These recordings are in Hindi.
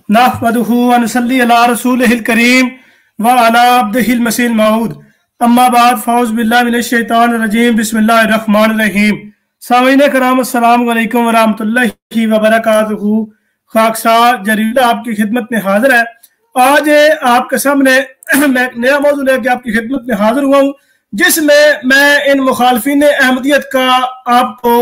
नहमदुहु व नसल्ली अला रसूलिहिल करीम व अला अब्दिहिल मसीहिल मऊद। अम्मा बाद फौज बिल्लाहि मिनश शैतानिर रजीम। बिस्मिल्लाहिर रहमानिर रहीम। सामीन करम अस्सलाम वालेकुम व रहमतुल्लाहि व बरकातुहू। खाकसार जरीदा आपकी खिदमत में हाजिर है। आज आपके सामने मैं नया मौजू लेकर आपकी खिदमत में हाजिर हुआ हूँ, जिसमें मैं इन मुखालफिन अहमदियत का आपको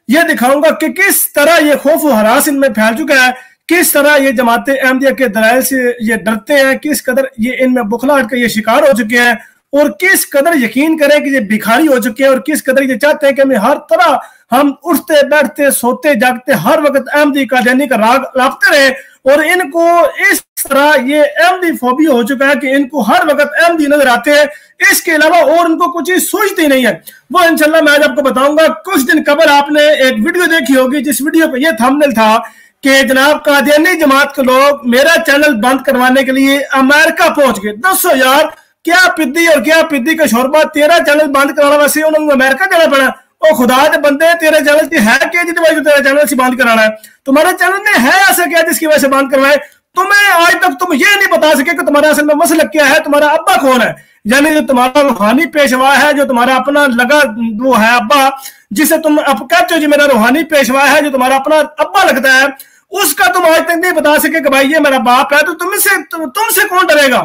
यह दिखाऊंगा कि किस तरह ये खौफ व हरास इनमें फैल चुका है, किस तरह ये जमात अहमदिया के दलाइल से ये डरते हैं, किस कदर ये इनमें बुखलाहट के ये शिकार हो चुके हैं और किस कदर यकीन करें कि ये भिखारी हो चुके हैं और किस कदर ये चाहते हैं कि हमें हर तरह हम उठते बैठते सोते जागते हर वक्त अहमदी कादियानी का राग लापते रहे। और इनको इस तरह ये अहमदी फोबिया हो चुका है कि इनको हर वक्त अहमदी नजर आते हैं, इसके अलावा और उनको कुछ चीज सोचती नहीं है। वो इंशाल्लाह मैं आज आपको बताऊंगा। कुछ दिन कबल आपने एक वीडियो देखी होगी, जिस वीडियो पे ये थंबनेल था कि जनाब कादियानी जमात के लोग मेरा चैनल बंद करवाने के लिए अमेरिका पहुंच गए। 10 यार, क्या पिद्दी और क्या पिद्दी का शोरबा, तेरा चैनल बंद कराना वैसे उन्होंने अमेरिका जाना पड़ा। और खुदा के बंदे, तेरे चैनल की है क्या जितनी वजह तेरा चैनल से बंद कराना है? तुम्हारे चैनल में है ऐसा क्या जिसकी वजह से बंद करवाए? तुम्हें आज तक तुम ये नहीं बता सके कि तुम्हारा असल में मसला क्या है, तुम्हारा अब्बा कौन है, यानी जो तुम्हारा रूहानी पेशवा है, जो तुम्हारा अपना लगा वो है अब्बा, जिसे तुम अब कहते हो जी मेरा रूहानी पेशवा है, जो तुम्हारा अपना अब्बा लगता है, उसका तुम आज तक नहीं बता सके कि भाई ये मेरा बाप है। तो तुमसे कौन डरेगा?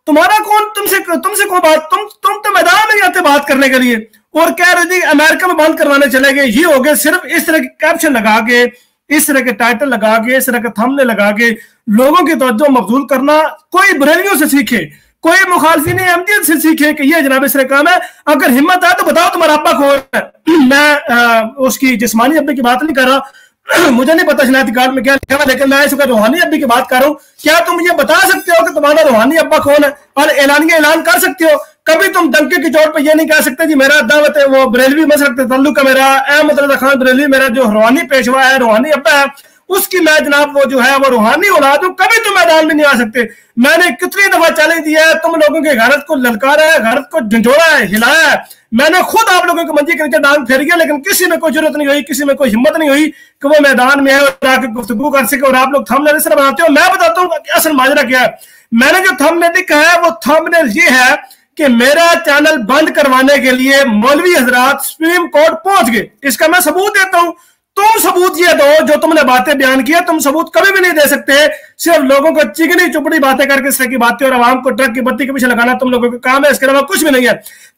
तुम्हारा कौन तुमसे कौन बात? तुम तो मैदान में आते बात करने के लिए और कह रहे थे अमेरिका में बंद करवाने चले गए। ये हो गए सिर्फ इस तरह के कैप्शन लगा के, इस तरह के टाइटल लगा के, इस तरह के थंबनेल लगा के लोगों की तवज्जो मबजूल करना। कोई बरेलियों से सीखे, कोई मुखालफिन अहमदियत से सीखे कि ये जनाब इस तरह काम है। अगर हिम्मत है तो बताओ तुम्हारा अब्बा कौन है। मैं उसकी जिस्मानी अब्बे की बात नहीं कर रहा, मुझे नहीं पता शनाख्ती कार्ड में क्या लिखा है, लेकिन मैं इसका रूहानी अब्बे की बात कर रहा हूँ। क्या तुम ये बता सकते हो कि तुम्हारा रूहानी अब्बा कौन है और एलानिया ऐलान कर सकते हो? कभी तुम डंके की चोट पर ये नहीं कह सकते जी मेरा दावत है वो बरेलवी मसलक से ताल्लुक है, मेरा अहमद रजा खान बरेलवी मेरा जो रूहानी पेशवा है, रूहानी अब्बा है, उसकी मैं जनाब वो जो है वो रूहानी औलाद हूं। कभी तुम मैदान में नहीं आ सकते। मैंने कितनी दफा चैलेंज दिया है, तुम लोगों के गैरत को ललकारा है, गैरत को झंझोड़ा है, हिलाया है। मैंने खुद आप लोगों को मंजी के नीचे डांग फेर गया, लेकिन किसी में कोई जरूरत नहीं हुई, किसी में कोई हिम्मत नहीं हुई कि वो मैदान में है और आके गुफ्तगू कर सके। और आप लोग थंबनेल इस तरह बनाते हो। मैं बताता हूँ असल माजरा क्या है। मैंने जो थंबनेल लिखा है वो थंबनेल ये है कि मेरा चैनल बंद करवाने के लिए मौलवी हजरात सुप्रीम कोर्ट पहुंच गए। इसका मैं सबूत देता हूं। तुम सबूत ये दो जो तुमने बातें बयान की है, तुम सबूत कभी भी नहीं दे सकते। सिर्फ लोगों को चिकनी चुपड़ी बातें करके इस तरह की बातें और आवाम को ट्रक की बत्ती के पीछे लगाना तुम लोगों का काम है। इसके अलावा कुछ भी नहीं है।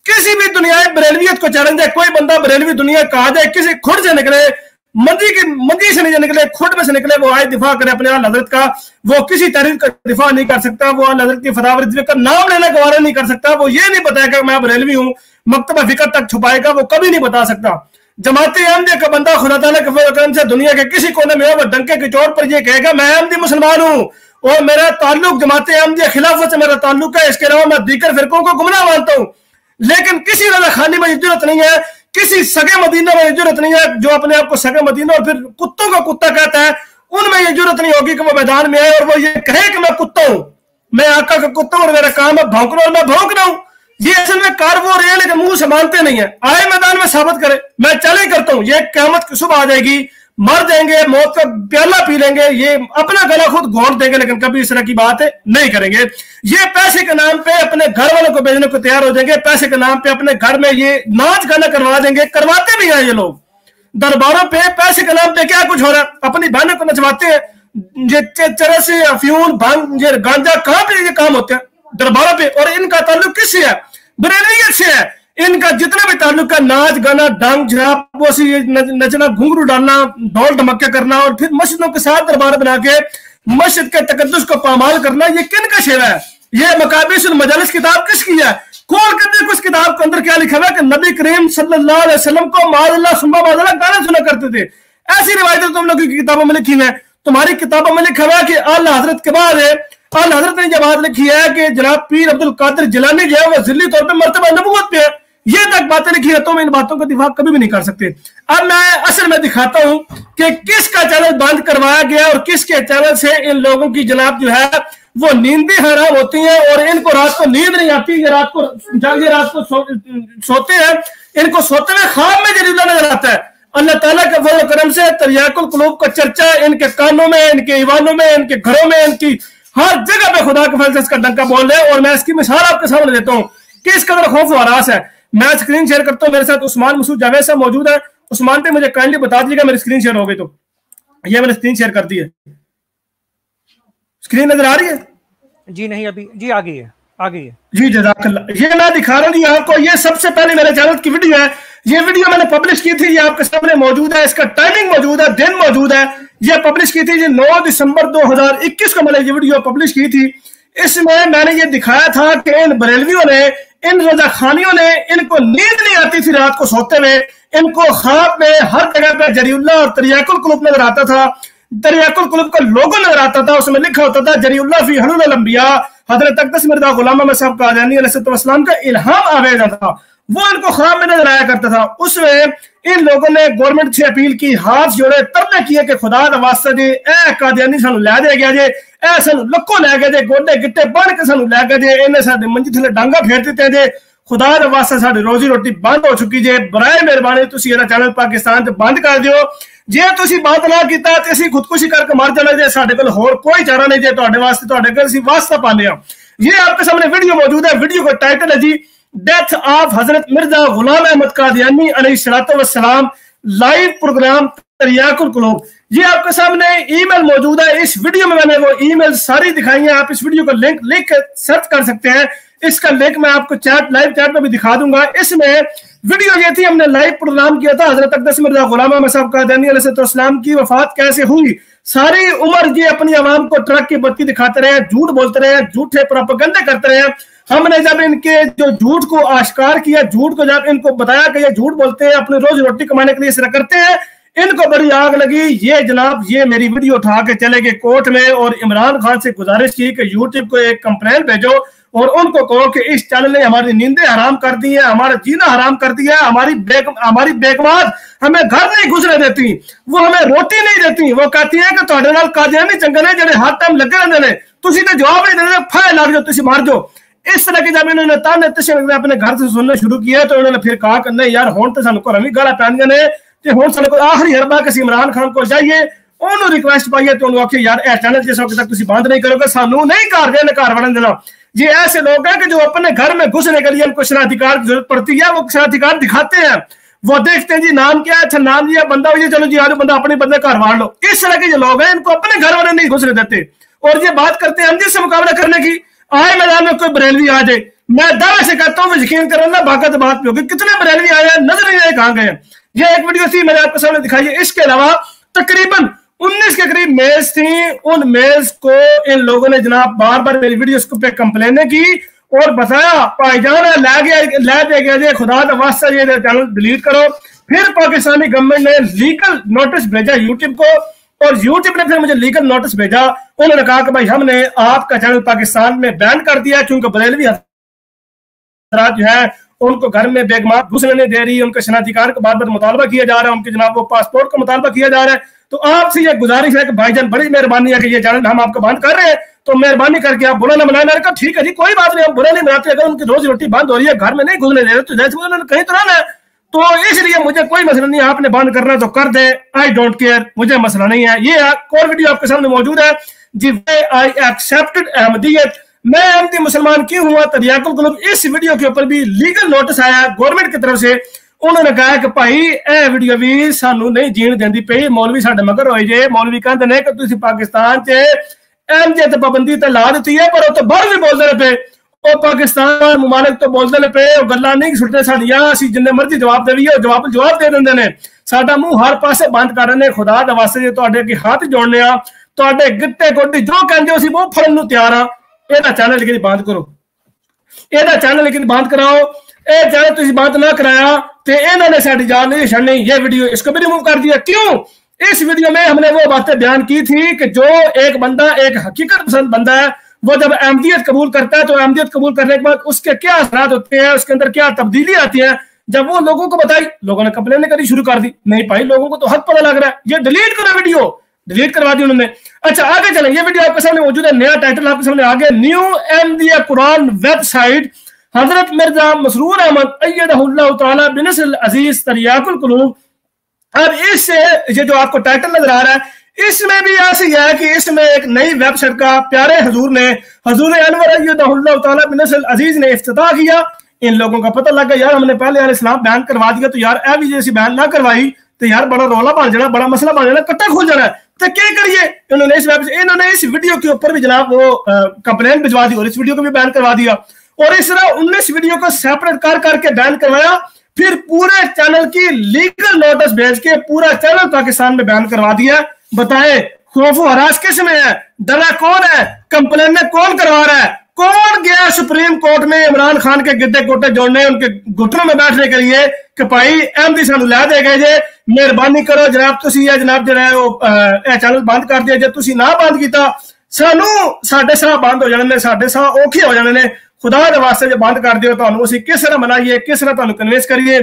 किसी भी दुनिया बरेलवियत को चैलेंज है, कोई बंदा बरेलवी दुनिया कहा जाए, किसी खुद से निकले, मंदी से नहीं निकले, खुद में से निकले, वो आज दिफा करे अपने आला हजरत का, वो किसी तहरीर का दिफा नहीं कर सकता, वो आला हजरत की फतावा का नाम लेने का वारा नहीं कर सकता, वो ये नहीं बताएगा मैं बरेलवी हूं, मकतबा फिक्र तक छुपाएगा, वो कभी नहीं बता सकता। जमात अहमदिया का बंदा खुदा ताला के फजल करम से दुनिया के किसी कोने में वो डंके की चोट पर ये कहेगा मैं अहमदी मुसलमान हूं और मेरा ताल्लुक जमात अहमदिया खिलाफत से मेरा ताल्लुक है, इसके अलावा मैं दीगर फिरकों को गुमराह मानता हूं। लेकिन किसी रजा खानी में जरूरत नहीं है, किसी सगे मदीना में जरूरत नहीं है। जो अपने आप को सगे मदीना और फिर कुत्तों का कुत्ता कहता है, उनमें ये जरूरत नहीं होगी कि वो मैदान में आए और वो ये कहे कि मैं कुत्ता हूं, मैं आका का कुत्ता हूं और मेरा काम है भौंकना और मैं भौंक रहा हूं। ये असल में कार वो रहे लेकिन मुंह से मानते नहीं है। आए मैदान में साबित करे। मैं चैलेंज करता हूं, ये क़यामत की सुबह आ जाएगी, मर जाएंगे, मौत का प्याला पी लेंगे, ये अपना गला खुद घोंट देंगे, लेकिन कभी इस तरह की बात नहीं करेंगे। ये पैसे के नाम पे अपने घर वालों को बेचने को तैयार हो जाएंगे, पैसे के नाम पे अपने घर में ये नाच गाना करवा देंगे, करवाते भी हैं ये लोग दरबारों पे। पैसे के नाम पे क्या कुछ हो रहा है, अपनी बहनों को नचवाते हैं। ये चरस, अफ्यून, भांग, ये गांजा, कहां पे ये काम होते हैं? दरबारों पे। और इनका ताल्लुक किससे है? बरेलियत से है। इनका जितना भी ताल्लुक है नाच गाना, डांग झराब, नचना, घुंघरू डालना, ढोल ढमक्के करना और फिर मस्जिदों के साथ दरबार बना के मस्जिद के तकद्दुस को पामाल करना, ये किन का शेरा है? ये मकाबिसुल मजालिस किताब किसकी है? खोल कर देखो इस किताब के अंदर क्या लिखा हुआ है कि नबी करीम सल्लल्लाहु अलैहि वसल्लम को माज़अल्लाह सुम्मा माज़अल्लाह गाना सुना करते थे। ऐसी रिवायतें तुम लोगों की किताबों में लिखी है। तुम्हारी किताबों में लिखा हुआ है कि आला हजरत के बाद आला हजरत ने यह बात लिखी है कि जनाब पीर अब्दुल कादिर जिलानी जो है वो जिल्ली तौर पर मर्तबा नबूवत पे है। ये तक बातें लिखी है। तुम इन बातों का दिफा कभी भी नहीं कर सकते। अब मैं असल में दिखाता हूं कि किसका चैनल बंद करवाया गया और किसके चैनल से इन लोगों की जनाब जो है वो नींदें हराम होती हैं और इनको रात को नींद नहीं आती। ये रात को सोते हैं, इनको सोते हुए ख्वाब में जरीला नजर आता है। अल्लाह ताला के फजल करम से तरियाकुल कुलूब का चर्चा इनके कानों में, इनके ईवानों में, इनके घरों में, इनकी हर जगह पे खुदा के फजल से इसका डंका बोल रहे हैं। और मैं इसकी मिसाल आपके सामने देता हूँ कि इस कदर खौफ व हरास है। मैं स्क्रीन शेयर करता हूँ, मेरे साथ उस्मान मसूद जावेद साहब मौजूद है। उस्मान पे मुझे काइंडली बता दीजिएगा मेरी स्क्रीन शेयर हो गई तो। ये मैंने स्क्रीन शेयर कर दी है, स्क्रीन नजर आ रही है? जी नहीं, अभी जी आ गई है, आ गई है जी, जज़ाकल्लाह। ये मैं दिखा रहा हूँ आपको, ये सबसे पहले मेरे चैनल की वीडियो है। ये वीडियो मैंने पब्लिश की थी, ये आपके सामने मौजूद है, इसका टाइमिंग मौजूद है, दिन मौजूद है। ये पब्लिश की थी 9 दिसंबर 2021 को मैंने ये वीडियो पब्लिश की थी। इसमें मैंने ये दिखाया था कि इन बरेलवियों ने, इन रजाखानियों ने, इनको नींद नहीं आती थी रात को सोते हुए। इनको ख्वाब में हर जगह पे जरीउल्ला और तरियाकुल कुलूब नजर आता था। तरियाकुल कुलूब का लोगो नजर आता था, उसमें लिखा होता था जरीउल्ला फी हलुल अंबिया, हजरत अक़दस मिर्ज़ा गुलाम अहमद साहब कादियानी अलैहिस्सलाम का इल्हाम आवेजा था, वो इनको ख्वाब में नजर आया करता था। उसमें इन लोगों ने गवर्नमेंट से अपील की, हाथ जोड़े, तरले किए कि खुदा दा वास्ता जी ए कादियानी सानू लै दे गया जे, ए सानू लक्को लै गया जे, गोडे गिट्टे बन के सानू लै गया जे, इन्हें साडे मंजी थले डांगा फेर दिते जे, खुदा दा वास्ता साडी रोजी रोटी बंद हो चुकी जे, बराए मेहरबानी तुसी इहदा चैनल पाकिस्तान ते बंद कर दियो। जे तुसी बंद ना कीता ते असीं खुदकुशी करके मर जाना जे, साडे कोल होर कोई चारा नहीं जे, तुहाडे वास्ते तुहाडे अगर असीं वास्ता पाने आ। ये आपके सामने वीडियो मौजूद है। वीडियो का टाइटल है जी डेथ ऑफ हजरत मिर्जा गुलाम अहमद कादियानी अलैहिस्सलाम, लाइव प्रोग्राम तरियाकुल कुलूब। ये आपके सामने ईमेल मौजूद है। इस वीडियो में मैंने वो ईमेल सारी दिखाई है। आप इस वीडियो को लिंक सर्च कर सकते हैं। इसका लिंक मैं आपको लाइव चैट में भी दिखा दूंगा। इसमें वीडियो ये थी, हमने लाइव प्रोग्राम किया था हजरत अक़दस मिर्ज़ा गुलाम अहमद साहब कादियानी अलैहिस्सलाम की वफात कैसे हुई। सारी उम्र ये अपनी आवाम को ट्रक की बत्ती दिखाते रहे, झूठ बोलते रहे, झूठे प्रोपेगेंडे करते रहे। हमने जब इनके जो झूठ को आश्कार किया, झूठ को जब इनको बताया कि ये झूठ बोलते हैं, अपनी रोजी रोटी कमाने के लिए इस तरह करते हैं, इनको बड़ी आग लगी। ये जनाब ये मेरी वीडियो उठा के चले गए कोर्ट में और इमरान खान से गुजारिश की कि यूट्यूब को एक कंप्लेन भेजो और उनको कहो कि इस चैनल ने हमारी नींदें हराम कर दी है, हमारा जीना हराम कर दिया, हमारी बेगमात हमें घर नहीं घुसने देती, वो हमें रोटी नहीं देती। वो कहती है कि तुहाडे नाल कादियानी चंगे ने जेडे हर टाइम लगे रहंदे ने, तुसी ते जवाब नहीं देंदे, फाय लग जाओ, तुसी मर जाओ। इस तरह के जब इन्होंने ताने तशने अपने घर से सुनना शुरू किया तो इन्होंने फिर कहा कि नहीं यार हुण ते सानू घरों भी गालां पैंदियां ने ते हुण सानू कोई आखिरी हरबा कि इमरान खान को जाइए, उन्होंने रिक्वेस्ट पाई है तो उन्होंने आखिया यार ए चैनल जिस वक्त तक तुसी बंद नहीं करोगे सानू नहीं घर वड़न देना। ये ऐसे लोग हैं कि जो अपने घर में घुसने के लिए उनको शनाधिकार की जरूरत पड़ती है, वो शनाधिकार दिखाते हैं। वो देखते हैं जी नाम क्या है, अच्छा नाम लिया बंदा हुई, चलो जी आज बंदा अपने बंदे घर वाड़ लो। इस तरह के जो लोग हैं इनको अपने घर वाले नहीं घुसने देते। और ये बात करते हैं हम जिससे मुकाबला करने की, आए मैदान में कोई बरेलवी आ जाए, मैं दावे से कहता हूँ यकीन करो ना भागत बात पे होगी। कितने बरेलवी आए हैं नजर नहीं आए कहाँ गए। ये एक वीडियो थी मैंने आपके सामने दिखाई है। इसके अलावा तकरीबन 19 के करीब मेल्स थी। उन मेल्स को इन लोगों ने जनाब बार बार मेरी वीडियोस पे कंप्लेनें की और बताया भाईजान लै दे गया खुदा का वास्ता ये चैनल डिलीट करो। फिर पाकिस्तानी गवर्नमेंट ने लीगल नोटिस भेजा यूट्यूब को और यूट्यूब ने फिर मुझे लीगल नोटिस भेजा। उन्होंने कहा कि भाई हमने आपका चैनल पाकिस्तान में बैन कर दिया क्योंकि बरेलवी जो है उनको घर में बेगमात घुसने नहीं दे रही, उनके शनाधिकार का बार बार मुतालबा किया जा रहा है, उनके जनाब वो पासपोर्ट का मुतालबा किया जा रहा है। तो आपसे ये गुजारिश है कि भाईजान बड़ी मेहरबानी है कि ये चैनल हम आपको बंद कर रहे हैं, तो मेहरबानी करके आप बुरा ना बनाए। मैंने कहा ठीक है जी कोई बात नहीं, हम बुरा नहीं बनाते, अगर उनकी रोजी रोटी बंद हो रही है, घर में नहीं घुसने दे रहे तो जैसे उन्होंने कहीं तो रहना है, तो इसलिए मुझे कोई मसला नहीं है, आपने बंद करना तो कर दे, आई डोंट केयर, मुझे मसला नहीं है। ये और वीडियो आपके सामने मौजूद है जी, आई एक्सेप्टेड अहमदियत, मैं अहमदी मुसलमान क्यों हुआ तरियाकुल कुलूब। इस वीडियो के ऊपर भी लीगल नोटिस आया गवर्नमेंट की तरफ से। उन्होंने कहा कि भाई ए वीडियो भी सानू नहीं जीण देंदी पई, मौलवी साडे मगर होए जे, मौलवी कहंदे ने कि तुसीं पाकिस्तान च अहमदियत पाबंदी ते ला दी है, पर वो तो बाहर भी बोलते रहे पे, वो पाकिस्तान मुमालिक तो बोलते रहे पे, गल्लां नहीं सुटने साडियां, असीं जिन्ने मर्जी जवाब देवीए जवाब दे दिंदे ने, साडा मुंह हर पासे बंद कर रहे ने। खुदा दा वास्ते जे तुहाडे अगे हाथ जोड़ने आ, तुहाडे गिट्टे गोड्डी जो कहंदे हो असीं वो फड़न नूं तैयार आ। एदा चैनल लेकिन बंद करो, एदा चैनल लेकिन बंद कराओ। ए चैनल तुसीं बंद ना कराया तो इन्होंने साडी जान नहीं छड़नी। ये वीडियो इसको भी रिमूव कर दिया। क्यों? इस वीडियो में हमने वो बातें बयान की थी कि जो एक बंदा एक हकीकत पसंद बंदा है, वो जब अहमदियत कबूल करता है तो अहमदियत कबूल करने के बाद उसके क्या असरात होते हैं, उसके अंदर क्या तब्दीली आती है, जब वो लोगों को बताई, लोगों ने कंप्लेन करनी शुरू कर दी। नहीं भाई लोगों को तो हक पता लग रहा है, ये डिलीट करो, वीडियो डिलीट करवा दी उन्होंने। अच्छा आगे चलें, ये वीडियो आपके सामने मौजूद है, नया टाइटल आपके सामने आ गया, न्यू अहमदिया कुरान वेबसाइट हजरत मिर्जा मसरूर अहमद अय्यदहुल्लाह तआला बिनस्र अजीज तरियाकुल कुलूब अब इससे ये जो आपको टाइटल नजर आ रहा है, इसमें भी ऐसे ही है कि इसमें एक नई वेबसाइट का प्यारे हजूर अनवर बिन अजीज ने इफ्तिताह किया। इन लोगों का पता लगा यार हमने पहले यार इस्लाम बैन करवा दिया, तो यार ए भी जैसी बैन ना करवाई तो यार बड़ा रौला बन जाना, बड़ा मसला बन जाना, कट्टा खुल जाना है। तो क्या करिए, इन्होंने इस वीडियो के ऊपर भी जनाब वो कंप्लेंट भिजवा दी और इस वीडियो को भी बैन करवा दिया, और इस तरह 19 वीडियो को सेपरेट कर करके बैन करवाया। फिर पूरे चैनल की लीगल नोटिस भेज के पूरा चैनल पाकिस्तान में बैन करवा दिया। बताए खौफ हरास किस में है, डरा कौन है, कंप्लेन कौन करवा रहा है, कौन गया सुप्रीम कोर्ट में इमरान खान के गिद्दे गोटे जोड़ने, उनके घुटनों में बैठने के लिए कि भाई अहमदी सानू लै दे गए जे, मेहरबानी करो जनाब तुसी जनाब जो है वो चैनल बंद कर दिया, जे तुसी ना बंद किया सानू साडे साह बंद हो जाने ने, साडे साह औखे हो जाने ने, खुदा के वास्ते जो बंद कर दियो तो उसी किस तरह मनाइए, किस तरह तुहानू कन्विंस करिए।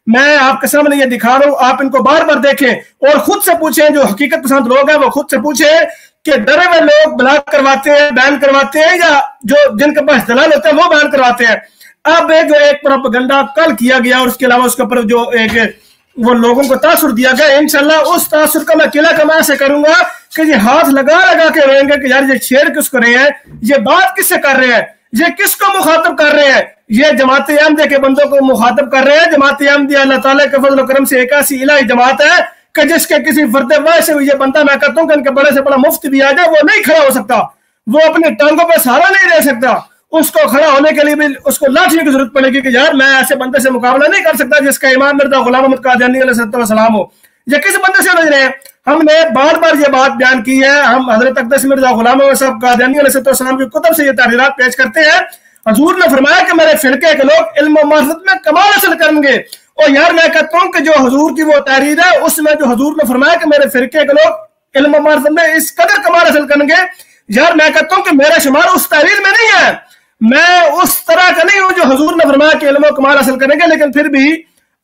मैं आपके सामने ये दिखा रहा हूं, आप इनको बार बार देखें और खुद से पूछें, जो हकीकत पसंद लोग हैं वो खुद से पूछें कि डरे हुए लोग ब्लॉक करवाते हैं, बैन करवाते हैं, या जो जिनके पास दलाल होते हैं वो बैन करवाते हैं। अब जो एक प्रोपेगेंडा कल किया गया और उसके अलावा उसके ऊपर जो एक वो लोगों को तासुर दिया गया, इंशाल्लाह उस तासुर का मैं किला कमा से करूंगा कि ये हाथ लगा लगा के रोएंगे कि यार ये शेयर किसको रहे हैं, ये बात किससे कर रहे हैं, ये किसको मुखातब कर रहे हैं, ये जमात अहमदिया के बंदों को मुखातब कर रहे हैं। जमात अहमदिया अल्लाह ताला के फजल करम से एक ऐसी इलाही जमात है कि जिसके किसी फर्द वाह से ये बंदा, मैं कहता हूँ कि इनके बड़े से बड़ा मुफ्त भी आ जाए वो नहीं खड़ा हो सकता, वो अपनी टांगों पर सहारा नहीं दे सकता, उसको खड़ा होने के लिए भी उसको लाठियों की जरूरत पड़ेगी कि यार मैं ऐसे बंदे से मुकाबला नहीं कर सकता जिसका इमाम मिर्जा गुलाम मोहम्मद कादियानी अलैहिस्सलाम हो। ये किस बंदे से समझ रहे हैं? हमने बार बार ये बात बयान की है, हम हजरत अक़दस मिर्जा गुलाम मोहम्मद साहब कादियानी अलैहिस्सलाम की कुतुब से ये तहरीरात पेश करते हैं। हजूर ने फरमाया कि मेरे फिरके के लोग इल्म और मारिफत में कमाल हासिल करेंगे, और यार मैं कहता हूँ कि जो हजूर की वो तहरीर है उसमें जो हजूर ने फरमाया कि मेरे फिरके के लोग इल्म और मारिफत में इस कदर कमाल हासिल करेंगे, यार मैं कहता हूँ कि मेरा शुमार उस तहरीर में नहीं है, मैं उस तरह का नहीं हूं जो हजूर ने फरमाया कि इल्म और कमाल हासिल करेंगे। लेकिन फिर भी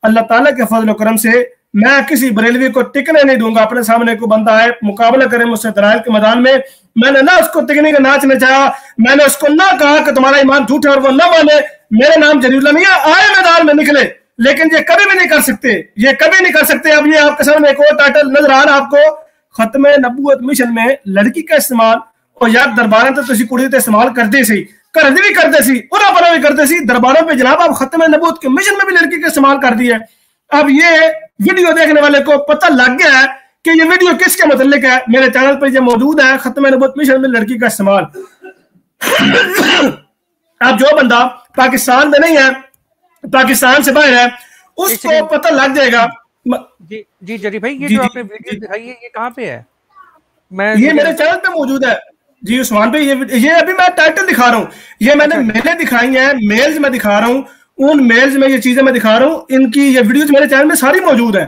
अल्लाह ताला के फजल करम से मैं किसी बरेलवी को टिकने नहीं दूंगा। अपने सामने को बंदा है, मुकाबला करे मुझसे दलाइल के मैदान में, मैंने ना उसको टिकने का नाच नचाया, मैंने उसको ना कहा कि तुम्हारा ईमान झूठ है और वो ना माने, मेरे नाम जरीरुल्लाह नहीं है, आए मैदान में निकले, लेकिन ये कभी भी नहीं कर सकते, ये कभी नहीं कर सकते। अब ये आपके सामने एक और टाइटल नजर आ रहा है आपको, खत्म नबूवत मिशन में लड़की का इस्तेमाल, और यार दरबार तो तुसी कुड़ी इस्तेमाल करते सी, घर भी करते सी, उरा परा भी करते सी, दरबारों पे जनाब आप खत्म नबूवत के मिशन में भी लड़की का इस्तेमाल कर दिया है। अब ये वीडियो देखने वाले को पता लग गया है कि ये वीडियो किसके मतलब है, मेरे चैनल पर ये मौजूद है, खत्म नबूवत मिशन में लड़की का इस्तेमाल। अब जो बंदा पाकिस्तान में नहीं है, पाकिस्तान से बाहर है, उसको पता लग जाएगा। जी जी जरीफ भाई, ये जो आपने वीडियो दिखाई है ये कहाँ पे है? ये मेरे चैनल पे मौजूद है जी उस्मान भाई। ये अभी मैं टाइटल दिखा रहा हूँ, ये मैंने मेले दिखाई है, मेल्स में दिखा रहा हूँ, उन मेल्स में ये चीजें मैं दिखा रहा हूँ, इनकी ये वीडियोस मेरे चैनल में सारी मौजूद है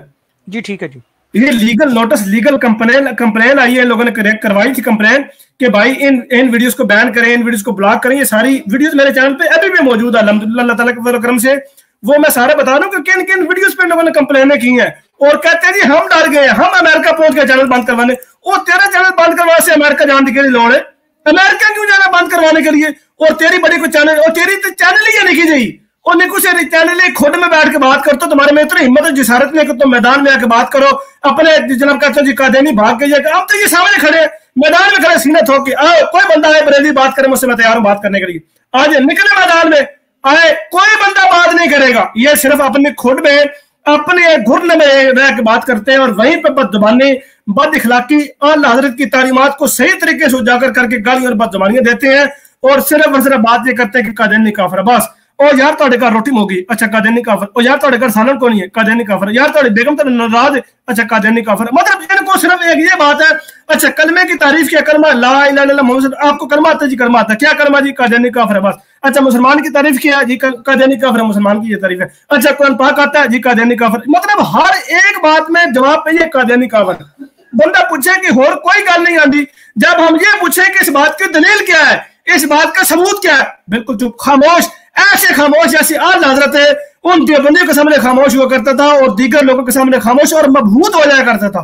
जी। ठीक है जी। ये लीगल नोटिस, लीगल कंप्लेन आई है, लोगों ने करेक्ट करवाई थी कंप्लेन कि भाई इन वीडियोस को बैन करें, इन वीडियोस को ब्लॉक करें। ये सारी वीडियोस मेरे चैनल पे अभी भी मौजूद है अल्हम्दुलिल्लाह, अल्लाह ताला के फजल करम से। वो मैं सारे बता रहा हूँ कि किन किन वीडियोस पे लोगों ने कंप्लेनें की हैं, और कहते हैं जी हम डर गए, हम अमेरिका पहुंच गए चैनल बंद करवाने। और तेरा चैनल बंद करवाने से अमेरिका जाने की लोड़ है? अमेरिका क्यों जाना बंद करवाने के लिए? और तेरी बड़ी को चैनल, और तेरी तो चैनल ही लिखी जाई, और निकू से चैनल खुद में बैठ के बात करते हो, तुम्हारे में इतनी हिम्मत और जिसारत नहीं कि तुम मैदान में आके बात करो। अपने जनाब कहते हो जी कादियानी भाग के जाएगा, अब तो ये सामने खड़े मैदान में खड़े सीने ठोक के, आओ कोई बंदा आए बरेली बात करे मुझसे, मैं तैयार हूं बात करने के लिए, आज निकले मैदान में आए, कोई बंदा बात नहीं करेगा। ये सिर्फ अपने खुद में अपने घुटने में रह के बात करते हैं, और वहीं पर बदजुबानी, बद इखलाकी आला हजरत की तालीमात को सही तरीके से उजागर करके गाली और बदजुबानियां देते हैं, और सिर्फ बात ये करते हैं कि कादियानी काफिर है बस। और यार ਤੁਹਾਡੇ घर रोटी मुक गई, अच्छा कादियानी काफिर। और यार ਤੁਹਾਡੇ घर सालन को नहीं है, कादियानी काफिर। यार ਤੁਹਾਡੀ बेगम तो नाराज है, अच्छा कादियानी काफिर। मतलब इनको सिर्फ एक ये बात है, अच्छा कलमे की तारीफ किया, कलमा ला इलाहा इल्लल्लाह मुहम्मद, आपको कलमा आता है जी, कलमा आता है, क्या कलमा जी? कादियानी काफिर है बस। अच्छा मुसलमान की तारीफ किया जी, कादियानी काफिर है, मुसलमान की ये तारीफ है। अच्छा कुरान पाक आता है जी, कादियानी काफिर। मतलब हर एक बात में जवाब पे ये कादियानी काफिर। बंदा पूछे कि और कोई गल नहीं आती, जब हम ये पूछे कि इस बात की दलील क्या है, इस बात का सबूत क्या है, बिल्कुल चुप, खामोश, ऐसे खामोश जैसे आला हजरत है उन देवबंदियों के सामने खामोश हुआ करता था, और दीगर लोगों के सामने खामोश और मबहूत हो जाया करता था।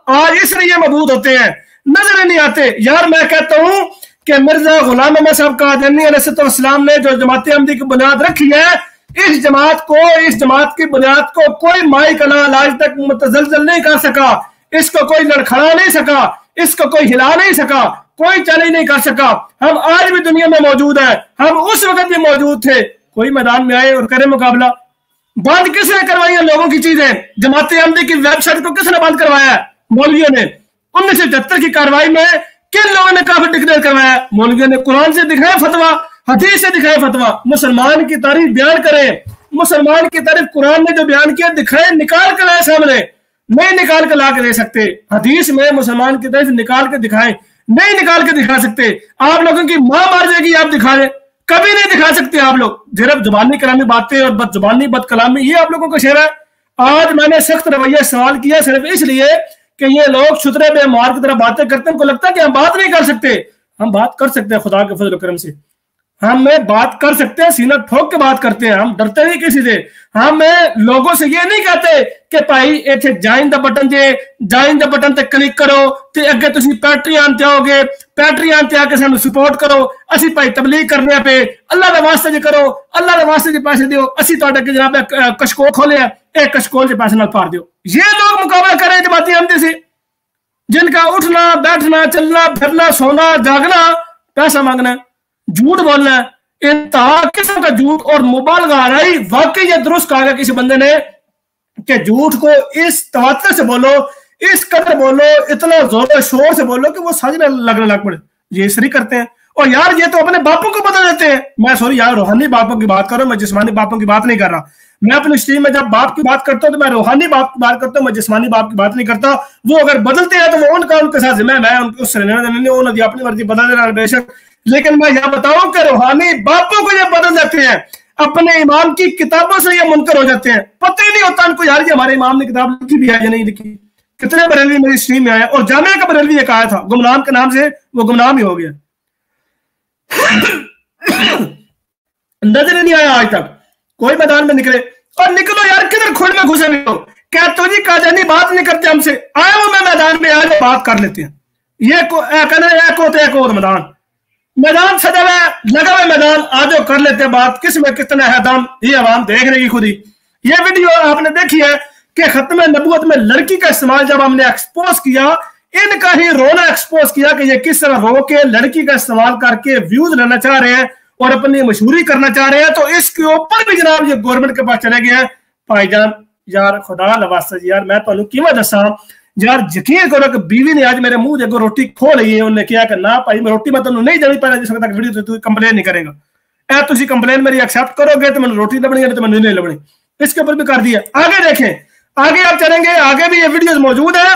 आज इसलिए मबहूत होते हैं, नजर नहीं आते। यार मैं कहता हूं कि मिर्जा गुलाम मोहम्मद साहब कादियानी अलैहिस्सलाम ने जो जमात अहमदी की बुनियाद रखी है, इस जमात की बुनियाद को कोई माई कनाल आज तक मुतजलजल नहीं कर सका, इसको कोई लड़खड़ा नहीं सका, इसको कोई हिला नहीं सका, कोई चैलेंज नहीं कर सका। हम आज भी दुनिया में मौजूद है, हम उस वक्त भी मौजूद थे। कोई मैदान में आए और करे मुकाबला। बंद किसने करवाई है लोगों की चीजें? जमाते अहमदी की वेबसाइट को किसने बंद करवाया है? मौलवियों ने। 1973 की कार्रवाई में किन लोगों ने काफिर डिक्लेयर करवाया? मौलवियों ने। कुरान से दिखाया फतवा, हदीस से दिखाया फतवा। मुसलमान की तारीफ बयान करें, मुसलमान की तारीफ कुरान ने जो बयान किया दिखाए, निकाल कर लाए सामने। नहीं निकाल कर ला के दे सकते। हदीस में मुसलमान की तारीफ निकाल के दिखाएं, नहीं निकाल के दिखा सकते। आप लोगों की मां मार जाएगी, आप दिखा दें, कभी नहीं दिखा सकते आप लोग। सिर्फ जुबानी कलामी बातें और बदजुबानी बद कलामी, ये आप लोगों का शेर है। आज मैंने सख्त रवैया सवाल किया सिर्फ इसलिए कि ये लोग छुतरे बेमार की तरह बातें करते हैं। उनको लगता है कि हम बात नहीं कर सकते। हम बात कर सकते हैं खुदा के फजल करम से। हम बात कर सकते हैं, सीना ठोक के बात करते हैं। हम डरते नहीं किसी से। हम लोगों से ये नहीं कहते कि भाई इतने join the button J, join the button ते क्लिक करो ते अगे तुसी पैट्रियन ते आओगे, पैट्रियन ते आके सानू सपोर्ट करो, असी भाई तबलीग करने पे अल्लाह दे वास्ते जे करो, अल्लाह दे वास्ते जे पैसे दियो, असी तुहाडे अगे जनाब कशकोल खोले एक कशकोल से पैसे नाल पार दियो। ये लोग मुकाबला करें जमाती अहमदी से, जिनका उठना बैठना चलना फिरना सोना जागना पैसा मांगना, झूठ बोलना, इंतहा किस्म का झूठ और मुबालगा आराई। वाकई ये दुरुस्त कहा गया किसी बंदे ने कि झूठ को इस तवत्तर से बोलो, इस कदर बोलो, इतना जोर शोर से बोलो कि वो सच में लगने लग पड़े। ये इसलिए करते हैं। और यार ये तो अपने बापों को बदल देते हैं। मैं सॉरी यार रूहानी बापों की बात कर रहा हूं, मैं जिस्मानी बापों की बात नहीं कर रहा। मैं अपनी स्ट्रीम में जब बाप की बात करता हूं तो मैं रूहानी बाप की बात करता हूं, मैं जिस्मानी बाप की बात नहीं करता। वो अगर बदलते हैं तो वो उनका उनके साथ जिम्मा, मैं उससे उन्होंने अपनी मर्जी बदल देना बेशक, लेकिन मैं यह बताऊं कि रूहानी बापों को ये बदल देते हैं। अपने इमाम की किताबों से ये मुनकर हो जाते हैं। पता ही नहीं होता उनको यार ये हमारे इमाम ने किताब लिखी भी है या नहीं लिखी। कितने बरेलवी मेरी स्ट्रीम में आया और जामिया का बरेलवी एक आया था गुमनाम के नाम से, वो गुमनाम ही हो गया। नजर नहीं आया आज तक कोई मैदान में निकले। और निकलो यार, किधर खुद में घुसे हो? क्या तो जी काजानी बात नहीं करते हमसे? आए वो मैं मैदान में आज बात कर लेते हैं। ये कहना मैदान सजा हुआ है, लगा हुआ मैदान, आज कर लेते हैं बात। किस में कितना है दम, ये आवाम देख रही खुद ही। ये वीडियो आपने देखी है कि खत्म नबूवत में लड़की का इस्तेमाल जब हमने एक्सपोज किया, इनका ही रोना एक्सपोज किया कि ये किस तरह रो के लड़की का इस्तेमाल करके व्यूज लेना चाह रहे हैं और अपनी मशहूरी करना चाह रहे हैं। तो इसके ऊपर भी जनाब ये गवर्नमेंट के पास चले गए हैं। भाईजान यार खुदा नवास्ता जी, यार मैं तो किवें दसा यार, यकीन करो कि बीवी ने आज मेरे मुंह देखो रोटी खो ली है। उन्हें क्या कि ना भाई मैं रोटी मैं तेन नहीं देनी पैना जिस वक्त तक वीडियो तू कंप्लेन नहीं करेगा। ए तुसी कंप्लेन मेरी एक्सेप्ट करोगे तो मैंने रोटी लबनी है, तो मैंने नहीं लबनी। इसके ऊपर भी कर दिया। आगे देखें, आगे आप चलेंगे, आगे भी ये वीडियो मौजूद है।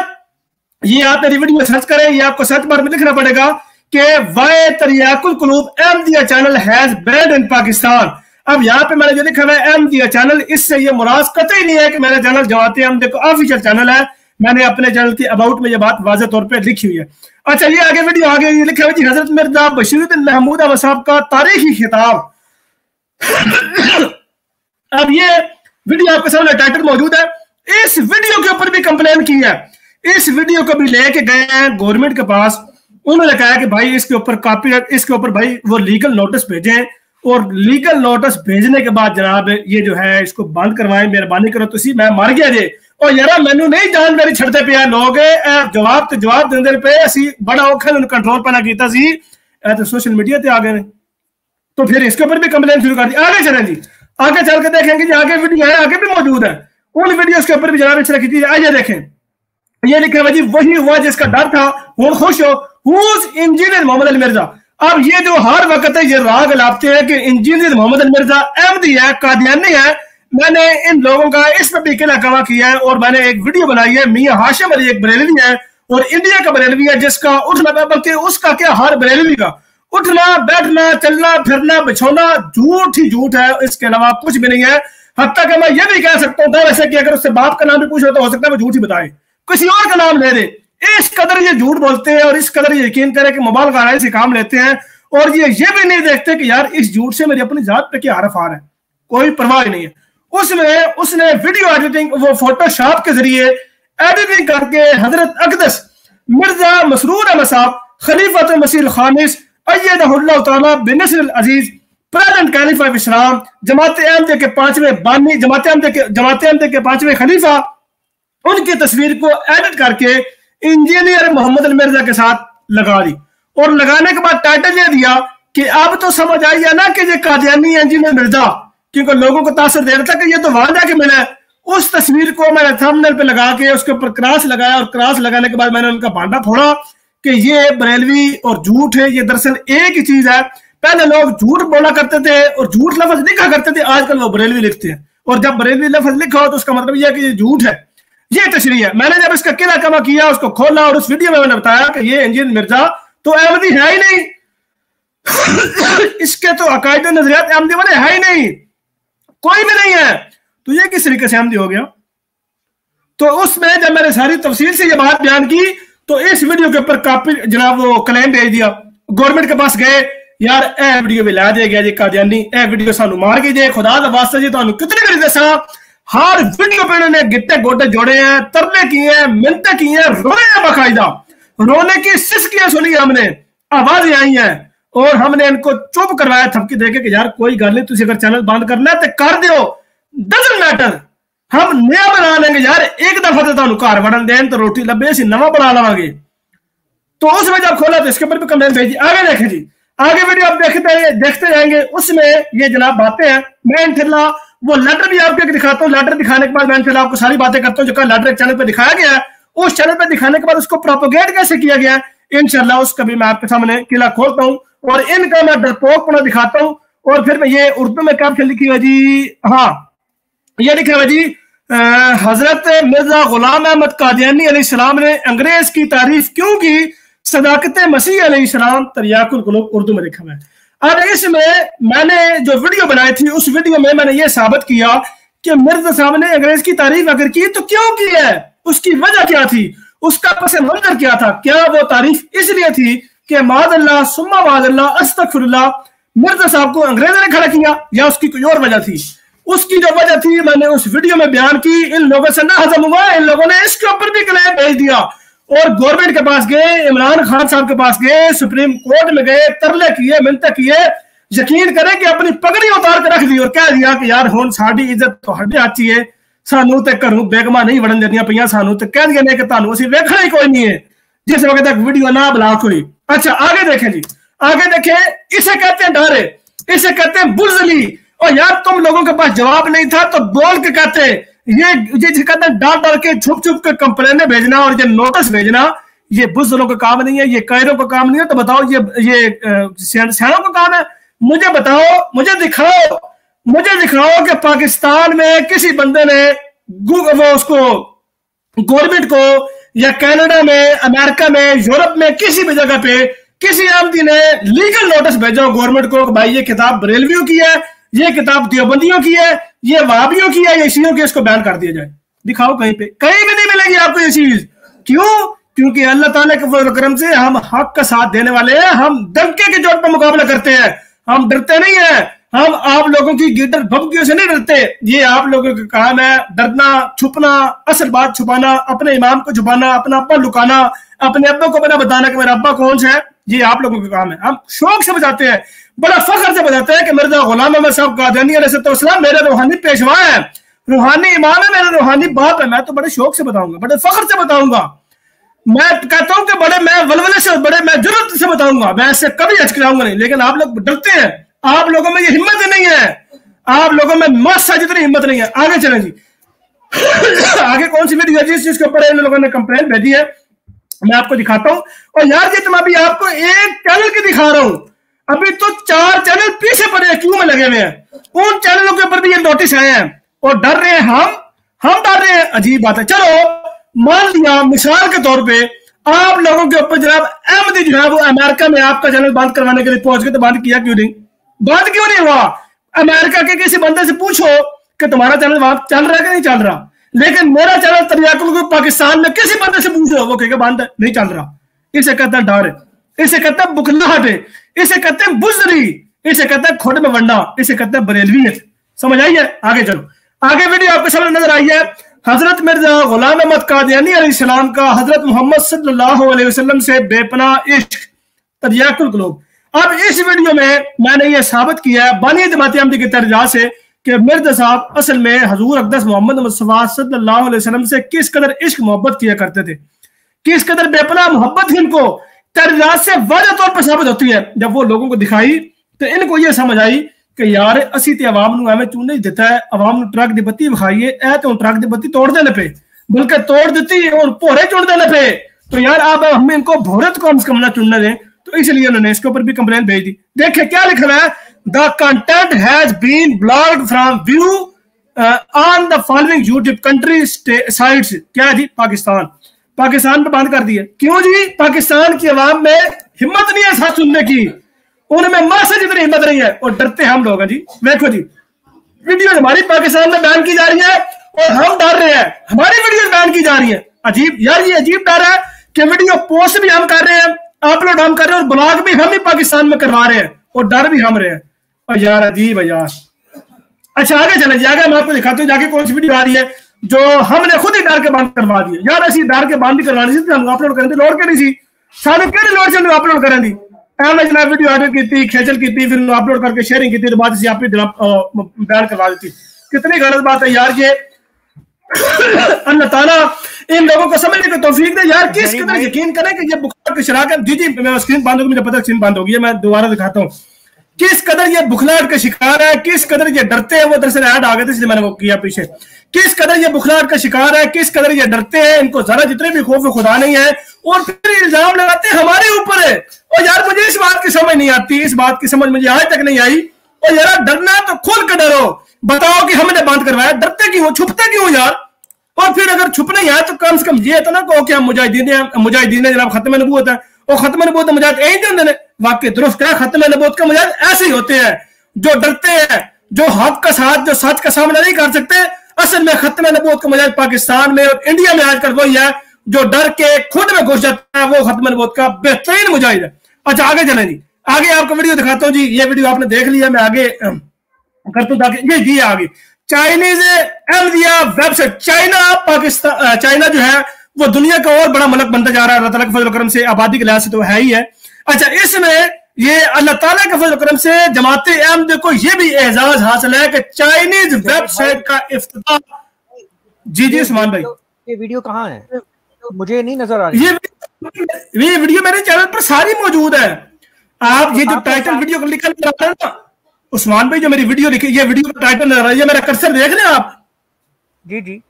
ये आप मेरी वीडियो सर्च करें, ये आपको सर्च बार में लिखना पड़ेगा कि वाई Tariqul Qulub Ahmadiyya channel has banned in Pakistan. अब यहाँ पे मैंने जो लिखा हुआ है अहमदिया चैनल, इससे ये मुराद कतई नहीं है कि मेरा चैनल जमाते अहमदी का ऑफिशियल चैनल है। मैंने अपने चैनल की अबाउट में ये बात वाज़ेह तौर पे लिखी हुई है। अच्छा ये आगे वीडियो आगे ये लिखा हुआ जी, हजरत मिर्जा बशीरुद्दीन महमूद अहमद साहब का तारीखी खिताब। अब ये वीडियो आपके सामने टाइटल मौजूद है। इस वीडियो के ऊपर भी कंप्लेन की है। इस वीडियो को भी लेके गए हैं गवर्नमेंट के पास। उन्होंने कहा कि भाई इसके ऊपर कॉपीराइट, इसके ऊपर भाई वो लीगल नोटिस भेजें और लीगल नोटिस भेजने के बाद जनाब ये जो है इसको बंद करवाएं, मेहरबानी करो। तुसी मैं मर गया जे और यार मैनू नहीं जान मेरी छड़ते पे लोग जवाब तो जवाब देंदे पे असी बड़ा औखा कंट्रोल पैना कीता सी, तो सोशल मीडिया पे आ गए। तो फिर इसके ऊपर भी कंप्लेन शुरू कर दी। आगे चलें जी, आगे चल के देखेंगे जी, आगे वीडियो है, आगे भी मौजूद है। उन वीडियोस के ऊपर भी जनाब इस तरह की आइए देखें। ये लिखा हुआ जी, वही हुआ जिसका डर था हुन खुश हो, हुज इंजीनियर मोहम्मद अली मिर्जा। अब ये जो हर वक्त है ये राग लापते हैं कि इंजीनियर मोहम्मद अली मिर्जा अहमदी है, कादियानी है। मैंने इन लोगों का इस पर भी किला किया है और मैंने एक वीडियो बनाई है। मियां हाशिम अली एक बरेलवी है और इंडिया का बरेलवी है, जिसका उठना बल्कि उसका क्या हर बरेलवी का उठना बैठना चलना फिरना बिछोना झूठ ही झूठ है, इसके अलावा कुछ भी नहीं है। हत्ता कि मैं ये भी कह सकता हूँ वैसे कि अगर उससे बाप का नाम भी पूछो तो हो सकता है वो झूठ ही बताए, किसी और का नाम ले दे। इस कदर ये झूठ बोलते हैं और इस कदर ये यकीन करे कि मोबाइल गाराई से काम लेते हैं और ये भी नहीं देखते कि यार इस झूठ से मेरी अपनी जात पे क्या हरफ आ रहा है, कोई परवाह नहीं है। उसने वीडियो एडिटिंग, वो फोटोशॉप के जरिए एडिटिंग करके हजरत अकदस मिर्जा मसरूर अहमद साहब खलीफत मसीह खामिस अय्यदहुल्लाह तआला बिनस्र अजीज प्रेजेंट कैलिफ ऑफ इस्लाम, जमात अहमदिया के 5वें बानी, जमात अहमदिया के 5वें खलीफा, उनकी तस्वीर को एडिट करके इंजीनियर मोहम्मद अली मिर्जा के साथ लगा दी। और लगाने के बाद टाइटल ये दिया कि अब तो समझ आई है ना कि ये कादियानी इंजीनियर मिर्जा, क्योंकि लोगों को तासर दे रहा था कि ये तो वहां जाके मिला है। उस तस्वीर को मैंने थंबनेल पे लगा के उसके ऊपर क्रॉस लगाया, और क्रॉस लगाने के बाद मैंने उनका भांडा फोड़ा कि ये बरेलवी और झूठ है। ये दरअसल एक ही चीज है, पहले लोग झूठ बोला करते थे और झूठ लफ्ज लिखा करते थे, आजकल वो बरेलवी लिखते हैं। और जब बरेलवी लफ्ज लिखा हो तो उसका मतलब यह है कि ये झूठ है, ये तशरीह है। मैंने जब इसका किला कमा किया, उसको खोला, और उस वीडियो में मैंने बताया कि ये इंजीनियर मिर्जा तो अहमदी है ही नहीं, इसके तो अकायद नजरियात अहमदी वाले है ही नहीं, कोई भी नहीं है, तो ये किस तरीके से अहमदी हो गया। तो उसमें जब मैंने सारी तफसील से ये बात बयान की तो इस वीडियो के ऊपर काफी जनाब वो क्लेम भेज दिया, गवर्नमेंट के पास गए, यार ए वीडियो भी ला दे गया जी कादियानी, ए वीडियो सानू मार के जे, खुदा दा वास्ता जी तुहानू कितनी बारी दसा, हर वीडियो पे इन्होंने गिट्टे गोटे जोड़े हैं, तरले किए हैं, मिन्नतें की हैं, रोए हैं, बाकायदा रोने की सिसकियां सुनी हमने, आवाजें आई हैं, और हमने इनको चुप करवाया थपकी देके कि यार कोई गल नहीं, तुम अगर चैनल बंद करना है तो कर दो, डजंट मैटर, हम नया बना लेंगे यार, एक दफा तो तुहानू घर वड़न देन तो रोटी लभे, असीं नवा बना लवांगे। तो उसमें जब खोला तो इसके ऊपर भी कमेंट भेजी। आगे देखें जी, आगे वीडियो आप देखते जाएंगे, उसमें ये जनाब बातें हैं। मैं इंशाल्लाह वो लेटर भी आपको दिखाता हूँ, लेटर दिखाने के बाद मैं इंशाल्लाह आपको सारी बातें करता हूँ जो कल लेटर चैनल पे दिखाया गया है, उस चैनल पे दिखाने के बाद उसको प्रोपोगेट कैसे किया गया है, इंशाल्लाह उसका भी मैं आपके सामने किला खोलता हूँ, और इनका मैं डरपोकपना दिखाता हूँ। और फिर मैं ये उर्दू में क्या लिखी हुआ जी, हाँ ये लिखा हुआ जी, हजरत मिर्जा गुलाम अहमद कादियानी अलैहिस्सलाम ने अंग्रेज की तारीफ क्यों की, सदाकत मसीह अलैहिस्सलाम तरियाकुल कुलूब, उर्दू में लिखा हुआ है। अब इसमें मैंने जो वीडियो बनाई थी उस वीडियो में मैंने ये साबित किया कि मिर्जा साहब ने अंग्रेज की तारीफ अगर की तो क्यों की है, उसकी वजह क्या थी, उसका पस मंजर क्या था, क्या वो तारीफ इसलिए थी कि मादल्ला सुम्मा मादल्ला अस्तगफिरुल्लाह मिर्जा साहब को अंग्रेजों ने खड़ा किया, या उसकी कोई और वजह थी। उसकी जो वजह थी मैंने उस वीडियो में बयान की, इन लोगों से ना हजम हुआ, इन लोगों ने इसके ऊपर भी क्लेम भेज दिया, और गवर्नमेंट के पास गए, इमरान खान साहब के पास गए, सुप्रीम कोर्ट में गए, तरले किए, मिन्नतें किए, यकीन करें कि अपनी पगड़ी उतार के रख दी और कह दिया कि यार हुण साडी इज्जत तुहाडे हाथ है, सानू ते घरों बेगमा नहीं वड़न देंदियां पईयां, सानू ते कह दिया ने कि तुहानू असीं वेखना ही कोई नहीं है जिस वक्त तक वीडियो ना ब्लॉक हुई। अच्छा आगे देखें जी, आगे देखें, इसे कहते हैं डर, इसे कहते हैं बुज़दिली। और यार तुम लोगों के पास जवाब नहीं था तो बोल के कहते, ये कहते हैं डर डर के छुप छुप के कंप्लेनें भेजना और ये नोटिस भेजना, ये बुज़दिलों का काम नहीं है, ये कायरों का काम नहीं है। तो बताओ ये सियाणों का काम है? मुझे बताओ, मुझे दिखाओ कि पाकिस्तान में किसी बंदे ने वो उसको गवर्नमेंट को, या कनाडा में, अमेरिका में, यूरोप में, किसी भी जगह पे किसी आमदी ने लीगल नोटिस भेजा गवर्नमेंट को, भाई ये किताब बरेलवियों की है, ये किताब देवबंदियों की है, ये वहाबियों की है, ये शियों की, इसको बैन कर दिया जाए। दिखाओ कहीं पे, कहीं भी नहीं मिलेगी आपको ये चीज। क्यों? क्योंकि अल्लाह ताला के फजल करम से हम हक का साथ देने वाले हैं, हम डंके के जोर पर मुकाबला करते हैं, हम डरते नहीं है, हम आप लोगों की गिटर भभकियों से नहीं डरते। ये आप लोगों का काम है डरना, छुपना, असल बात छुपाना, अपने इमाम को छुपाना, अपना अब्बा लुकाना, अपने अब्बा को बना बताना कि मेरा अब्बा कौन सा है। ये आप लोगों का काम है। हम शौक से बताते हैं, बड़ा फख्र से बताते हैं कि मिर्जा गुलाम अहमद साहब कादियानी अलैहिस्सलाम मेरे रूहानी पेशवा है, रूहानी इमाम है, मेरा रूहानी बाप है। मैं तो बड़े शौक से बताऊंगा, बड़े फख्र से बताऊंगा। मैं कहता हूं कि बड़े मैं वलवले से, बड़े मैं जुर्रत से बताऊंगा, मैं इससे कभी हचकिलाऊंगा नहीं। लेकिन आप लोग डरते हैं, आप लोगों में ये हिम्मत नहीं है, आप लोगों में मौत जितनी हिम्मत नहीं है। आगे चलें जी। आगे कौन सी वीडियो है जिस चीज के ऊपर इन लोगों ने कंप्लेंट भेजी है, मैं आपको दिखाता हूं। और यार जी, तुम अभी आपको एक चैनल की दिखा रहा हूं, अभी तो 4 चैनल पीछे पड़े क्यों में लगे हुए हैं, उन चैनलों के ऊपर भी ये नोटिस आए हैं और डर रहे हैं। हम डर रहे हैं, अजीब बात है। चलो मान लिया मिसाल के तौर पे आप लोगों के ऊपर जनाब अहमदी जो है वो अमेरिका में आपका चैनल बंद करवाने के लिए पहुंच गए, तो बंद किया क्यों नहीं? बंद क्यों नहीं हुआ? अमेरिका के किसी बंदे से पूछो कि तुम्हारा चैनल वहां चल रहा है कि नहीं चल रहा। लेकिन मेरा चैनल तरियाकुल पाकिस्तान में किसी बंदे से पूछो, वो कहेगा बंद है, नहीं चल रहा। इसे कहता है डर, इसे कहता है बुखलाहट, इसे कहते हैं बुज़दिली, इसे कहते हैं खोटे में वंडा, इसे कहते हैं बरेलवियत। समझ आई है? आगे चलो, आगे वीडियो आपके सामने नजर आई है। हजरत मिर्जा गुलाम अहमद कादियानी अलैहिस्सलाम का हजरत मोहम्मद सल्लल्लाहु अलैहि वसल्लम से बेपनाह इश्क, तरियाकुल कुलूब। अब इस वीडियो में मैंने ये साबित किया है बानी जमात अहमदी की तरजा से कि मिर्जा साहब असल में हजूर अक़दस मोहम्मद मुस्तफ़ा सल्लल्लाहु अलैहि वसल्लम से किस कदर इश्क मोहब्बत किया करते थे, किस कदर बेपनाह मोहब्बत इनको तरजा से वाज़ेह तौर पर साबित होती है। जब वो लोगों को दिखाई तो इनको ये समझ आई कि यार असी तो अवाम नूं एवें चूने ही दिता है, अवाम नूं ट्रक की बत्ती विखाई है, तो ट्रक की बत्ती तोड़ देने पे, बल्कि तोड़ दी और भोरे चुन देने पे, तो यार अब हम इनको भोरे तो कम से कम ना चुनने दें। तो इसलिए उन्होंने इसके ऊपर भी कंप्लेन भेज दी। देखिए क्या लिखा है, the content has been blocked from view on the following YouTube country sites. क्या जी, पाकिस्तान पे बंद कर दिए। क्यों जी? पाकिस्तान की आवाम में हिम्मत नहीं है साथ सुनने की, उनमें मासे जितनी हिम्मत नहीं है और डरते हम लोग हैं जी। देखो जी, वीडियो हमारी पाकिस्तान में बैन की जा रही है और हम डर रहे हैं, हमारी वीडियो बैन की जा रही है। अजीब यार, ये अजीब डर है कि वीडियो पोस्ट भी हम कर रहे हैं, अपलोड हम कर रहे हैं और ब्लॉग भी हम ही पाकिस्तान में करवा रहे हैं और डर भी हम रहे हैं। और यार अजीब है यार। अच्छा आगे चले जाएगा, मैं आपको दिखाता हूँ जाके कौन सी वीडियो आ रही है जो हमने खुद ही डर के बंद करवा दी। यार ऐसी डर के बंद ही करवानी थी, हम अपलोड करें लोड करी सी सारे केड़े लोड से अपलोड करें दी। पहले जनाब वीडियो ऑर्डर की खेचल की, फिर अपलोड करके शेयरिंग की, तो बाद से आप बैन करवा देती। कितनी गलत बात है यार ये। अल्लाह ताला इन लोगों को समझने की तौफीक दे यार। किस कदर यकीन करें कि ये बुखार की शराकत, जी मैं स्क्रीन बंद होगी, मुझे पता स्क्रीन बंद होगी, मैं दोबारा दिखाता हूँ। किस कदर ये बुखलाहट का शिकार है, किस कदर ये डरते हैं। वो दरअसल ऐड आ गए थे इसलिए मैंने वो किया पीछे। किस कदर ये बुखलाहट का शिकार है, किस कदर ये डरते हैं, इनको जरा जितने भी खौफ खुदा नहीं है और फिर इल्जाम लगाते हैं हमारे ऊपर है। और यार मुझे इस बात की समझ नहीं आती, इस बात की समझ मुझे आज तक नहीं आई। और यार डरना है तो खुल कर डरो, बताओ कि हमने बंद करवाया, डरते क्यों, छुपते क्यों यार। और फिर अगर छुपना ही है तो कम से कम ये तो ना कहो कि हम मुजाहिदीन जनाब खत्म नबूवत है और खत्म नबूवत मुजाहिद यही देंगे। वाकई दुरुस्त है, खत्म नबूवत का मुजाहिद ऐसे ही होते हैं जो डरते हैं, जो हक का साथ, जो सच का सामना नहीं कर सकते। असल में खत्म नबूवत का मुजाहिद पाकिस्तान में और इंडिया में आजकल वही है जो डर के खुद में घुस जाता है, वो खत्म नबूवत का बेहतरीन मुजाहिद है। अच्छा आगे चलें जी, आगे आपको वीडियो दिखाता हूँ जी। ये वीडियो आपने देख लिया, मैं आगे करता हूँ ताकि ये जी आगे चाइनीज अहमदिया वेबसाइट। चाइना जो है वो दुनिया का और बड़ा मुल्क बनता जा रहा है अल्लाह ताला के फजल करम से, आबादी के लिहाज से तो है ही है। अच्छा इसमें ये अल्लाह ताला के फजल करम से जमात अहमद को ये भी एजाज हासिल है कि चाइनीज वेबसाइट का इफ्तिताह। जी जी उस्मान भाई, ये वीडियो कहाँ है? मुझे नहीं नजर आ रही। ये वीडियो मेरे चैनल पर सारी मौजूद है। आप ये जो टाइटल वीडियो को लिखा है ना उस्मान भाई, जो मेरी वीडियो लिखी, ये वीडियो का टाइटल नजर आ रहा है, मेरा कर्सर देख रहे हैं आप? जी जी,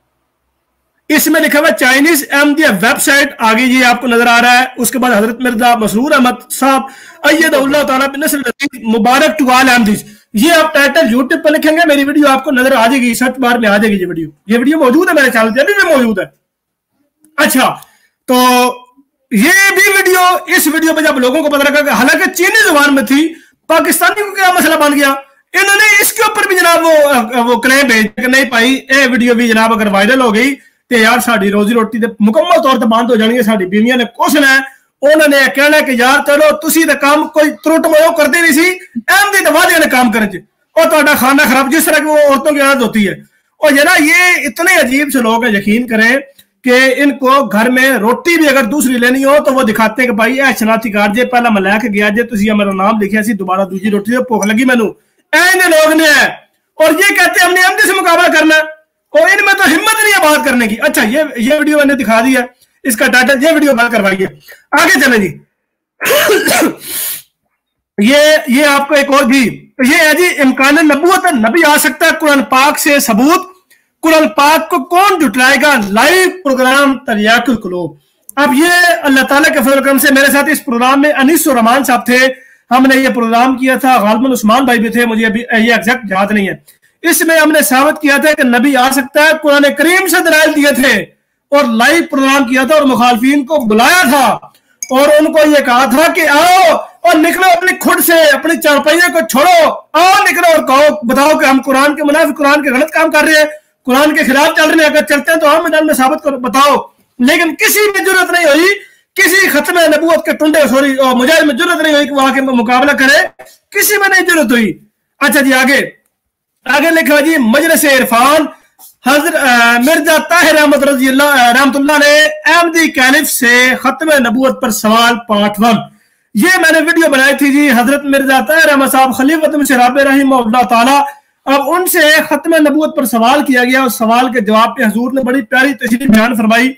इसमें लिखा हुआ चाइनीज अहमदिया वेबसाइट, आगे ये आपको नजर आ रहा है। उसके बाद हजरत मिर्जा मसरूर अहमद साहब अय्यदहुल्लाह तआला बिनस्र अज़ीज़ मुबारक टू ऑल अहमदीज़, ये आप टाइटल यूट्यूब पर लिखेंगे, मेरी वीडियो आपको नजर आ जाएगी, सर्च बार में आ जाएगी। ये वीडियो मौजूद है मेरे चैनल पर, अभी भी मौजूद है। अच्छा तो ये भी वीडियो, इस वीडियो में जब लोगों को पता लगा, हालांकि चीनी जुबान में थी, पाकिस्तानी को क्या मसला बन गया, इन्होंने इसके ऊपर भी जनाब वो क्लेम भेज नहीं पाई। ये वीडियो भी जनाब अगर वायरल हो गई तो यार साड़ी रोजी रोटी मुकम्मल तौर पर बंद हो जाएंगे। साड़ी बीवियां ने क्वेश्चन है, उन्होंने कहना कि यार चलो तुसी तो काम कोई त्रुट मोयो करते नहीं सी, अहमदी तो वादे ने काम करे और तो खाना खराब, जिस तरह की वो औरतों की आदत होती है। और जरा ये इतने अजीब से लोग हैं, यकीन करें कि इनको घर में रोटी भी अगर दूसरी लेनी हो तो वो दिखाते हैं कि भाई ए शनाती कार जे पहला मैं लैके गया जे तुसी मेरा नाम लिखिया सी, दोबारा दूसरी रोटी से भूख लगी मैनू, ऐसे लोग ने है। और ये कहते हैं हमने अहमदी से मुकाबला करना है और इनमें तो हिम्मत नहीं है बात करने की। अच्छा ये वीडियो मैंने दिखा दी है, इसका टाइटल, ये वीडियो बंद करवाइए, आगे चले जी। ये आपको एक और भी, ये है जी इम्कान नबूवत, नबी आ सकता है कुरान पाक से सबूत। कुरान पाक को कौन जुटलाएगा, लाइव प्रोग्राम तरियाकुल कुलूब। अब ये अल्लाह ताला के फजल करम से मेरे साथ इस प्रोग्राम में अनीस रहमान साहब थे, हमने ये प्रोग्राम किया था, गालिबन उस्मान भाई भी थे, मुझे अभी ये एग्जैक्ट याद नहीं है। इसमें हमने साबित किया था कि नबी आ सकता है, कुरान करीम से दलाइल दिए थे और लाइव प्रोग्राम किया था और मुखालफीन को बुलाया था और उनको ये कहा था कि आओ और निकलो अपनी खुद से, अपनी चारपाइयों को छोड़ो, आओ निकलो और कहो, बताओ कि हम कुरान के मुनाफिक, कुरान के गलत काम कर रहे हैं, कुरान के खिलाफ चल रहे हैं, अगर चलते हैं तो हम मैदान में साबित करो, बताओ। लेकिन किसी में जरूरत नहीं हुई, किसी खत्म नबूवत के टुंडे सॉरी मुजाहिद में जरूरत नहीं हुई कि वहां के मुकाबला करे, किसी में नहीं जरूरत हुई। अच्छा जी आगे लिखा जी, मजलिस इरफान हजरत मिर्जा ताहिर अहमद रज़ी अल्लाह रहमतुल्लाह ने अहमदी कैलिफ से खत्म नबूवत पर सवाल पार्ट 1। ये मैंने वीडियो बनाई थी जी हजरत मिर्जा ताहिर अहमद साहब खलीफत में शराब रहीमहुल्लाह ताला। अब उनसे खत्म नबूवत पर सवाल किया गया, उस सवाल के जवाब पे हजूर ने बड़ी प्यारी तशरीह बयान फरमाई,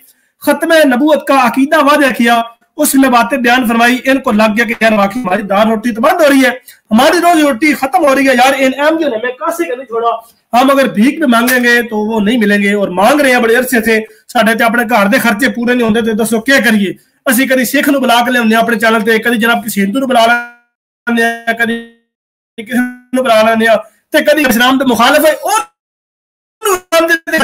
खत्म नबूवत का अकीदा वादे किया, उसमें बातें बयान फरमाई। इनको लग गया कि यार वाकई हमारी दाल रोटी तो बंद हो रही है, हमारी रोजी रोटी खत्म हो रही है यार, इन अहमदियों ने हमें कासे का नहीं छोड़ा, हम अगर भीख में मांगेंगे तो वो नहीं मिलेंगे, और मांग रहे हैं बड़े अरसे से, साढ़े ते अपने घर के खर्चे पूरे नहीं होंगे, तो दसो क्या करिए। ਅਸੀਂ कभी सिख ਨੂੰ बुला के ਲਿਆਉਂਦੇ अपने चैनल ਤੇ, कभी जनाब किसी हिंदू ਨੂੰ बुला ਲੈਂਦੇ ਆ, कभी किसी ਨੂੰ बुला ਲੈਂਦੇ ਆ, ਤੇ कभी इस्लाम ਦੇ मुखालिफ है ਉਹਨੂੰ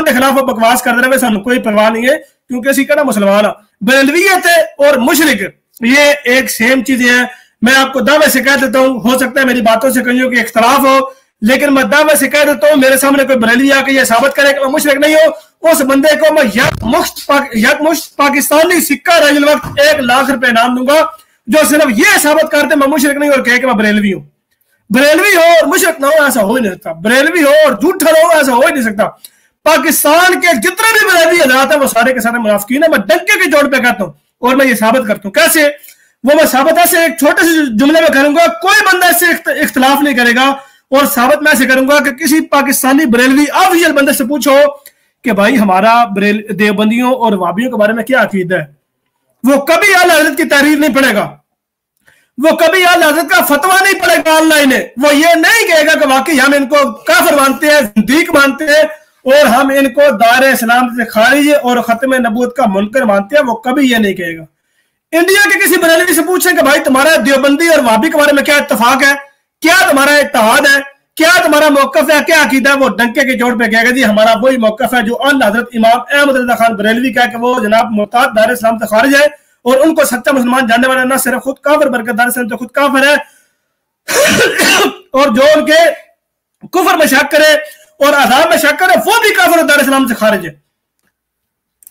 खिलाफ बकवास करते रहे, ਸਾਨੂੰ कोई परवाह नहीं है, क्योंकि ਅਸੀਂ ਕਿਹੜਾ मुसलमान आ। बरेलवियत और मुशरिक ये एक सेम चीज है। मैं आपको दावे से कह देता हूँ, हो सकता है मेरी बातों से कहीं की इख्तलाफ हो, लेकिन मैं दावे से कह देता हूँ, मेरे सामने कोई बरेलवी आके ये साबित करे कि मैं मुशरिक नहीं हूँ, उस बंदे को मैं यकमुश्त पाकिस्तानी सिक्का रजल वक्त 1 लाख रुपए इनाम दूंगा, जो सिर्फ ये साबित करते मैं मुशरिक नहीं और कहे कि मैं बरेलवी हूँ। बरेलवी हो और मुशरिक ना हो ऐसा हो ही नहीं सकता, बरेलवी हो और झूठा हो ऐसा हो ही नहीं सकता। पाकिस्तान के जितने भी बरेलवी हजरात है वो सारे के सारे मुनाफिकीन है, मैं डंके के जोड़ पे कहता हूँ, और मैं ये साबित करता हूँ। कैसे? वो मैं साबित ऐसे एक छोटे से जुमले में करूंगा, कोई बंदा इससे इख्तलाफ नहीं करेगा, और साबित मैं ऐसे करूंगा कि किसी पाकिस्तानी बरेलवी ऑफिशियल बंदे से पूछो कि भाई हमारा देवबंदियों और वाबियों के बारे में क्या अकीदा है, वो कभी आला हज़रत की तहरीर नहीं पढ़ेगा, वो कभी आला हज़रत का फतवा नहीं पढ़ेगा ऑनलाइन है, वो ये नहीं कहेगा कि वाकई हम इनको काफिर मानते हैं, ज़िंदीक मानते हैं, और हम इनको दायरे इस्लाम से खारिज और खत्म नबूवत का मुनकर मानते हैं, वो कभी ये नहीं कहेगा। इंडिया के किसी बरेलवी से पूछें कि भाई तुम्हारा देवबंदी और वाबी के बारे में क्या इत्तेफाक है, क्या तुम्हारा इत्तेहाद है, क्या तुम्हारा मौकफ है, क्या अकीदा है, वो डंके के जोड़ पे कहेगा जी हमारा वही मौकफ है जो आला हज़रत इमाम अहमद रज़ा खान बरेलवी का, कि वो जनाब मुर्ताद दायरे इस्लाम से खारिज है, और उनको सच्चा मुसलमान जानने वाला न सिर्फ खुद काफिर बल्कि दायरे इस्लाम से खुद काफिर है, और जो उनके कुफर में शक करे और अज़ाब में शक करे वो भी काफिर दायरे इस्लाम से खारिज है।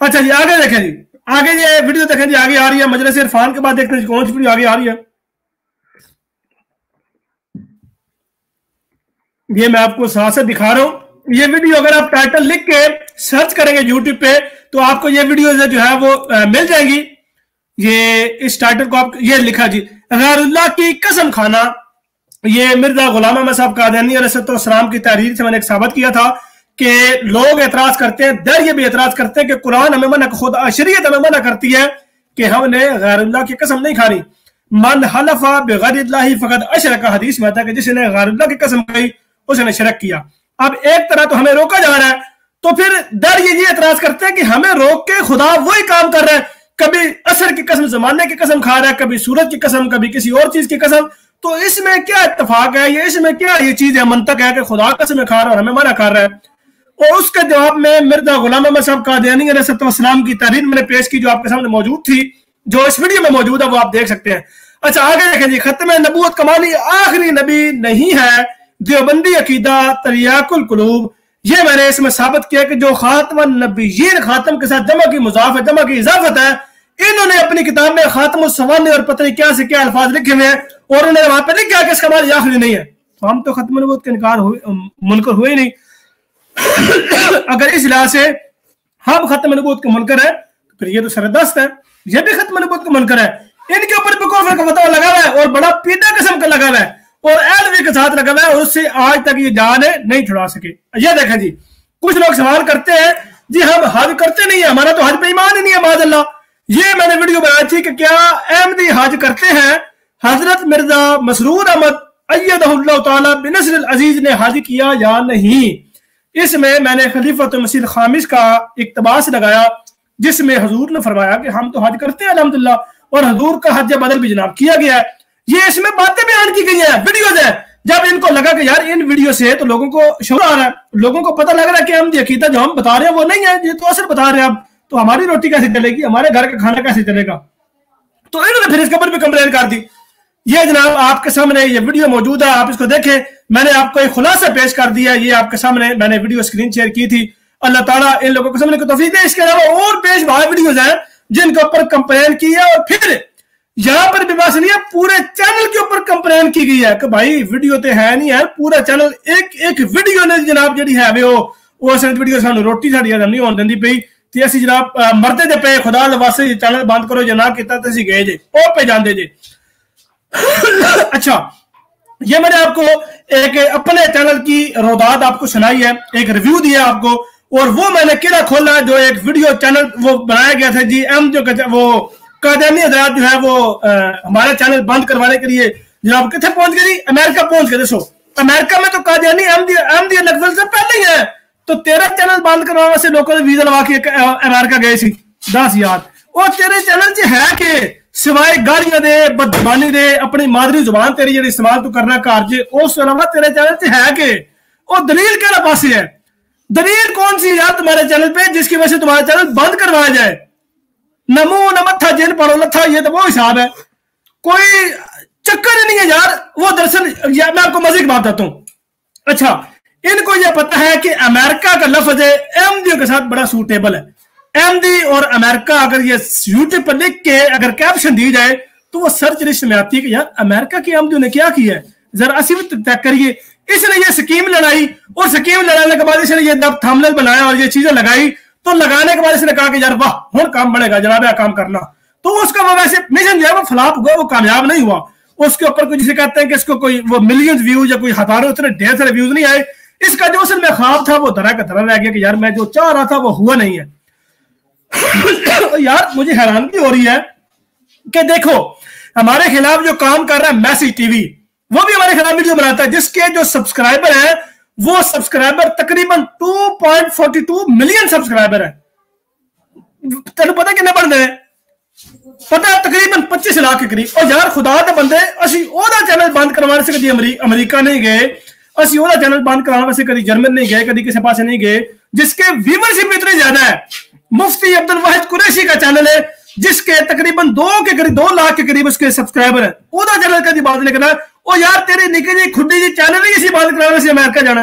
अच्छा जी आगे देखें जी, आगे ये वीडियो देखें जी, आगे आ रही है मजलिस इरफान के बाद देखते हैं कौन सी वीडियो आगे आ रही है। ये मैं आपको साथ से दिखा रहा हूं, ये वीडियो अगर आप टाइटल लिख के सर्च करेंगे यूट्यूब पे तो आपको ये वीडियो जो है वो मिल जाएंगी। ये इस टाइटल को आप ये लिखा जी, गैरुल्लाह की कसम खाना, ये मिर्जा गुलाम अहमद साहब कादियानी अलैहिस्सलाम की तहरीर से मैंने एक साबित किया था कि लोग एतराज करते हैं, दर ये भी एतराज करते हैं कि कुरान हमें मना, खुद शरीयत हमें मना करती है कि हमने गैरुल्लाह की कसम नहीं खानी। मन हलफा बिगैरिल्लाहि फकद अशरक, हदीस में आता है कि जिसने गैरुल्लाह की कसम खाई उसने शिरक किया। अब एक तरह तो हमें रोका जा रहा है, तो फिर दर ये एतराज करते हैं कि हमें रोक के खुदा वही काम कर रहा है, कभी असर की कसम जमाने की कसम खा रहा है, कभी सूरज की कसम, कभी किसी और चीज की कसम, तो इसमें क्या इत्तेफाक है, ये इसमें क्या ये चीज है, मंतक है कि खुदा कसम खा रहा है और हमें मना कर रहा है। और उसके जवाब में मिर्जा गुलाम अहमद साहब कादियानी अलैहिस्सलाम की तहरीर मैंने पेश की जो आपके सामने मौजूद थी, जो इस वीडियो में मौजूद है वो आप देख सकते हैं। अच्छा आगे देखें जी, खत्म नबूवत कमानी आखिरी नबी नहीं है, देवबंदी अकीदा तरियाकुल कुलूब, ये मैंने इसमें साबित किया कि जो खातम नबीयीन, खातम के साथ जमा की मुजाफ है, जमा की इजाफत है, इन्होंने अपनी किताब में खातम सवाने और पता नहीं क्या से क्या अल्फाज लिखे हुए हैं, और उन्होंने वहां पर लिखा कि इसका माल आखिरी नहीं है, तो हम तो खत्म नबूवत का इनकार मुनकर हुए नहीं। अगर इस लिहाज से हम खत्म नबूवत के मुनकर है तो फिर ये तो सरदस्त है, ये भी खत्म नबूवत का मुनकर है, इनके ऊपर भी कुफ्र का फतवा लगा हुआ है और बड़ा पीटा किस्म का लगा हुआ है और एलवी के साथ लगा हुआ है, और उससे आज तक ये जान नहीं छुड़ा सके। ये देखें जी, कुछ लोग सवाल करते हैं जी हम हज करते नहीं है, हमारा तो हज पे ईमान ही नहीं है माज़अल्लाह। ये मैंने वीडियो बनाई थी कि क्या अहमदी हज करते हैं। हजरत मिर्जा मसरूर अहमद अय्यदहुल्लाह ताला बिनस्रिल अजीज ने हज किया या नहीं, इसमें मैंने खलीफत मसीह खामिस का इक्तबास लगाया जिसमें हजूर ने फरमाया कि हम तो हज करते हैं अल्हम्दुलिल्लाह, और हजूर का हज बदल भी जनाब किया गया है। ये इसमें बातें बयान की गई हैं, वीडियोज है। जब इनको लगा कि यार इन वीडियो से तो लोगों को शौर आ रहा है, लोगों को पता लग रहा है कि हम अकीदा जो हम बता रहे हैं वो नहीं है, ये तो असर बता रहे हैं, अब तो हमारी रोटी कैसे चलेगी, हमारे घर का खाना कैसे चलेगा, तो इन्होंने फिर इसके ऊपर भी कंप्लेन कर दी। ये जनाब आपके सामने ये वीडियो मौजूद है, आप इसको देखें, मैंने आपको एक खुलासा पेश कर दिया, ये आपके सामने मैंने वीडियो स्क्रीन शेयर की थी। अल्लाह ताला इन लोगों को समझने को तौफीक दे। इसके अलावा और पेश भाई वीडियोज हैं जिनके ऊपर कंप्लेन की है, और फिर यहाँ पर भी बस नहीं है, पूरे चैनल के ऊपर कंप्लेन की गई है कि भाई वीडियो तो है नहीं है, पूरा चैनल एक एक वीडियो ने जनाब जी है वो असल वीडियो सानू रोटी साड़ी नहीं होने देंदी पई, ते असी जनाब मरते जे पे खुदा वास्ते चैनल बंद करो जे ना किता ते असी गए जे ओ पे जांदे जे। अच्छा, ये मैंने आपको एक अपने चैनल की रोदात आपको सुनाई है, एक रिव्यू दिया आपको, और वो मैंने किला खोला जो एक वीडियो चैनल वो बनाया गया था जी एम, जो वो कादियानी हजरात जो है वो हमारे चैनल बंद करवाने के लिए जनाब कितने पहुंच गई, अमेरिका पहुंच गए। देखो अमेरिका में तो कादियानी अहमदी नकल से पहले ही है, तो तेरा चैनल बंद करवाने से लोगों ने वीजा लगा के अमेरिका गए सी 10 यार। और तेरे चैनल च है कि सिवाय गालियां दे, बदबानी दे, अपनी मादरी जुबान तेरी जी इस्तेमाल तू करना घर च, उस अलावा तेरे चैनल च है कि और दलील केड़ा पासे है? दलील कौन सी यार तुम्हारे चैनल पे जिसकी वजह से तुम्हारा चैनल बंद करवाया जाए? नमो नमथा जिन पढ़ो लथा, ये तो वो हिसाब है, कोई चक्कर ही नहीं है यार। वो दरअसल मैं आपको मजे की बात बताता हूं। अच्छा, इनको यह पता है कि अमेरिका का लफ्ज है अहमदियों के साथ बड़ा सूटेबल है। अहमदी और अमेरिका अगर ये यूट्यूब पर लिख के अगर कैप्शन दी जाए तो वो सर्च लिस्ट में आती है कि यार अमेरिका की अहमदियों ने क्या किया है, जरा असी भी तय करिए। इसने ये स्कीम लड़ाई, और स्कीम लड़ाने के बाद इसने ये थंबनेल बनाया और ये चीजें लगाई, तो लगाने के बाद इसने कहा कि यार वाह हुन काम बढ़ेगा जनाब, यह काम करना। तो उसका वो वैसे मिशन जो है वो फ्लॉप हुआ, वो कामयाब नहीं हुआ। उसके ऊपर कुछ जिसे कहते हैं कि इसको कोई वो मिलियंस व्यूज या कोई हजारों इतने ढेर सारे व्यूज नहीं आए। इसका जो असल में ख्वाब था वो धरा का धरा रह गया कि यार मैं जो चाह रहा था वो हुआ नहीं है। यार मुझे हैरानगी हो रही है कि देखो हमारे खिलाफ जो काम कर रहा है मैसी टीवी, वो भी हमारे खिलाफ वीडियो बनाता है, जिसके जो सब्सक्राइबर है वो सब्सक्राइबर तकरीबन 2.42 मिलियन सब्सक्राइबर है। तेन पता कितने बनते हैं? पता है तकरीबन 25 लाख के करीब। और यार खुदा के बंदे असी ओदा चैनल बंद करवाने से कभी अमेरिका नहीं गए, असी ओदा चैनल बंद करवाने से कभी जर्मन नहीं गए, कभी किसी पास नहीं गए, जिसके व्यूअरशिप इतनी ज्यादा है। मुफ्ती अब्दुल वाहिद कुरैशी का चैनल है जिसके तकरीबन 2 लाख के करीब उसके सब्सक्राइबर है, ओदा चैनल का बात नहीं करना। और यार तेरे निके जी खुडी जी चैनल ही इसी बात कराने से अमेरिका जाना,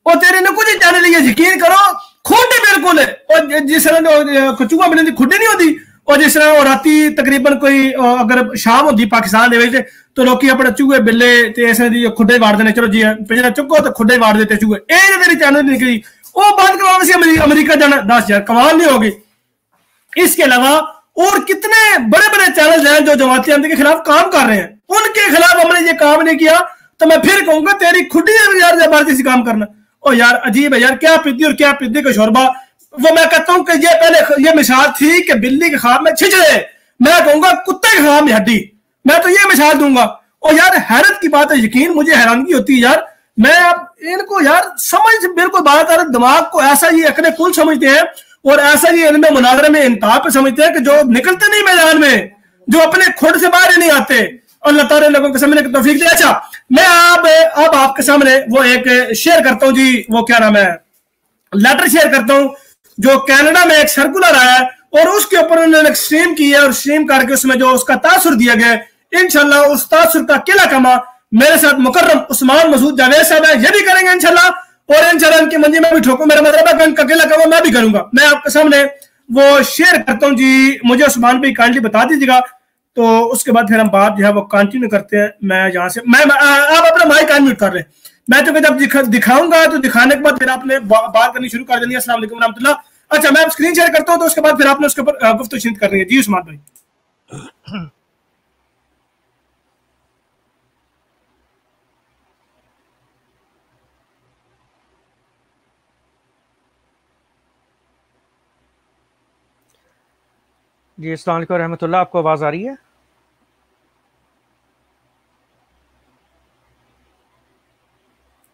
और तेरे ने कुछ चैनल ये यकीन करो खुड बिल्कुल है। और जिस तरह कचूआ बिलन की खुडी नहीं होती, और जिस तरह राती तकरीबन कोई अगर शाम होती पाकिस्तान दे तो लोग अपने चूहे बिल्ले खुडे वार देने, चलो जी पिछले चुको तो खुडे वार देते चूहे, ये मेरी चैनल निकली वो बंद करवाने से अमेरिका जाना। 10 यार कमाल नहीं होगी। इसके अलावा और कितने बड़े बड़े चैनल हैं जो जमाती आंदोलन के खिलाफ काम कर रहे हैं, उनके खिलाफ हमने ये काम नहीं किया, तो मैं फिर कहूंगा तेरी खुडी यार जबरदस्ती काम करना। और यार अजीब है यार, क्या पिद्दी और क्या पिद्दी का शोरबा। वो मैं कहता हूं कि ये पहले ये मिसाल थी कि बिल्ली के ख्वाब में छिछड़े, मैं कहूंगा कुत्ते के ख्वाब में हड्डी, मैं तो ये मिसाल दूंगा। और यार हैरत की बात है, यकीन मुझे हैरानगी होती है यार, मैं अब इनको यार समझ बिल्कुल बात आ रही, दिमाग को ऐसा ये अकने कुल समझते हैं और ऐसा ये इनमें मुनाजरे में इंतहा पे समझते हैं कि जो निकलते नहीं मैदान में, जो अपने खुद से बाहर ही नहीं आते। अल्लाह ताला लोगों के सामने की तौफीक दे। अच्छा, मैं अब आपके सामने वो एक शेयर करता हूं जी, वो क्या नाम है, लेटर शेयर करता हूं जो कनाडा में एक सर्कुलर आया है और उसके ऊपर उन्होंने स्ट्रीम की है, और स्ट्रीम करके उसमें जो उसका तासुर दिया गया है, इंशाल्लाह उस तासुर का किला कमा मेरे साथ मुकर्रम उस्मान मसूद जावेद साहब है, ये भी करेंगे इंशाल्लाह, और इंशाल्लाह इनकी मंजी में भी ठोकूं, मेरा मतलब का किला कमा मैं भी करूंगा। मैं आपके सामने वो शेयर करता हूं जी, मुझे उस्मान भाई काइंडली बता दीजिएगा, तो उसके बाद फिर हम बात जो है वो कंटिन्यू करते हैं। मैं यहाँ से आप अपना माइक अनम्यूट कर रहे हैं, मैं तो जब दिखाऊंगा तो दिखाने के बाद फिर आपने बात करनी शुरू कर देनी है। अस्सलाम वालेकुम रहमतुल्लाह। अच्छा, मैं आप स्क्रीन शेयर करता हूँ तो उसके बाद फिर आपने उसके ऊपर गुफ्तगू करनी है। जी उस्मान भाई। जी अस्सलाम वालेकुम रहमतुल्लाह, आपको आवाज आ रही है?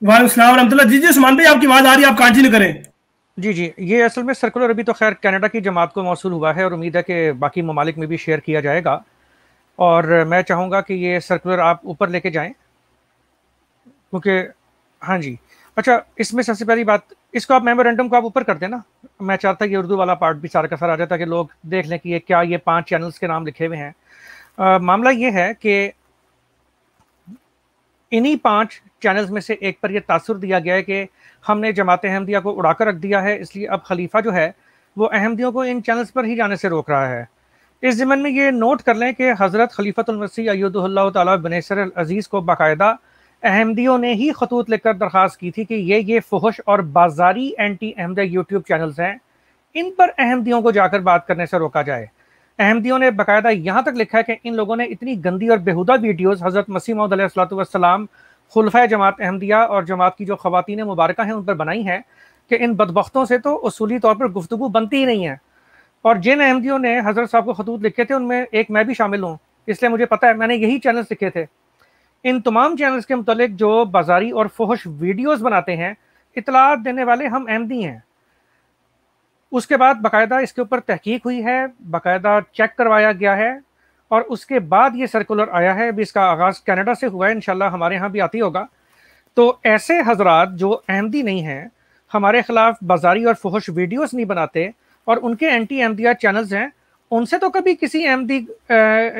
वालेकुम सलाम रहमतुल्लाह। जी जी उस्मान भाई आपकी आवाज आ रही है, आप कंटिन्यू करें। जी जी, ये असल में सर्कुलर अभी तो खैर कनाडा की जमात को मौसूल हुआ है और उम्मीद है कि बाकी ममालिक में भी शेयर किया जाएगा, और मैं चाहूँगा कि ये सर्कुलर आप ऊपर लेके जाएं, क्योंकि हाँ जी। अच्छा, इसमें सबसे पहली बात, इसको आप मेमोरेंडम को आप ऊपर कर देना, मैं चाहता कि उर्दू वाला पार्ट भी सारा का सारा आ जाता कि लोग देख लें कि ये क्या, ये 5 चैनल्स के नाम लिखे हुए हैं। मामला ये है कि इन्हीं 5 चैनल्स में से एक पर यह तासुर दिया गया है कि हमने जमात अहमदिया को उड़ाकर रख दिया है, इसलिए अब खलीफा जो है वो अहमदियों को इन चैनल्स पर ही जाने से रोक रहा है। इस ज़मन में ये नोट कर लें कि हज़रत खलीफतुल मसीह अय्यदहुल्लाह तआला बनेसर अज़ीज़ को बाकायदा अहमदियों ने ही खतूत लिखकर दरख्वास्त की थी कि ये फुहश और बाजारी एंटी अहमदिया यूट्यूब चैनल्स हैं, इन पर अहमदियों को जाकर बात करने से रोका जाए। अहमदियों ने बाकायदा यहाँ तक लिखा है कि इन लोगों ने इतनी गंदी और बेहुदा वीडियोस हज़रत मसीह मौऊद अलैहिस्सलाम, खुलफाए जमात अहमदिया और जमात की जो ख़वातीन मुबारका हैं उन पर बनाई हैं कि इन बदबख्तों से तो उसूली तौर पर गुफ्तगू बनती ही नहीं है। और जिन अहमदियों ने हज़रत साहब को खतूत लिखे थे उनमें एक मैं भी शामिल हूँ, इसलिए मुझे पता है, मैंने यही चैनल्स लिखे थे। इन तमाम चैनल्स के मुतालिक जो बाजारी और फुहश वीडियोस बनाते हैं, इतलात देने वाले हम अहमदी हैं। उसके बाद बाकायदा इसके ऊपर तहकीक हुई है, बाकायदा चेक करवाया गया है और उसके बाद ये सर्कुलर आया है। अभी इसका आगाज़ कनाडा से हुआ है, इंशाल्लाह हमारे यहाँ भी आती होगा। तो ऐसे हजरात जो अहमदी नहीं हैं, हमारे खिलाफ बाजारी और फुहश वीडियोस नहीं बनाते और उनके एंटी अहमदिया चैनल्स हैं, उनसे तो कभी किसी अहमदी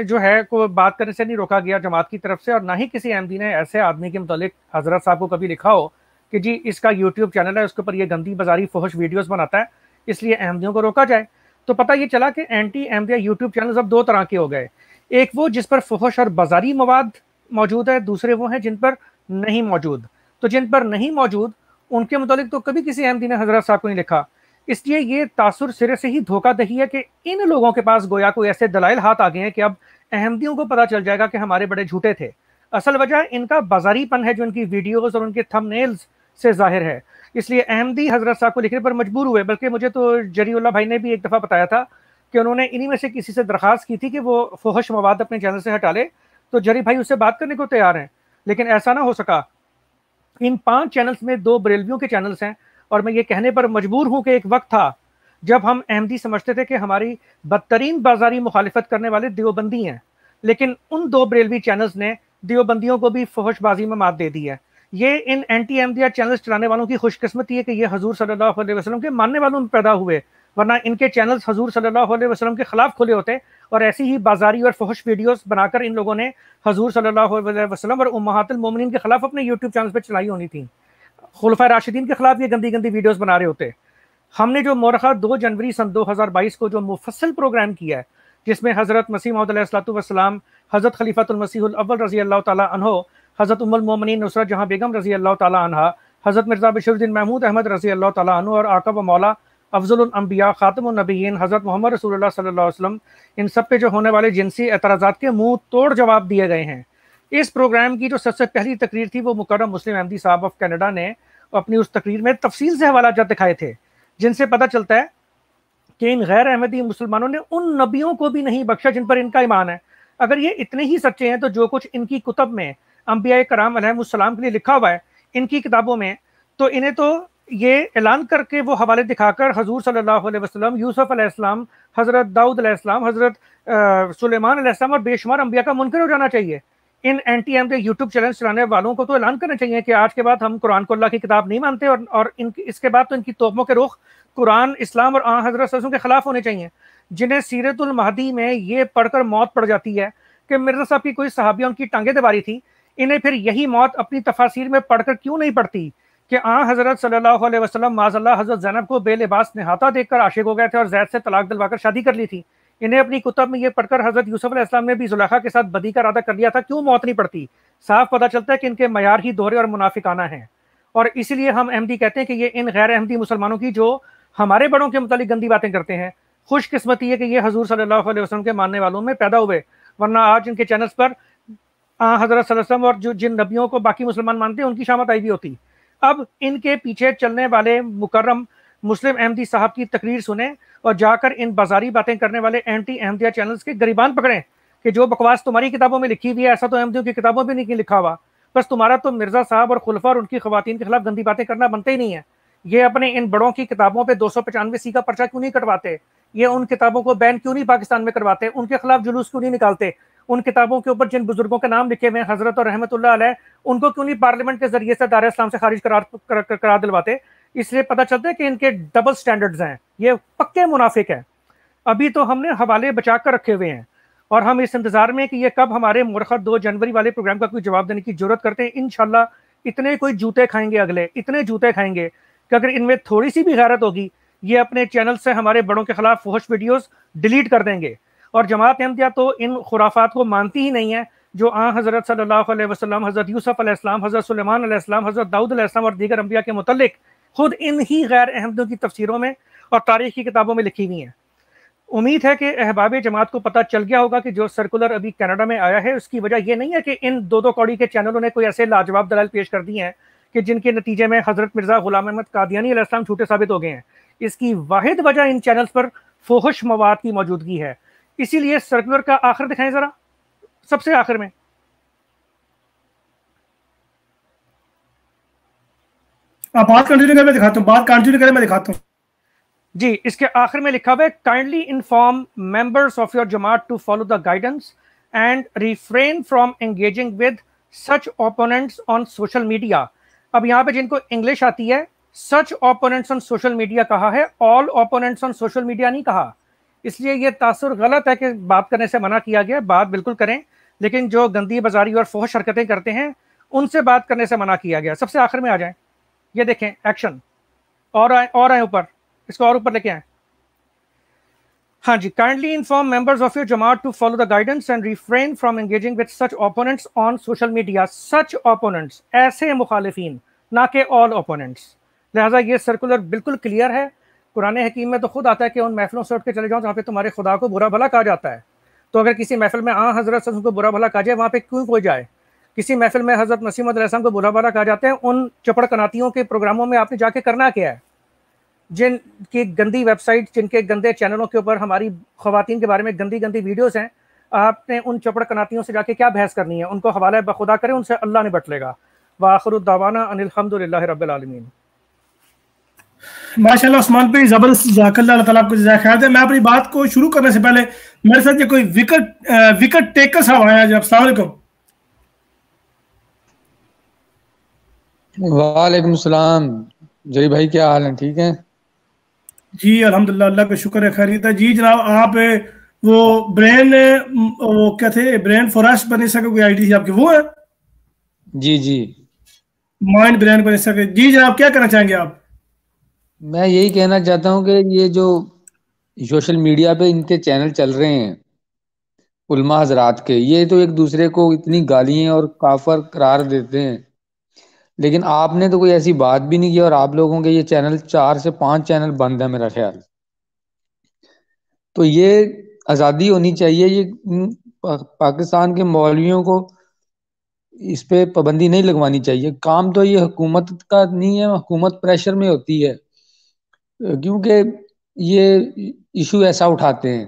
जो है को बात करने से नहीं रोका गया जमात की तरफ से, और ना ही किसी अहमदी ने ऐसे आदमी के मुतालिक हजरत साहब को कभी लिखा हो कि जी इसका यूट्यूब चैनल है, उसके ऊपर ये गंदी बाजारी फुहश वीडियोस बनाता है, इसलिए अहमदियों को रोका जाए। तो पता ये चला कि एंटी अहमदिया यूट्यूब चैनल्स अब दो तरह के हो गए। एक वो जिस पर फुहश और बाजारी मवाद मौजूद है, दूसरे वो हैं जिन पर नहीं मौजूद। तो जिन पर नहीं मौजूद उनके मुतालिक तो कभी किसी अहमदी ने हजरत साहब को नहीं लिखा। इसलिए ये तासुर सिरे से ही धोखा दही है कि इन लोगों के पास गोया कोई ऐसे दलाइल हाथ आ गए हैं कि अब अहमदियों को पता चल जाएगा कि हमारे बड़े झूठे थे। असल वजह इनका बाजारीपन है जो इनकी वीडियोस और उनके थंबनेल्स से जाहिर है। इसलिए अहमदी हजरत साहब को लिखने पर मजबूर हुए। बल्कि मुझे तो जरीउल्लाह भाई ने भी एक दफ़ा बताया था कि उन्होंने इन्हीं में से किसी से दरख्वास्त की थी कि वो फुहश मवाद अपने चैनल से हटा ले, तो जरी भाई उससे बात करने को तैयार हैं, लेकिन ऐसा ना हो सका। इन 5 चैनल्स में 2 बरेलवियों के चैनल्स हैं और मैं ये कहने पर मजबूर हूं कि एक वक्त था जब हम अहमदी समझते थे कि हमारी बदतरीन बाजारी मुखालिफत करने वाले देवबंदी हैं, लेकिन उन 2 बरेलवी चैनल्स ने देवबंदियों को भी फुहशबाजी में मात दे दी है। ये इन एंटी अहमदिया चैनल्स चलाने वालों की खुशकिस्मती है कि ये हजूर सल्लल्लाहु अलैहि वसल्लम के मानने वालों में पैदा हुए, वरना इनके चैनल्स हजूर सल्लल्लाहु अलैहि वसल्लम के खिलाफ खुले होते और ऐसी ही बाजारी और फुहश वीडियोस बनाकर इन लोगों ने हजूर सल्लल्लाहु अलैहि वसल्लम और उम्महातुल मोमिनीन के खिलाफ अपने यूट्यूब चैनल पर चलाई होनी थी। खुलफाए राशिदीन के खिलाफ ये गंदी गंदी वीडियोस बना रहे होते। हमने जो मोरखा 2 जनवरी सन 2022 को जो मुफस्सल प्रोग्राम किया है, जिसमें हज़रत मसीह मौऊद अलैहिस्सलाम, हज़रत खलीफतुल मसीहुल अव्वल रज़ी अल्लाह ताला अन्हो, हज़रत उम्मुल मोमिनीन नुसरत जहां बेगम रज़ी अल्लाह ताला अन्हा, हज़रत मिर्ज़ा बशीरुद्दीन महमूद अहमद रज़ी अल्लाह ताला अन्हु और आका व मौला अफ़ज़लुल अंबिया खातमुन नबिय्यीन हज़रत मोहम्मद रसूलुल्लाह सल्लल्लाहु अलैहि वसल्लम, इन सब पे जो होने वाले जिनसी एतराज़ात के मुंह तोड़ जवाब दिए गए हैं। इस प्रोग्राम की जो सबसे पहली तकरीर थी वो मुकर्रम मुस्लिम अहमदी साहब ऑफ कनाडा ने अपनी उस तकरीर में तफसील से हवाला जात दिखाए थे, जिनसे पता चलता है कि इन गैर अहमदी मुसलमानों ने उन नबियों को भी नहीं बख्शा जिन पर इनका ईमान है। अगर ये इतने ही सच्चे हैं तो जो कुछ इनकी कुतब में अंबिया कराम अलैहिमुस्सलाम के लिए लिखा हुआ है इनकी किताबों में, तो इन्हें तो ये ऐलान करके वो हवाले दिखाकर हजूर सल्लल्लाहु अलैहि वसल्लम, यूसुफ अलैहिस्सलाम, हज़रत दाऊद अलैहिस्सलाम, हज़रत सुलेमान अलैहिस्सलाम और बेशुमार अंबिया का मुनकर हो जाना चाहिए। इन एंटी अहमदी यूट्यूब चैनल चलाने वालों को तो ऐलान करना चाहिए कि आज के बाद हम कुरान को अल्लाह की किताब नहीं मानते और इसके बाद तो इनकी तोहमों के रुख कुरान, इस्लाम और हज़रत सल्लल्लाहु अलैहि वसल्लम के खिलाफ होने चाहिए। जिन्हें सीरतुल महदी में ये पढ़कर मौत पड़ जाती है कि मिर्ज़ा साहब की कोई सहाबिया उनकी टांगे दबारी थी, इन्हें फिर यही मौत अपनी तफासीर में पढ़कर क्यों नहीं पड़ती कि हज़रत सल्लल्लाहु अलैहि वसल्लम माज़अल्लाह हज़रत ज़ैनब को बेलिबास निहाता देखकर आशिक हो गए थे और ज़ैद से तलाक दिलवाकर शादी कर ली थी। इन्हें अपनी कुतब में ये पढ़कर हज़रत यूसुफ अलैहिस्सलाम ने भी जुलेखा के साथ बदी का इरादा कर लिया था, क्यों मौत नहीं पड़ती? साफ पता चलता है कि इनके मयार ही दोहरे और मुनाफिकाना हैं। और इसीलिए हम अहमदी कहते हैं कि ये इन गैर अहमदी मुसलमानों की जो हमारे बड़ों के मुतालिक गंदी बातें करते हैं, खुशकिस्मती है कि ये हजूर सल्लल्लाहु अलैहि वसल्लम के मानने वालों में पैदा हुए, वरना आज इनके चैनल्स पर हज़रत सल्लल्लाहु अलैहि वसल्लम और जो जिन नबियों को बाकी मुसलमान मानते हैं उनकी शामत आई भी होती। अब इनके पीछे चलने वाले मुकर्रम मुस्लिम अहमदी साहब की तकरीर सुने और जाकर इन बाजारी बातें करने वाले एंटी अहमदिया चैनल्स के गरीबान पकड़ें कि जो बकवास तुम्हारी किताबों में लिखी हुई है ऐसा तो अहमदियों की किताबों में नहीं लिखा हुआ। बस तुम्हारा तो मिर्ज़ा साहब और खुलफा और उनकी खवातीन के खिलाफ गंदी बातें करना बनते ही नहीं है। ये अपने इन बड़ों की किताबों पे 295C का पर्चा क्यों नहीं कटवाते? ये उन किताबों को बैन क्यों नहीं पाकिस्तान में करवाते? उनके खिलाफ जुलूस क्यों नहीं निकालते? उन किताबों के ऊपर जिन बुजुर्गों के नाम लिखे हुए हैं हजरत और रहमतुल्लाह अलैह, उनको क्यों नहीं पार्लियामेंट के जरिए से दायरे इस्लाम से खारिज करा दिलवाते? इसलिए पता चलता है कि इनके डबल स्टैंडर्ड्स हैं, ये पक्के मुनाफिक हैं। अभी तो हमने हवाले बचा कर रखे हुए हैं और हम इस इंतजार में कि ये कब हमारे मुरखत 2 जनवरी वाले प्रोग्राम का कोई जवाब देने की जरूरत करते हैं। इंशाल्लाह इतने कोई जूते खाएंगे, अगले इतने जूते खाएंगे कि अगर इनमें थोड़ी सी भी गैरत होगी ये अपने चैनल से हमारे बड़ों के खिलाफ फुहश वीडियोस डिलीट कर देंगे। और जमात अहमदिया तो इन खुराफात को मानती ही नहीं है जो हज़रत सल्लल्लाहु अलैहि वसल्लम, हज़रत यूसुफ अलैहिस्सलाम, हज़रत सुलेमान अलैहिस्सलाम, हज़रत दाऊद अलैहिस्सलाम और दीगर अंबिया के मुतल्लिक खुद इन ही गैर अहमदियों की तफसीरों में और तारीख की किताबों में लिखी हुई हैं। उम्मीद है कि अहबाब जमात को पता चल गया होगा कि जो सर्कुलर अभी कनाडा में आया है उसकी वजह यह नहीं है कि इन दो कौड़ी के चैनलों ने कोई ऐसे लाजवाब दलाल पेश कर दिए हैं कि जिनके नतीजे में हज़रत मिर्ज़ा गुलाम अहमद कादियानी अलैहिस्सलाम झूठे साबित हो गए हैं। इसकी वाहिद वजह इन चैनल्स पर फोहश मवाद की मौजूदगी है। इसीलिए सर्कुलर का आखिर दिखाएं ज़रा, सबसे आखिर में। आप बात कंटिन्यू करें, मैं दिखाता हूँ। बात कंटिन्यू करें, मैं दिखाता हूँ। जी, इसके आखिर में लिखा हुआ है, kindly inform members of your Jamaat to follow the guidance and refrain from engaging with such opponents on social media. अब यहाँ पे जिनको इंग्लिश आती है, such opponents on social media कहा है, all opponents on social media नहीं कहा। इसलिए ये तासुर गलत है कि बात करने से मना किया गया। बात बिल्कुल करें, लेकिन जो गंदी बाजारी और फोहश हरकतें करते हैं उनसे बात करने से मना किया गया। सबसे आखिर में आ जाएं, ये देखें एक्शन, और आए ऊपर, इसको और ऊपर लेके आए। हाँ जी, kindly inform members of your Jamaat to follow the guidance and refrain from engaging with such opponents on social media. Such opponents, ऐसे मुखालिफिन, ना के ऑल ओपोनेंट्स। लिहाजा ये सर्कुलर बिल्कुल क्लियर है। कुरान हकीम में तो खुद आता है कि उन महफिलों से उठ के चले जाओ जहाँ पे तुम्हारे खुदा को बुरा भला कहा जाता है। तो अगर किसी महफिल में हज़रत को बुरा भला कहा जाए, वहाँ पे क्यों कोई जाए? किसी महफिल में हज़रत मसीह मौऊद अलैहिस्सलाम को बुरा भला कहा जाता है, उन चपड़ कनातियों के प्रोग्रामों में आपने जाके करना क्या है? जिनकी गंदी वेबसाइट, जिनके गंदे चैनलों के ऊपर हमारी ख़वातीन के बारे में गंदी गंदी वीडियोस हैं, आपने उन चपड़ कनातियों से जाके क्या बहस करनी है? उनको हवाला बखुदा करें, उनसे अल्लाह ने बट लेगा। व आखिरु दावाना अनिल हम्दुलिल्लाहि रब्बिल आलमीन। माशाल्लाह उस्मान भाई, जबरदस्त, जज़ाकल्लाह, अल्लाह ताला आपको जज़ाक खैर दे। मैं अपनी बात को शुरू करने से पहले मेरे साथ ये कोई विकेट टेकर साहब आया है। अस्सलाम वालेकुम। वालेकुम सलाम। जरी भाई, क्या हाल है? ठीक है जी, अल्हम्दुलिल्लाह, अल्लाह का शुक्र है, खैरियत है। जी जनाब, आप वो वो क्या थे, ब्रेन फॉरेस्ट बने सके, कोई आईडी थी आपकी, वो है? जी जी, माइंड ब्रेन बने सके। जी जनाब, क्या करना चाहेंगे आप? मैं यही कहना चाहता हूँ कि ये जो सोशल मीडिया पे इनके चैनल चल रहे हैं उलमा हजरात के, ये तो एक दूसरे को इतनी गालियां और काफर करार देते हैं, लेकिन आपने तो कोई ऐसी बात भी नहीं की। और आप लोगों के ये चैनल 4 से 5 चैनल बंद है मेरा ख्याल। तो ये आज़ादी होनी चाहिए। ये पाकिस्तान के मौलवियों को इस पे पाबंदी नहीं लगवानी चाहिए। काम तो ये हुकूमत का नहीं है, हुकूमत प्रेशर में होती है, क्योंकि ये इशू ऐसा उठाते हैं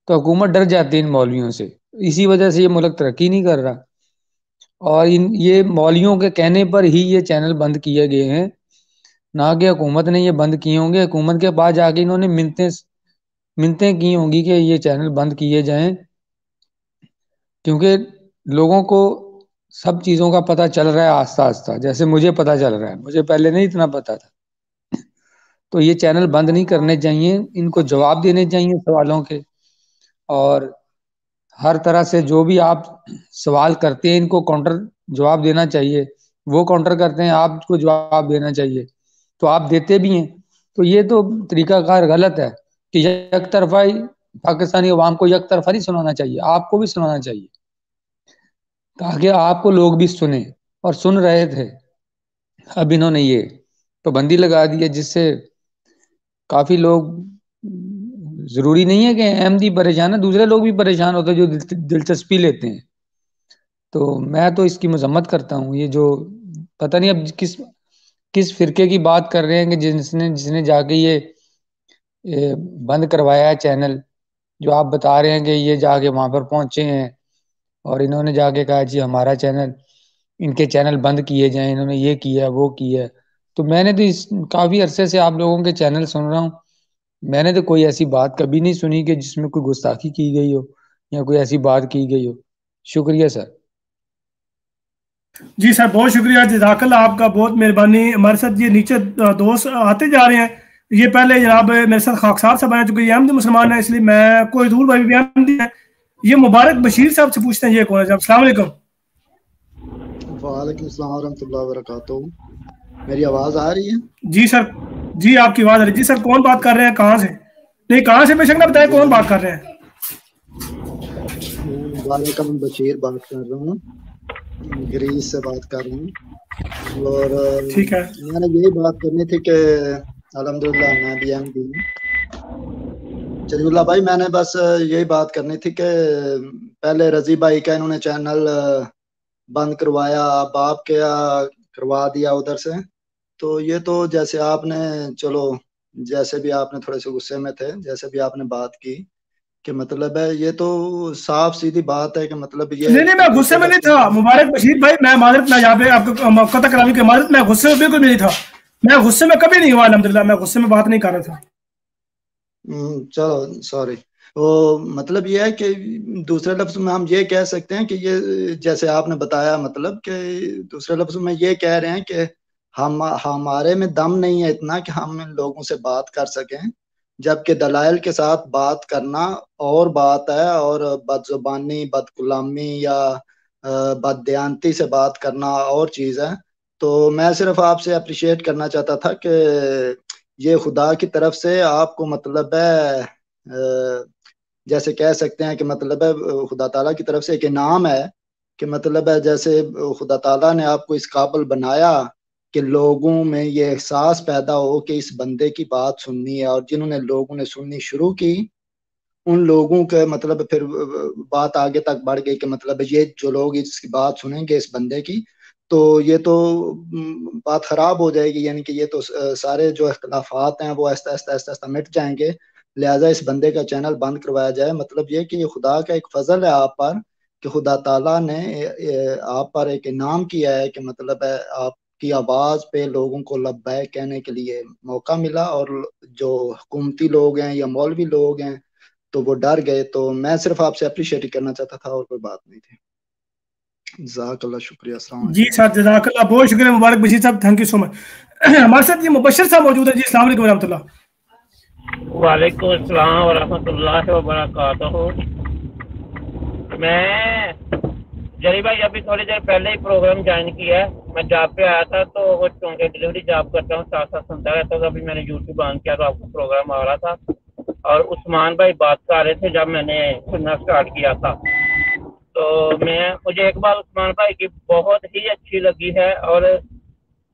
तो हुकूमत डर जाती है इन मौलवियों से। इसी वजह से ये मुल्क तरक्की नहीं कर रहा। और ये मौलवियों के कहने पर ही ये चैनल बंद किए गए हैं, ना कि हुकूमत ने ये बंद किए होंगे। हुकूमत के पास जाके इन्होंने मिन्नतें की होंगी कि ये चैनल बंद किए जाएं, क्योंकि लोगों को सब चीज़ों का पता चल रहा है आस्ता आस्ता। जैसे मुझे पता चल रहा है, मुझे पहले नहीं इतना पता था। तो ये चैनल बंद नहीं करने चाहिए, इनको जवाब देने चाहिए सवालों के। और हर तरह से जो भी आप सवाल करते हैं इनको काउंटर जवाब देना चाहिए। वो काउंटर करते हैं, आपको जवाब देना चाहिए, तो आप देते भी हैं। तो ये तो तरीकाकार गलत है कि एक तरफा ही पाकिस्तानी अवाम को एक तरफा नहीं सुनाना चाहिए, आपको भी सुनाना चाहिए, ताकि आपको लोग भी सुने। और सुन रहे थे। अब इन्होंने ये पाबंदी लगा दी है, जिससे काफी लोग, जरूरी नहीं है कि अहमदी परेशान है, दूसरे लोग भी परेशान होते हैं जो दिलचस्पी लेते हैं। तो मैं तो इसकी मजम्मत करता हूँ। ये जो पता नहीं अब किस फिरके की बात कर रहे हैं कि जिसने जाके ये बंद करवाया है चैनल, जो आप बता रहे हैं कि ये जाके वहां पर पहुंचे हैं और इन्होंने जाके कहा जी हमारा चैनल, इनके चैनल बंद किए जाएं, इन्होंने ये किया वो किया। तो मैंने तो काफी अरसे से आप लोगों के चैनल सुन रहा हूँ, मैंने तो कोई ऐसी बात कभी नहीं सुनी कि जिसमें कोई गुस्ताखी की गई हो या कोई ऐसी बात की गई हो। शुक्रिया सर। जी सर, बहुत शुक्रिया, जज़ाकल्लाह, आपका बहुत मेहरबानी। हमारे साथ ये नीचे दोस्त आते जा रहे हैं। ये पहले जनाब मेरे साथ खाकसार साहब आए, चूंकि ये अहमदी मुसलमान है, इसलिए मैं, कोई दूर भाई भी अहमदी है। ये मुबारक बशीर साहब से पूछते हैं, ये कौन है? अस्सलाम वालेकुम। वालेकुम अस्सलाम वरहमतुल्लाहि वबरकातुहू। मेरी आवाज आ रही है? जी सर, जी आपकी आवाज आ रही है। जी सर, कौन बात कर रहे हैं, कहाँ से? नहीं, कहाँ से बेशक ना बताए, कौन बात कर रहे हैं? वालेकुम, बशीर बात कर रहा हूँ, ग्रीस से बात कर रहा हूँ। और ठीक है, मैंने यही बात करनी थी कि अल्हम्दुलिल्लाह मैं भी अहमदी हूँ। जलीलुल्लाह भाई, मैंने बस यही बात करनी थी कि पहले रजी भाई का इन्होंने चैनल बंद करवाया, अब आप क्या करवा दिया उधर से। तो ये तो जैसे आपने, चलो जैसे भी आपने थोड़े से गुस्से में थे, जैसे भी आपने बात की कि मतलब है, ये तो साफ सीधी बात है कि मतलब ये नहीं नहीं, मैं गुस्से में नहीं था मुबारक बशीर भाई, मैं माजरत, मैं यहाँ पे आपको मौका तक कराने की माजरत, मैं गुस्से में बिल्कुल नहीं था, मैं गुस्से में कभी नहीं हुआ अल्हम्दुलिल्लाह, मैं गुस्से में बात नहीं कर रहा था। चलो सॉरी। वो मतलब ये है कि दूसरे लफ्ज में हम ये कह सकते हैं कि ये जैसे आपने बताया, मतलब कि दूसरे लफ्ज में ये कह रहे हैं कि हम हमारे में दम नहीं है इतना कि हम इन लोगों से बात कर सकें, जबकि दलाइल के साथ बात करना और बात है, और बदजुबानी, बदकुलामी या बददयानती से बात करना और चीज़ है। तो मैं सिर्फ आपसे अप्रिशिएट करना चाहता था कि ये खुदा की तरफ से आपको मतलब है, जैसे कह सकते हैं कि मतलब है खुदा ताला की तरफ से एक इनाम है कि मतलब है जैसे खुदा ताला ने आपको इस काबिल बनाया कि लोगों में ये एहसास पैदा हो कि इस बंदे की बात सुननी है, और जिन्होंने लोगों ने सुननी शुरू की उन लोगों के मतलब फिर बात आगे तक बढ़ गई कि मतलब ये जो लोग इसकी बात सुनेंगे इस बंदे की, तो ये तो बात खराब हो जाएगी, यानी कि ये तो सारे जो इख्तलाफात हैं वो आहिस्ता आहिस्ता आहिस्ता आहिस्ता मिट जाएंगे। लिहाजा इस बंदे का चैनल बंद करवाया जाए। मतलब ये कि ये खुदा का एक फजल है आप पर कि खुदा ताला ने आप पर एक इनाम किया है कि मतलब है आपकी आवाज पे लोगों को लब्बैक कहने के लिए मौका मिला, और जो हुकूमती लोग हैं या मौलवी लोग हैं तो वो डर गए। तो मैं सिर्फ आपसे अप्रिशिएट करना चाहता था, और कोई बात नहीं थी। जज़ाकल्लाह, शुक्रिया, अस्सलाम जी वालेकुम। सर, जज़ाकल्लाह, बहुत शुक्रिया मुबारक बशीर साहब, थैंक यू सो मच। हमारे साथ ये मुबशर साहब मौजूद है जी, अस्सलाम वालेकुम रहमतुल्लाह। वालेकुम अस्सलाम व रहमतुल्लाहि व बरकातहू। मैं जरी भाई अभी थोड़ी देर पहले ही प्रोग्राम ज्वाइन किया है। मैं जॉब पे आया था, तो वो चूंकि डिलीवरी जॉब करता हूँ, साथ साथ सुनता रहता हूँ। अभी मैंने यूट्यूब ऑन किया तो आपका प्रोग्राम आ रहा था, और उस्मान भाई बात कर रहे थे जब मैंने सुनना स्टार्ट किया था। तो मुझे एक बार उस्मान भाई की बहुत ही अच्छी लगी है, और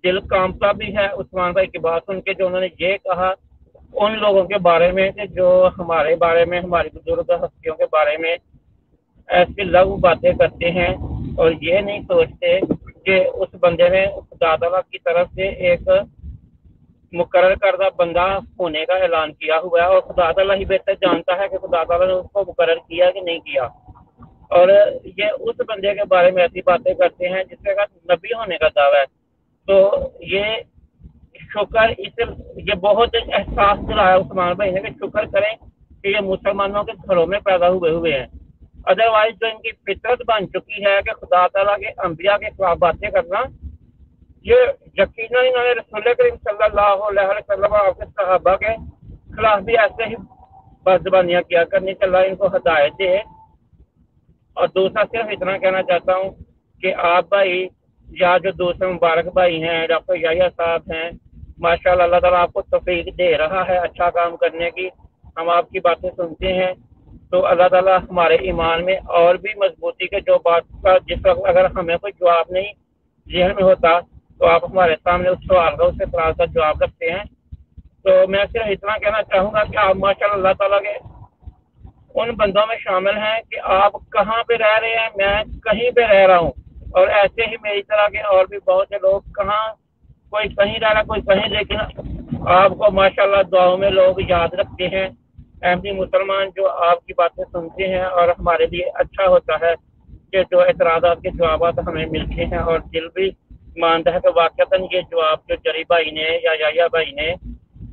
दिल कांपता भी है उस्मान भाई की बात सुन के, जो उन्होंने ये कहा उन लोगों के बारे में कि जो हमारे बारे में, हमारी बुजुर्ग हस्तियों के बारे में ऐसी लघु बातें करते हैं, और ये नहीं सोचते कि उस बंदे ने खुदा ताला की तरफ से एक मुकर्रर करदा बंदा होने का ऐलान किया हुआ है, और खुदा ताला ही बेहतर जानता है कि खुदा ताला ने उसको मुकर्रर किया कि नहीं किया। और ये उस बंदे के बारे में ऐसी बातें करते हैं जिसका नबी होने का दावा है। तो ये शुक्र, ये बहुत एहसास दिलाया उस्मान भाई ने कि शुक्र करें कि ये मुसलमानों के घरों में पैदा हुए हैं। अदरवाइज जो इनकी फितरत बन चुकी है कि खुदा ताला के अंबिया के खिलाफ बातें करना, ये यकीनन इन्होंने रसूल करीम सल्लल्लाहु अलैहि वसल्लम और आपके सहाबा के खिलाफ भी ऐसे ही बदजुबानियां किया करनी। अल्लाह इनको हिदायत दे। और दूसरा सिर्फ इतना कहना चाहता हूँ कि आप भाई या जो दूसरे मुबारक भाई हैं, डॉक्टर याहिया साहब हैं, माशाल्लाह अल्लाह ताला आपको तौफीक दे रहा है अच्छा काम करने की। हम आपकी बातें सुनते हैं तो अल्लाह ताला हमारे ईमान में और भी मजबूती के, जो बात का जिस वक्त अगर हमें कोई जवाब नहीं जहन में होता तो आप हमारे सामने उस सवाल का, उस सवाल का जवाब रखते हैं। तो मैं सिर्फ इतना कहना चाहूँगा कि आप माशाल्लाह अल्लाह ताला के उन बंदों में शामिल हैं कि आप कहाँ पे रह रहे हैं, मैं कहीं पे रह रहा हूँ, और ऐसे ही मेरी तरह के और भी बहुत से लोग, कहाँ कोई कहीं रह रहा, कोई कहीं, लेकिन आपको माशाल्लाह दुआओं में लोग याद रखते हैं। अहमदी मुसलमान जो आपकी बातें सुनते हैं, और हमारे लिए अच्छा होता है कि जो एतराज़ात के जवाब हमें मिलते हैं, और दिल भी मानता है कि वाक़तन ये जवाब जो जरी भाई ने या याहिया भाई ने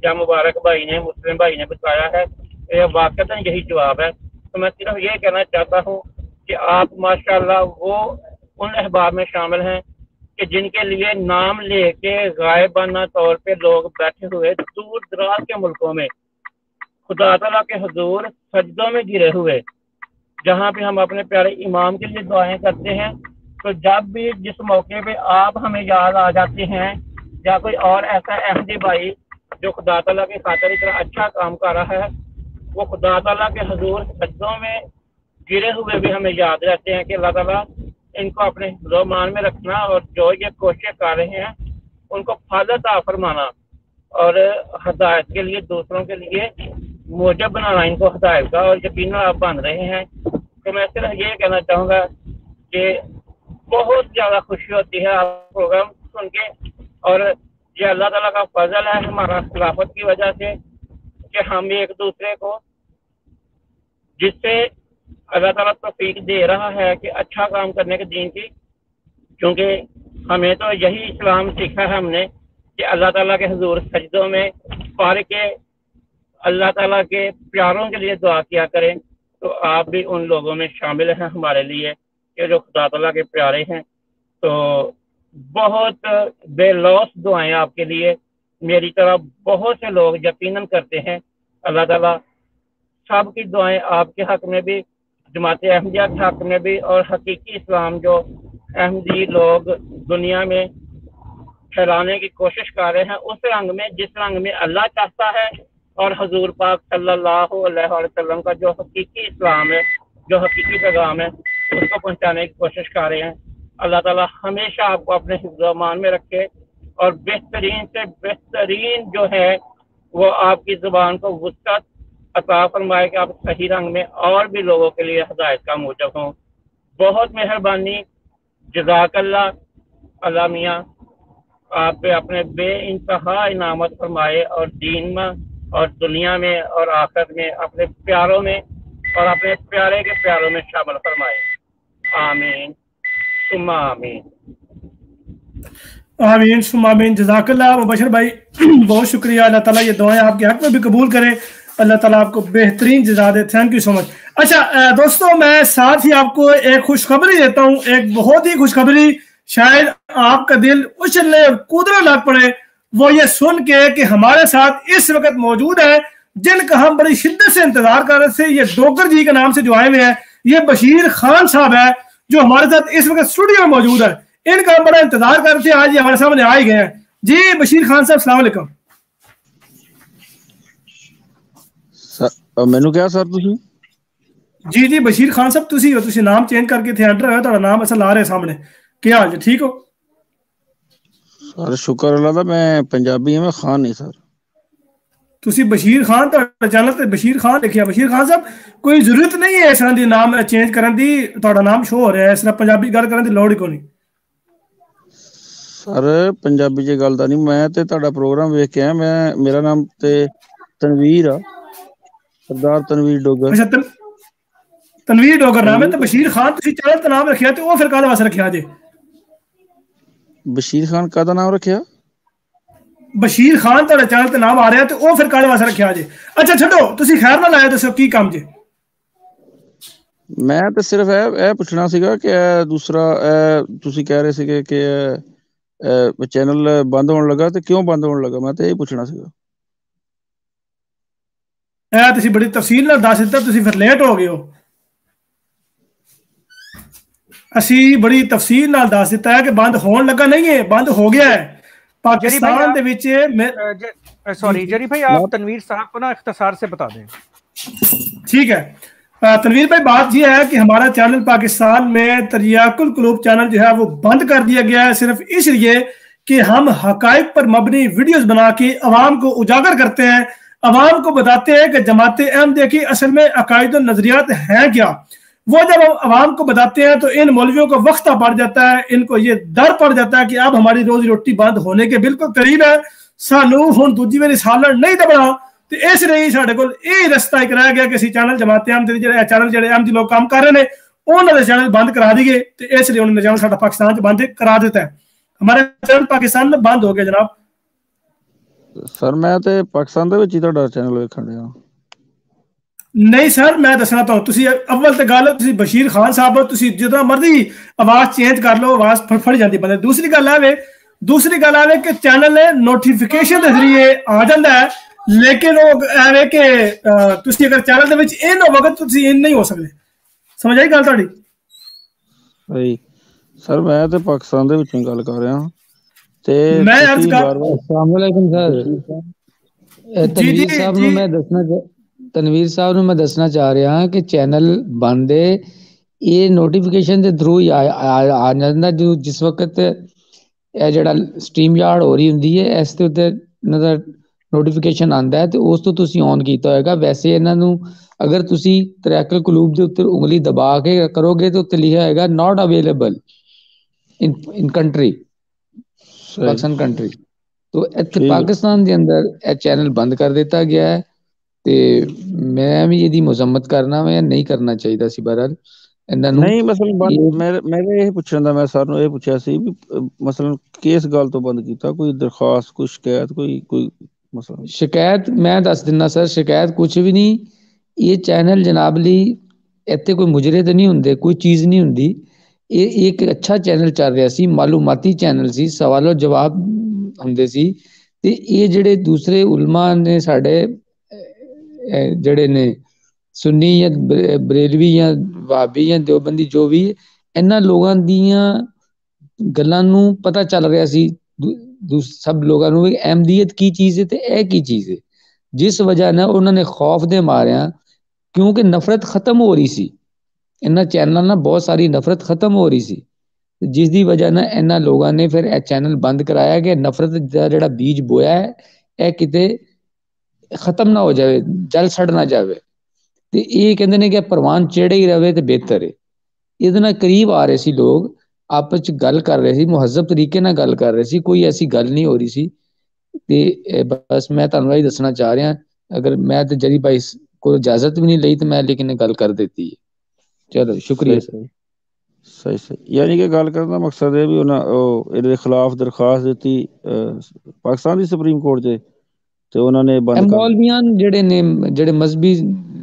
या मुबारक भाई ने, मुस्लिम भाई ने बताया है, ये वाक़तन यही जवाब है। तो मैं सिर्फ ये कहना चाहता हूँ कि आप माशाल्लाह वो उन अहबाब में शामिल हैं कि जिनके लिए नाम लेके गायबाना तौर पे लोग बैठे हुए दूर दराज के मुल्कों में खुदा ताला के हुजूर सजदों में गिरे हुए, जहाँ पे हम अपने प्यारे इमाम के लिए दुआएं करते हैं। तो जब भी जिस मौके पे आप हमें याद आ जाते हैं, या कोई और ऐसा अहमदी भाई जो खुदा ताला की खातिर इतना अच्छा काम कर रहा है, वो खुदा ताला के हुजूर सजदों में गिरे हुए भी हमें याद रहते हैं कि अल्लाह ताला इनको अपने मान में रखना, और जो ये कोशिश कर रहे हैं उनको फल अता फरमाना, और हदायत के लिए दूसरों के लिए मोजब बनाना इनको हदायत का, और यकीनन आप बन रहे हैं। तो मैं सिर्फ ये कहना चाहूँगा कि बहुत ज़्यादा खुशी होती है आप प्रोग्राम सुन के, और ये अल्लाह ताला का फजल है हमारा खिलाफत की वजह से कि हम एक दूसरे को, जिससे अल्लाह ताला तौफीक दे रहा है कि अच्छा काम करने के दीन की, क्योंकि हमें तो यही इस्लाम सीखा है हमने कि अल्लाह ताला के हुजूर सजदों में पढ़ के अल्लाह ताला के प्यारों के लिए दुआ किया करें। तो आप भी उन लोगों में शामिल हैं हमारे लिए कि जो खुदा ताला के प्यारे हैं। तो बहुत बेलौस दुआएं आपके लिए, मेरी तरह बहुत से लोग यकीनन करते हैं। अल्लाह ताला सब की दुआएं आपके हक में भी, जमात अहमदिया के हक में भी, और हकीकी इस्लाम जो अहमदी लोग दुनिया में फैलाने की कोशिश कर रहे हैं, उस रंग में, जिस रंग में अल्लाह चाहता है, और हजूर पाक सल्लल्लाहु अलैहि वसल्लम का जो हकीकी इस्लाम है, जो हकीकी पैगाम है, उसको पहुंचाने की कोशिश कर रहे हैं। अल्लाह ताला हमेशा आपको अपने हिफ्ज़-ओ-अमान में रखे, और बेहतरीन से बेहतरीन जो है वो आपकी ज़ुबान को वुसअत अता फरमाए कि आप सही रंग में और भी लोगों के लिए हिदायत का मूजब हों। बहुत मेहरबानी, जज़ाकल्लाह। अल्लाह मियाँ आप पे अपने बेइंतहा इनामत फरमाए, और दीन में और दुनिया में और आखिरत में अपने प्यारों में और अपने प्यारे के प्यारों में शामिल फरमाए। आमीन सुम्मा आमीन। आमीन सुम्मा आमीन। जज़ाकल्लाह मुबशर भाई, बहुत शुक्रिया। अल्लाह ताला ये दुआएं आपके हक में भी कबूल करे। अल्लाह ताला आपको बेहतरीन जज़ा दे। Thank you so much. अच्छा दोस्तों, मैं साथ ही आपको एक खुशखबरी देता हूँ, एक बहुत ही खुशखबरी, शायद आपका दिल उछलने और कूदने लग पड़े वो ये सुन के कि हमारे साथ इस वक्त मौजूद है, जिनका हम बड़ी शिद्दत से इंतजार कर रहे थे। ये डोगर जी के नाम से जो आए हुए हैं, ये बशीर खान साहब है जो हमारे साथ इस वक्त स्टूडियो में मौजूद है। इनका हम बड़ा इंतजार कर रहे थे, आज ये हमारे सामने आ ही गए हैं। जी बशीर खान साहब, अस्सलाम वालेकुम। मैनू क्या सर तुसी? जी जी बशीर खान साहब तुसी हो, तुसी नाम चेंज करके थे एंटर होया, ਤੁਹਾਡਾ नाम असल आ रहे सामने। क्या हाल है, ठीक हो? सर शुक्र अल्लाह दा, मैं पंजाबी हूं, मैं खान नहीं सर। तुसी बशीर खान, ਤੁਹਾਡਾ चैनल ਤੇ बशीर खान लिखिया। बशीर खान साहब कोई जरूरत नहीं है इस तरह ਦੀ नाम चेंज ਕਰਨ ਦੀ, ਤੁਹਾਡਾ ਨਾਮ ਸ਼ੋ ਹੋ ਰਿਹਾ ਹੈ, ਇਸ ਤਰ੍ਹਾਂ ਪੰਜਾਬੀ ਗੱਲ ਕਰਨ ਦੀ ਲੋੜ ਹੀ ਕੋਈ ਨਹੀਂ। सर पंजाबी च गल दा नहीं, मैं ते ਤੁਹਾਡਾ प्रोग्राम वेख के आया। मैं मेरा नाम ते तनवीर आ, सरदार तनवीर डोगर। अच्छा तनवीर डोगर नाम है, तो बशीर खान तुसी चैनल ਦਾ ਨਾਮ ਰੱਖਿਆ ਤੇ ਉਹ ਫਿਰ ਕਾਹਦੇ ਵਾਸਤੇ ਰੱਖਿਆ ਜੇ? बशीर खान का नाम रखिया? बशीर खान ਤੁਹਾਡਾ ਚੈਨਲ ਤੇ ਨਾਮ ਆ ਰਿਹਾ ਤੇ ਉਹ ਫਿਰ ਕਾਹਦੇ ਵਾਸਤੇ ਰੱਖਿਆ ਜੇ? ਅੱਛਾ ਛੱਡੋ, ਤੁਸੀਂ ਖੈਰ ਨਾਲ ਆਏ, ਦੱਸੋ ਕੀ ਕੰਮ ਜੇ? मैं तो सिर्फ ਇਹ ਪੁੱਛਣਾ ਸੀਗਾ ਕਿ ਦੂਸਰਾ ਤੁਸੀਂ ਕਹਿ ਰਹੇ ਸੀਗੇ ਕਿ ਚੈਨਲ ਬੰਦ ਹੋਣ ਲੱਗਾ, ਤੇ ਕਿਉਂ ਬੰਦ ਹੋਣ ਲੱਗਾ, ਮੈਂ ਤਾਂ ਇਹ ਪੁੱਛਣਾ ਸੀਗਾ। ਇਹ ਤੁਸੀਂ ਬੜੀ ਤਫਸੀਲ ਨਾਲ ਦੱਸ ਦਿੱਤਾ, ਤੁਸੀਂ ਫਿਰ ਲੇਟ ਹੋ ਗਏ ਹੋ। ਅਸੀਂ ਬੜੀ ਤਫਸੀਲ ਨਾਲ ਦੱਸ ਦਿੱਤਾ ਹੈ ਕਿ ਬੰਦ ਹੋਣ ਲੱਗਾ नहीं है, बंद हो गया है पाकिस्तान ਦੇ ਵਿੱਚ। सॉरी जरी भाई, आप तनवीर साहब को ना इख्तिसार से बता दें। ठीक है तनवीर भाई, बात यह है कि हमारा चैनल पाकिस्तान में तरियाकुल कुलूब चैनल जो है वो बंद कर दिया गया है, सिर्फ इसलिए कि हम हकाइक पर मबनी वीडियोस बना के अवाम को उजागर करते हैं, अवाम को बताते हैं कि जमात अहमदिया की असल में अकायद और नजरियात हैं क्या। वो जब हम अवाम को बताते हैं तो इन मौलवियों को वक्ता पड़ जाता है, इनको ये डर पड़ जाता है कि अब हमारी रोजी रोटी बंद होने के बिल्कुल करीब है, सानू हुण दूजी वारी सालन नहीं दबना। तो इसलिए साडे कोल यही रस्ता एक रह गया कि असीं चैनल जमात अहमद दे चैनल जिहड़े अहमदी लोग काम कर रहे हैं उन्होंने चैनल बंद करा दिए, तो इसलिए उन्होंने चैनल साडा पाकिस्तान च बंद करा दिता है। हमारा चैनल पाकिस्तान में बंद हो गया जनाब। सर मैं तो पाकिस्तान दे विच ही तुहाडा चैनल वेखण दिया। नहीं सर, मैं दसना तो तुसी अव्वल ते गल तुसी बशीर खान साहब हो, तुसी जितना मर्जी आवाज चेंज कर लो, आवाज फड़ जाती बंदे। दूसरी गल आवे कि चैनल नोटिफिकेशन के जरिए आ जाता है, लेकिन वो एवे कि तुसी अगर चैनल दे विच इन होवोगे तुसी इन नहीं हो सकते। समझ आई गल तुहाडी? सही सर, मैं तो पाकिस्तान दे विचों गल कर रहा हां ते मैं अर्ज कर। अस्सलाम वालेकुम सर। तनवीर साहब ਨੂੰ ਮੈਂ ਦੱਸਣਾ ਚਾਹ ਰਿਹਾ ਹਾਂ ਕਿ ਚੈਨਲ ਬੰਦ ਹੈ, ਇਹ ਨੋਟੀਫਿਕੇਸ਼ਨ ਦੇ ਥਰੂ ਹੀ ਆ ਜਾਂਦਾ। ਜੋ ਜਿਸ ਵਕਤ ਇਹ ਜਿਹੜਾ ਸਟ੍ਰੀਮ ਯਾਰਡ ਹੋ ਰਹੀ ਹੁੰਦੀ ਹੈ, ਇਸ ਤੇ ਉੱਤੇ ਇਹਨਾਂ ਦਾ ਨੋਟੀਫਿਕੇਸ਼ਨ ਆਂਦਾ ਹੈ ਤੇ ਉਸ ਤੋਂ ਤੁਸੀਂ ਔਨ ਕੀਤਾ ਹੋਏਗਾ। ਵੈਸੇ ਇਹਨਾਂ ਨੂੰ ਅਗਰ ਤੁਸੀਂ ਟਰੈਕਲ ਕਲੂਬ ਦੇ ਉੱਤੇ ਉਂਗਲੀ ਦਬਾ ਕੇ ਕਰੋਗੇ ਤੇ ਉੱਤੇ ਲਿਖਿਆ ਹੋਏਗਾ not available in country, Pakistan country. ਤੋ ਇੱਥੇ ਪਾਕਿਸਤਾਨ ਦੇ ਅੰਦਰ ਇਹ ਚੈਨਲ ਬੰਦ ਕਰ ਦਿੱਤਾ ਗਿਆ ਹੈ ਤੇ ਮੈਂ ਵੀ ਇਹਦੀ ਮੁਜ਼ੰਮਤ ਕਰਨਾ ਵਾ, ਨਹੀਂ ਕਰਨਾ ਚਾਹੀਦਾ ਸੀ। ਬਹਰਹਾਲ ਇਹਨਾਂ ਨੂੰ ਨਹੀਂ ਮਸਲਨ ਮੈਂ ਇਹ ਪੁੱਛਣ ਦਾ, ਮੈਂ ਸਰ ਨੂੰ ਇਹ ਪੁੱਛਿਆ ਸੀ ਵੀ ਮਸਲਨ ਕਿਸ ਗੱਲ ਤੋਂ ਬੰਦ ਕੀਤਾ, ਕੋਈ ਦਰਖਾਸਤ, ਕੋਈ ਸ਼ਿਕਾਇਤ, ਕੋਈ ਮਸਲਾ? ਸ਼ਿਕਾਇਤ ਮੈਂ ਦੱਸ ਦਿੰਦਾ ਸਰ, ਸ਼ਿਕਾਇਤ ਕੁਛ ਵੀ ਨਹੀਂ। ਇਹ ਚੈਨਲ ਜਨਾਬ ਲਈ ਇੱਥੇ ਕੋਈ ਮੁਜਰੇ ਤੇ ਨਹੀਂ ਹੁੰਦੇ, ਕੋਈ ਚੀਜ਼ ਨਹੀਂ ਹੁੰਦੀ। ਇਹ ਇੱਕ ਅੱਛਾ ਚੈਨਲ ਚੱਲ ਰਿਹਾ ਸੀ, ਮਾਲੂਮਾਤੀ ਚੈਨਲ ਸੀ, ਸਵਾਲੋ ਜਵਾਬ ਹੁੰਦੇ ਸੀ। ਤੇ ਇਹ ਜਿਹੜੇ ਦੂਸਰੇ ਉਲਮਾ ਨੇ ਸਾਡੇ ਜਿਹੜੇ ਨੇ ਸੁੰਨੀ ਜਾਂ ਬਰੇਲਵੀ ਜਾਂ ਵਾਬੀ ਜਾਂ ਦਿਓਬੰਦੀ, ਜੋ ਵੀ ਇਹਨਾਂ ਲੋਕਾਂ ਦੀਆਂ ਗੱਲਾਂ ਨੂੰ ਪਤਾ ਚੱਲ ਰਿਹਾ ਸੀ ਸਭ ਲੋਕਾਂ ਨੂੰ ਵੀ ਅਹਿਮਦੀਅਤ ਕੀ ਚੀਜ਼ ਹੈ ਤੇ ਇਹ ਕੀ ਚੀਜ਼ ਹੈ, ਜਿਸ ਵਜ੍ਹਾ ਨਾਲ ਉਹਨਾਂ ਨੇ ਖੌਫ ਦੇ ਮਾਰਿਆਂ, ਕਿਉਂਕਿ ਨਫ਼ਰਤ ਖਤਮ ਹੋ ਰਹੀ ਸੀ ਇਹਨਾਂ ਚੈਨਲਾਂ ਨਾਲ, ਬਹੁਤ ਸਾਰੀ ਨਫ਼ਰਤ ਖਤਮ ਹੋ ਰਹੀ ਸੀ, ਜਿਸ ਦੀ ਵਜ੍ਹਾ ਨਾਲ ਇਹਨਾਂ ਲੋਕਾਂ ਨੇ ਫਿਰ ਇਹ ਚੈਨਲ ਬੰਦ ਕਰਾਇਆ ਕਿ ਨਫ਼ਰਤ ਦਾ ਜਿਹੜਾ ਬੀਜ ਬੋਇਆ ਹੈ ਇਹ ਕਿਤੇ ਖਤਮ ਨਾ ਹੋ ਜਾਵੇ, ਜਲ ਸੜ ਨਾ ਜਾਵੇ। ਤੇ ਇਹ ਕਹਿੰਦੇ ਨੇ ਕਿ ਪ੍ਰਵਾਨ ਚੜ੍ਹੇ ਹੀ ਰਵੇ ਤੇ ਬਿਹਤਰ ਹੈ। ਇਹਦੇ ਨਾਲ ਕਰੀਬ ਆ ਰਹੇ ਸੀ ਲੋਕ, ਆਪਸ ਚ ਗੱਲ ਕਰ ਰਹੇ ਸੀ, ਮੁਹੱਜ਼ਬ ਤਰੀਕੇ ਨਾਲ ਗੱਲ ਕਰ ਰਹੇ ਸੀ, ਕੋਈ ਐਸੀ ਗੱਲ ਨਹੀਂ ਹੋ ਰਹੀ ਸੀ। ਤੇ ਬਸ ਮੈਂ ਤੁਹਾਨੂੰ ਇਹ ਦੱਸਣਾ ਚਾਹ ਰਿਹਾ, ਅਗਰ ਮੈਂ ਤੇ ਜਰੀ ਭਾਈ ਕੋਲ ਇਜਾਜ਼ਤ ਵੀ ਨਹੀਂ ਲਈ ਤੇ ਮੈਂ ਲੇਕਿਨ ਗੱਲ ਕਰ ਦਿੱਤੀ ਹੈ। ਚਲੋ ਸ਼ੁਕਰੀਆ ਸਰ। ਸਹੀ ਯਾਨੀ ਕਿ ਗੱਲ ਕਰਨ ਦਾ ਮਕਸਦ ਇਹ ਵੀ ਉਹਨਾਂ ਇਹਦੇ ਖਿਲਾਫ ਦਰਖਾਸਤ ਦਿੱਤੀ ਪਾਕਿਸਤਾਨ ਦੀ ਸੁਪਰੀਮ ਕੋਰਟ 'ਚ ਤੇ ਉਹਨਾਂ ਨੇ ਬੰਦ ਕਰ। ਮੌਲਵੀਆਂ ਜਿਹੜੇ ਨੇ, ਜਿਹੜੇ ਮਜ਼ਹਬੀ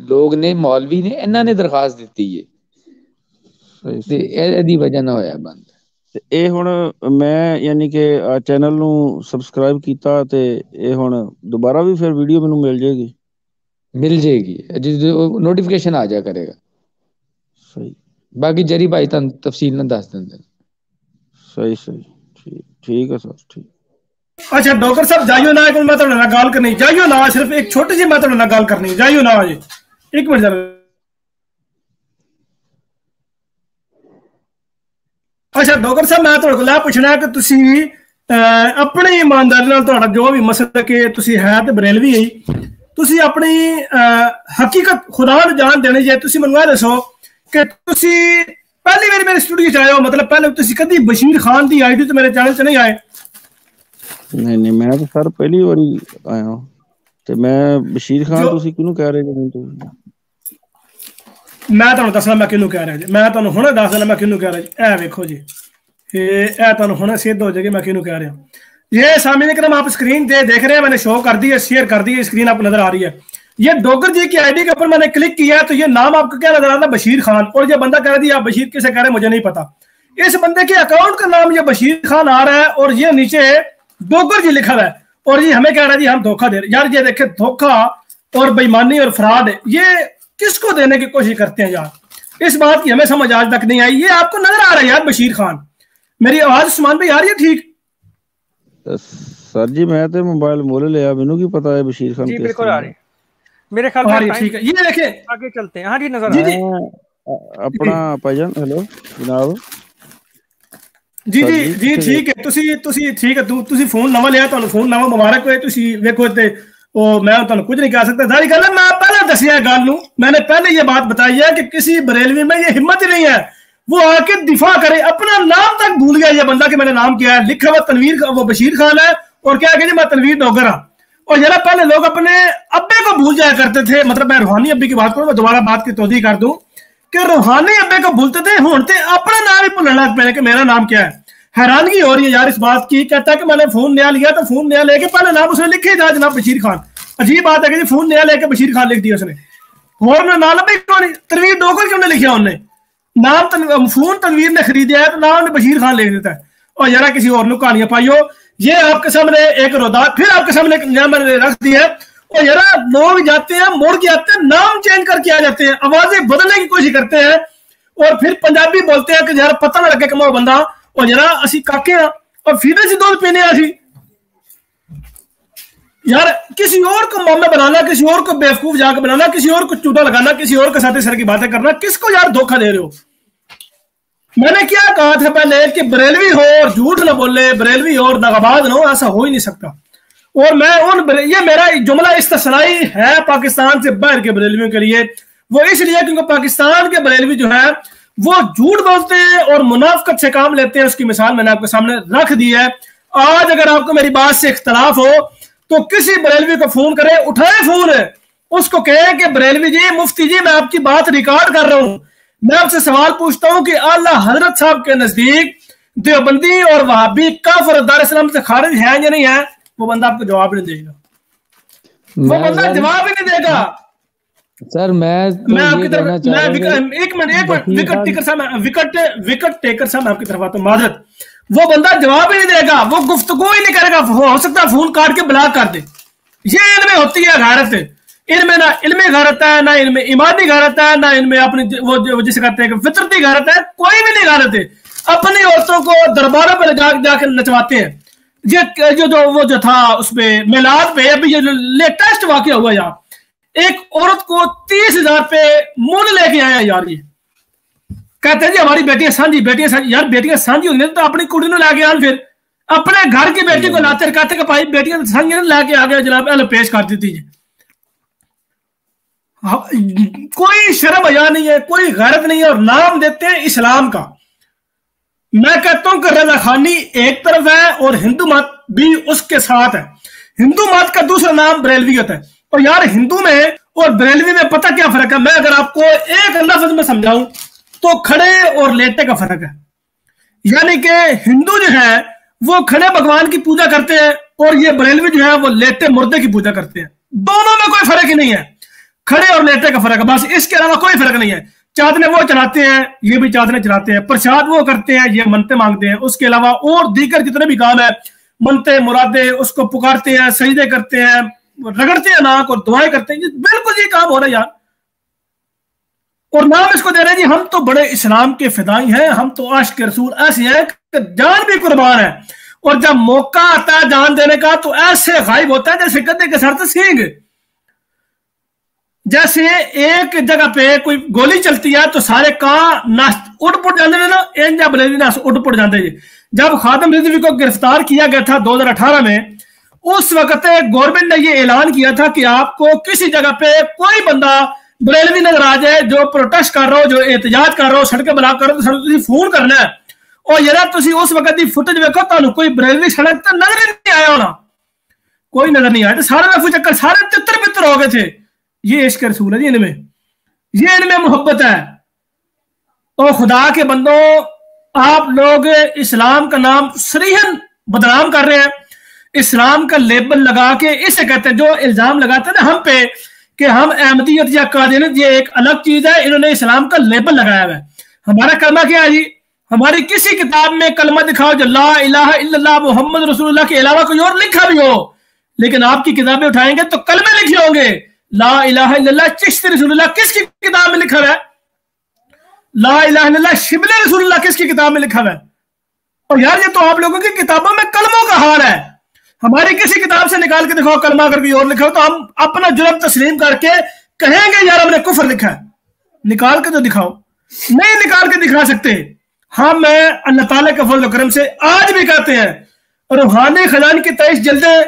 ਲੋਕ ਨੇ, ਮੌਲਵੀ ਨੇ, ਇਹਨਾਂ ਨੇ ਦਰਖਾਸਤ ਦਿੱਤੀ ਹੈ ਤੇ ਇਹਦੀ ਵਜ੍ਹਾ ਨਾਲ ਹੋਇਆ ਬੰਦ। ਤੇ ਇਹ ਹੁਣ ਮੈਂ ਯਾਨੀ ਕਿ ਚੈਨਲ ਨੂੰ ਸਬਸਕ੍ਰਾਈਬ ਕੀਤਾ ਤੇ ਇਹ ਹੁਣ ਦੁਬਾਰਾ ਵੀ ਫਿਰ ਵੀਡੀਓ ਮੈਨੂੰ ਮਿਲ ਜਾਏਗੀ? ਮਿਲ ਜਾਏਗੀ, ਨੋਟੀਫਿਕੇਸ਼ਨ ਆ ਜਾ ਕਰੇਗਾ। ਸਹੀ, ਬਾਕੀ ਜਰੀ ਭਾਈ ਤੁਹਾਨੂੰ ਤਫਸੀਲ ਨਾਲ ਦੱਸ ਦਿੰਦੇ। ਸਹੀ ਠੀਕ ਹੈ ਸਰ, ਠੀਕ। अच्छा डॉक्टर साहब जाइयो ना, मैं तो गल करनी, जाइयो ना, सिर्फ एक छोटी सी मैं तो गल करनी, जाइयो ना जी, एक मिनट। अच्छा डॉक्टर साहब मैं तुहाडे कोल पुछना कि तुसी अपनी ईमानदारी नाल तुहाडा जो भी मसलक है, तुसी है ते बरेलवी है, तुसी अपनी हकीकत खुदा नूं जान देनी जे। तुसी मैनूं दसो कि तुसी पहली बार मेरे स्टूडियो च आए हो, मतलब पहले तुसी कदी बशीर खान दी आईडी ते मेरे चैनल च नहीं आए? नहीं मैं तो सर पहली बारी आया हूं। ते मैं बशीर खान तुसी किहनूं कह रहे हो? मैं तुहानूं दसना मैं किहनूं कह रहा जी, मैं तुहानूं हुणे दस देना मैं किहनूं कह रहा जी। ए वेखो जी, ए तुहानूं हुणे सिद्ध हो जाएगी मैं किहनूं कह रहा। ये सामने करम आप स्क्रीन पे देख रहे हैं, मैंने शो कर दी है, शेयर कर दी है, स्क्रीन आपको नजर आ रही है। ये डॉक्टर जी की आईडी के ऊपर मैंने क्लिक किया तो ये नाम आपको क्या नजर आ रहा है? बशीर खान। और ये बंदा कह रहा है आप बशीर किसे कह रहे हैं मुझे नहीं पता। इस बंदे के अकाउंट का नाम ये बशीर खान आ रहा है और ये नीचे डॉक्टर जी लिखा हुआ है, और ये हमें कह रहा है जी हम धोखा दे रहे। यार ये देखे, धोखा और बेईमानी और फ्रॉड ये किसको देने की कोशिश करते हैं यार? इस बात की हमें समझ आज तक नहीं आई। ये आपको नजर आ रहा है यार बशीर खान? मेरी आवाज उस्मान भाई आ रही है ठीक? सर जी मैं तो मोबाइल मोल लिया, मैनू की पता है बशीर खान? जी बिल्कुल आ रही, मेरे ख्याल में ठीक है। ये देखे आगे चलते हैं। हाँ जी नजर आ रहा है अपना भाईजान। हेलो जनाब। जी जी जी ठीक है, तुसी ठीक है, तुसी फोन नवा लिया, तुहानू फोन नवा मुबारक होए। तुसी वेखो ते ओ मैं तुहानू कुछ नहीं कह सकता। सारी गल है मैं पहले दसिया गल नू, मैंने पहले ये बात बताई है कि किसी बरेलवी में ये हिम्मत ही नहीं है वो आके दिफा करे। अपना नाम तक भूल गया ये बंदा कि मैंने नाम किया है, लिखा हुआ तनवीर, वो बशीर खान है और क्या जी मैं तनवीर डॉगर हाँ। और जरा पहले लोग अपने अब्बे को भूल जाया करते थे, मतलब मैं रूहानी अब्बे की बात करूं, मैं दोबारा बात की तोदी कर दूं कि रूहानी अब्बे को भूलते थे, हुणते अपना नाम ही भूलने लग पे कि मेरा नाम क्या है। हैरानगी हो रही है यार इस बात की। कहता है कि मैंने फोन नया लिया तो फोन नया लेके पहले नाम उसने लिखे था जनाब बशीर खान। अजीब बात है कि फोन नया लेके बशीर खान लिख दिया उसने, और ना नाम तनवीर डॉगर क्यों नहीं लिखा उन्होंने? नाम फोन तनवीर ने खरीदा है तो नाम ने बशीर खान लिख देता है। और यार किसी और ने कहानियां पाइयो। ये आपके सामने एक रोदा फिर आपके सामने मैंने रख दिया। और यार लोग जाते हैं, मोड़ के आते हैं, नाम चेंज करके आ जाते हैं, आवाजें बदलने की कोशिश करते हैं और फिर पंजाबी बोलते हैं कि यार पता ना लगे कि मैं बंदा और जरा असी काके हाँ और फिर से दूध पीने असी। यार किसी और को मामा बनाना, किसी और को बेवकूफ जाकर बनाना, किसी और को चूटा लगाना, किसी और के साथ इस तरह की बातें करना, किसको यार धोखा दे रहे हो? मैंने क्या कहा था पहले कि बरेलवी हो और झूठ ना बोले, बरेलवी हो और दगाबाज ना हो, ऐसा हो ही नहीं सकता। और मैं ये मेरा जुमला इस्तिस्नाई है पाकिस्तान से बाहर के बरेलवियों के लिए, वो इसलिए क्योंकि पाकिस्तान के बरेलवी जो है वो झूठ बोलते हैं और मुनाफकत से काम लेते हैं। उसकी मिसाल मैंने आपके सामने रख दी है। आज अगर आपको मेरी बात से इख्तलाफ हो तो किसी बरेलवी को फोन करें, उठाए फोन, उसको कहें कि बरेलवी जी, मुफ्ती जी, मैं आपकी बात रिकॉर्ड कर रहा हूं, मैं आपसे सवाल पूछता हूं कि आला हजरत साहब के नजदीक देवबंदी और वहाबी काफिर दार इस्लाम से खारिज है या नहीं है, वो बंदा आपको जवाब नहीं देगा। वो बंदा जवाब ही नहीं देगा। सर मैं आपकी तरफ एक मिनट विकेट टेकर साहब मैं आपकी तरफ आता हूँ, माजरत। वो बंदा जवाब ही नहीं देगा, वो गुफ्तगू ही नहीं करेगा, हो सकता है फोन काट के ब्लॉक कर दे। ये इनमें होती है गैरत, इनमें ना इल्मी गैरत है, ना इनमें ईमानी गैरत है, ना इनमें अपनी वो जिसे कहते हैं फितरती गैरत है, कोई भी नहीं गैरत है। अपनी औरतों को दरबारों पर जाकर नचवाते हैं। ये जो था उसपे मिलाद पे अभी जो लेटेस्ट वाकया हुआ यार, एक औरत को 30,000 पे मुन लेके आया यार। ये कहते हैं जी हमारी बेटियां साझी यार, बेटियां साझी होंगी तो अपनी कुड़ी ने लाके आन, फिर अपने घर की बेटी को लाते कहते कि भाई बेटियां साझी ने लाके आ गया जनाब, अल पेश कर दी थी। कोई शर्म हया नहीं है, कोई गैरत नहीं है, और नाम देते हैं इस्लाम का। मैं कहता हूं कि रजाखानी एक तरफ है और हिंदू मत भी उसके साथ है। हिंदू मत का दूसरा नाम बरेलवियत है। और यार हिंदू में और बरेलवी में पता क्या फर्क है? मैं अगर आपको एक लफ्ज में समझाऊं तो खड़े और लेटे का फर्क है। यानी कि हिंदू जो है वो खड़े भगवान की पूजा करते हैं और ये बरेलवी जो है वो लेटे मुर्दे की पूजा करते हैं। दोनों में कोई फर्क ही नहीं है, खड़े और लेटे का फर्क है बस, इसके अलावा कोई फर्क नहीं है। चादने वो चलाते हैं, ये भी चादने चलाते हैं, प्रसाद वो करते हैं, ये मनते मांगते हैं। उसके अलावा और दीगर जितने भी काम है, मनते मुरादे, उसको पुकारते हैं, सजदे करते हैं, रगड़ते हैं नाक और दुआएं करते हैं। बिल्कुल ये काम हो रहा है यार। और नाम इसको दे रहे हैं जी हम तो बड़े इस्लाम के फिदाई हैं, हम तो आशिक रसूल ऐसे हैं कि जान भी कुर्बान है। और जब मौका आता है जान देने का तो ऐसे गायब होता है जैसे गद्दे के सर से सींग। जैसे एक जगह पे कोई गोली चलती है तो सारे उठ पुट जाते ना, इंजा बलेदी ना उठ पुट जाते। जब खादिम रिजवी को गिरफ्तार किया गया था 2018 में, उस वक्त गवर्नमेंट ने ये ऐलान किया था कि आपको किसी जगह पे कोई बंदा बरेलवी नजर आ जाए जो प्रोटेस्ट कर रहा हो, जो एहतजाज कर रहा हो, सड़कें ब्लॉक कर रहा हो, तो फोन करना है। और यदा तुम उस वक्त की फुटेज वेखो तो कोई बरेलवी सड़क तो नजर ही नहीं आया होना, कोई नजर नहीं आया। तो सारे रफू चक्कर सारे तितर पितर हो गए थे। ये इश्क रसूल है जी इनमें, ये इनमें मोहब्बत है। और खुदा के बंदों, आप लोग इस्लाम का नाम सरीहन बदनाम कर रहे हैं, इस्लाम का लेबल लगा के इसे कहते हैं, जो इल्जाम लगाते हैं ना हम पे कि हम अहमदियत या कादियानियत ये एक अलग चीज है, इन्होंने इस्लाम का लेबल लगाया हुआ है। हमारा कलमा क्या है जी? हमारी किसी किताब में कलमा दिखाओ जो ला इलाहा इल्लल्लाह मुहम्मद रसूलुल्लाह के अलावा कोई और लिखा भी हो, लेकिन आपकी किताबें उठाएंगे तो कलमे लिखे होंगे ला इलाहा इल्लल्लाह चिश्ती रसूलुल्लाह किसकी किताब में लिखा हुआ है? ला इलाहा इल्लल्लाह शिबली रसूलुल्लाह किसकी किताब में लिखा हुआ है? और यार ये तो आप लोगों की किताबों में कलमों का हाल है। हमारी किसी किताब से निकाल के दिखाओ कलमा अगर कोई और लिखा हो तो हम अपना जुर्म तस्लीम करके कहेंगे यार हमने कुफर लिखा है। निकाल के तो दिखाओ, नहीं निकाल के दिखा सकते। हम अल्लाह ताला के फजल करम से आज भी कहते हैं, रूहानी खजान की 23 जल्दें,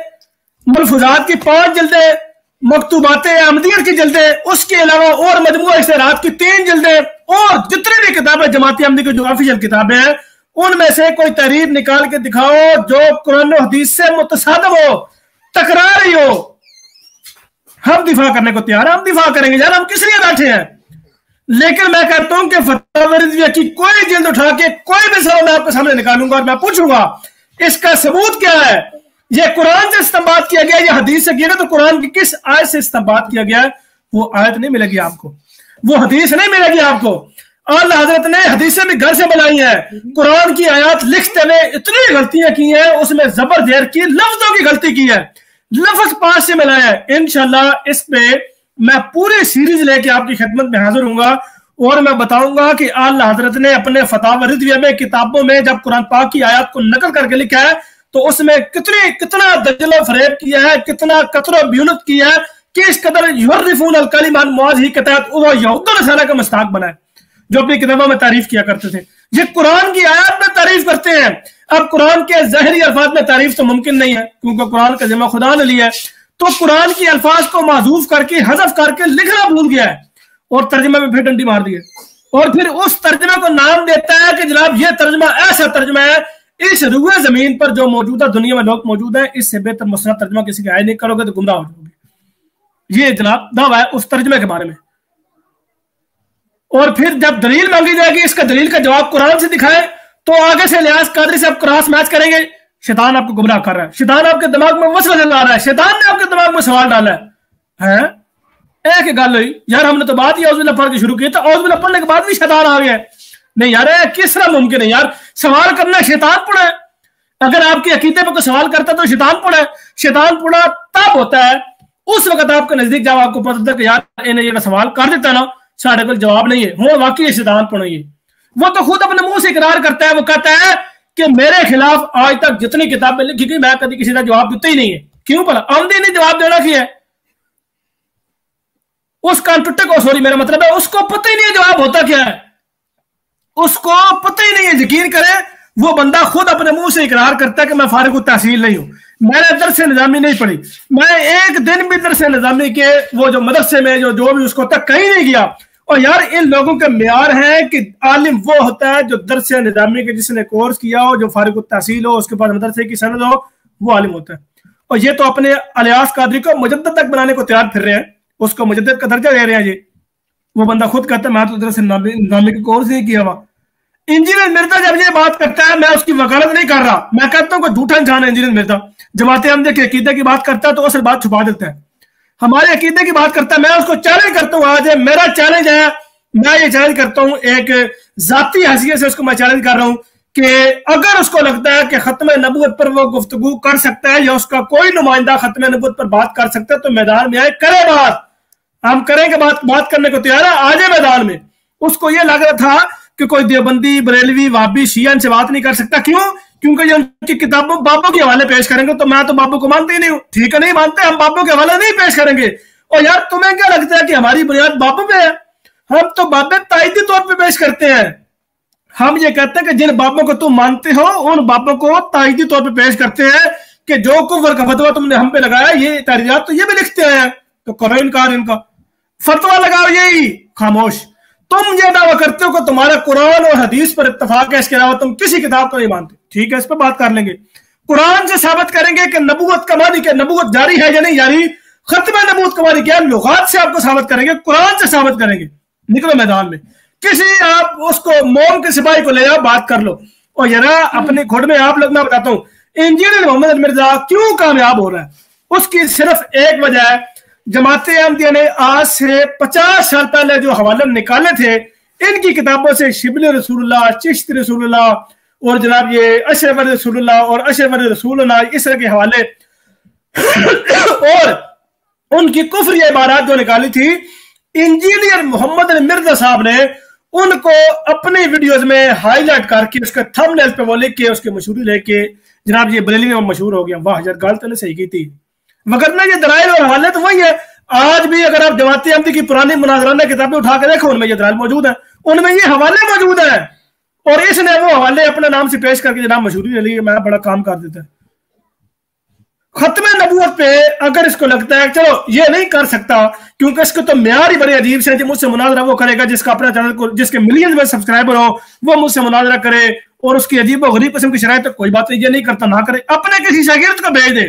मलफूजात की 5 जल्दें, मकतूबात अहमदियत की जल्दें, उसके अलावा और मजमूआ इशरात की 3 जल्दें, और जितनी भी किताबें जमाती अहमदी की जो ऑफिशियल किताबें हैं उनमें से कोई तहरीर निकाल के दिखाओ जो कुरान और हदीस से मुतसादम हो, टकरा रही हो। हम दिफा करने को तैयार है, हम दिफा करेंगे यार, हम किस लिए बैठे हैं। लेकिन मैं कहता हूं कि फतवा रिजविया की कोई जल्द उठा के कोई भी सवाल मैं आपके सामने निकालूंगा और मैं पूछूंगा इसका सबूत क्या है। ये कुरान से इस्तेमाल किया गया या हदीस से किया गया, तो कुरान की किस आयत से इस्तेमाल किया गया है वो आयत नहीं मिलेगी आपको, वो हदीस नहीं मिलेगी आपको। आला हजरत ने हदीसें भी घर से बनाई है, कुरान की आयत लिखते हुए इतनी गलतियां की हैं, उसमें जबर देर की लफ्जों की गलती की है, लफ्ज पास से मिलाया है। इंशाल्लाह इस पे मैं पूरी सीरीज लेके आपकी खिदमत में हाजिर हूंगा और मैं बताऊंगा कि आला हजरत ने अपने फतावा रिजविया में किताबों में जब कुरान पाक की आयत को नकल करके लिखा है तो उसमें कितना दजलो फरेब किया है, कितना कतरो ब्यूनत किया है कि इस कदर युर्रिफून अल कलिमान मुआज़ही के तहत वो यहूद नसारा का मस्ताक बना है जो अपनी किताबों में तारीफ किया करते थे। ये कुरान की आयत में तारीफ करते हैं। अब कुरान के ज़ाहिरी अल्फाज में तारीफ तो मुमकिन नहीं है क्योंकि कुरान का जिम्मा खुदा ने लिया है, तो कुरान के अल्फाज को माजूफ करके हज़फ करके लिखना भूल गया है और तर्जमे में फिर डंडी मार दी है और फिर उस तर्जमे को नाम देता है कि जनाब ये तर्जमा ऐसा तर्जमा है, इस रुए जमीन पर जो मौजूदा दुनिया में लोग मौजूद हैं इससे बेहतर मुसरत तर्जमा किसी का आय नहीं करोगे तो गुमराह हो जाओगे। ये जनाब दावा है उस तर्जमे के बारे में। और फिर जब दलील मांगी जाएगी इसका दलील का जवाब कुरान से दिखाए तो आगे से लिहाज कादरी से आप क्रॉस मैच करेंगे। शैतान आपको गुमराह कर रहा है, शैतान आपके दिमाग में वसवसा ला रहा है, शैतान ने आपके दिमाग में सवाल डाला है। एक गल हुई यार, हमने तो बात ही औज़ बिल्लाह पढ़ के शुरू की तो औज़ बिल्लाह पढ़ने के बाद भी शैतान आ गया। नहीं यार, किस तरह मुमकिन है यार, सवाल करना शैतान पड़ा है। अगर आपके अकीदे पर कोई सवाल करता तो शैतान पड़ा है। शैतान पड़ा तब होता है उस वक्त आपके नजदीक जब आपको पता था कि यार इन्हें ये सवाल कर देता ना, साढ़े को जवाब नहीं है, हो वाकई शैतान पड़ा है। वो तो खुद अपने मुंह से इकरार करता है, वो कहता है कि मेरे खिलाफ आज तक जितनी किताबें लिखी गई मैं कभी किसी का जवाब देता ही नहीं है। क्यों भला? आमदी नहीं जवाब देना की है उस कॉन्फ्लिक्ट को, सॉरी मेरा मतलब है उसको पता ही नहीं है जवाब होता क्या है, उसको पता ही नहीं है। यकीन करें वो बंदा खुद अपने मुंह से इकरार करता है कि मैं फारिग तहसील नहीं हूं, मैंने दरस निजामी नहीं पढ़ी, मैं एक दिन भी दरस निजामी के वो जो मदरसे में जो भी उसको तक कहीं नहीं गया। और यार इन लोगों के म्यार है कि आलिम वो होता है जो दरस निजामी के जिसने कोर्स किया हो, जो फारिग तहसील हो, उसके पास मदरसे की सनद हो, वो आलिम होता है। और ये तो अपने अलियास कादरी को मुजद्दद तक बनाने को तैयार फिर रहे हैं, उसको मुजद्दद का दर्जा दे रहे हैं। ये वो बंदा खुद कहता है मैं तो दरस निजामी का कोर्स नहीं किया हुआ। इंजीनियर मिर्जा जब ये बात करता है मैं उसकी वकालत नहीं कर रहा, मैं कहता हूँ कोई झूठा इंसान है इंजीनियर मिर्जा। जमात अहमद के अकीदे की बात करता है तो असल बात छुपा देता है, हमारे अकीदे की बात करता है। मैं उसको चैलेंज करता हूँ, आज मेरा चैलेंज है, मैं ये चैलेंज करता हूँ एक जाती हैसियत से उसको मैं चैलेंज कर रहा हूँ कि अगर उसको लगता है कि खत्म नबूवत पर वो गुफ्तगू कर सकता है या उसका कोई नुमाइंदा खत्म नबूवत पर बात कर सकता है तो मैदान में आए, करे बात, हम करेंगे बात करने को तैयार है, आ जाए मैदान में। उसको ये लग रहा था कि कोई देवबंदी, बरेलवी, वाबी, शिया इनसे बात नहीं कर सकता। क्यों? क्योंकि ये उनकी किताबों बाबू के हवाले पेश करेंगे तो मैं तो बाबू को मानते ही नहीं हूँ। ठीक है, नहीं मानते, हम बाबू के हवाले नहीं पेश करेंगे। और यार तुम्हें क्या लगता है कि हमारी बुनियाद बाबू पे है? हम तो बाबे ताइदी तौर पे पेश करते हैं। हम ये कहते हैं कि जिन बाबों को तुम मानते हो उन बाबों को ताइदी तौर पे पेश करते हैं कि जो कुफ्र का फतवा तुमने हम पे लगाया, ये तारीजात तो ये भी लिखते हैं, तो करो इनकार, इनका फतवा लगाओ, यही खामोश। तुम ये दावा करते हो कि तुम्हारा कुरान और हदीस पर इत्तफाक है, इसके अलावा तुम किसी किताब को नहीं मानते। ठीक है, इस पर बात कर लेंगे। कुरान से साबित करेंगे कि नबूवत का मानी क्या, नबूवत जारी है या नहीं जारी, खत्म नबूवत का मानी क्या, लुगात से आपको साबित करेंगे, कुरान से साबित करेंगे। निकलो मैदान में, किसी आप उसको मोम के सिपाही को ले जाओ, बात कर लो। और जरा अपने खुद में आप लोग, मैं बताता हूँ इंजीनियर मोहम्मद मिर्जा क्यों कामयाब हो रहा है, उसकी सिर्फ एक वजह है, जमात अहमदिया ने आज से 50 साल पहले जो हवाले निकाले थे इनकी किताबों से, शिबली रसूलुल्लाह, चिश्ती रसूलुल्लाह और जनाब ये अशरफ रसूलुल्लाह और अशरफ रसूलुल्लाह, इस तरह के हवाले और उनकी कुफ्रिया इबारत जो निकाली थी इंजीनियर मोहम्मद मिर्जा साहब ने, उनको अपनी वीडियोस में हाईलाइट करके उसके थंबनेल पे वो लिख के उसके मशहूरी लेके जनाब ये बरेली में मशहूर हो गया। वाह यार, गल तो सही की थी, वगरना ये दलाइल और हवाले तो वही है। आज भी अगर आप जमात अहमदी की पुरानी मुनाजराना किताबें उठा के देखो, उनमें ये दलाइल मौजूद है, उनमें ये हवाले मौजूद है। और इसने वो हवाले अपने नाम से पेश करके जनाब मशहूरी ले ली, मैं बड़ा काम कर देता है। खत्म नबूवत पे अगर इसको लगता है चलो ये नहीं कर सकता क्योंकि इसको तो म्यार ही बड़े अजीब से, मुझसे मुनाजरा वो करेगा जिसका अपना चैनल को, जिसके मिलियंस में सब्सक्राइबर हो, वो मुझसे मुनाजरा करे और उसकी अजीब और गरीब किस्म की शराइत, तो कोई बात नहीं, ये नहीं करता ना करे, अपने किसी शागिर्द को भेज दे,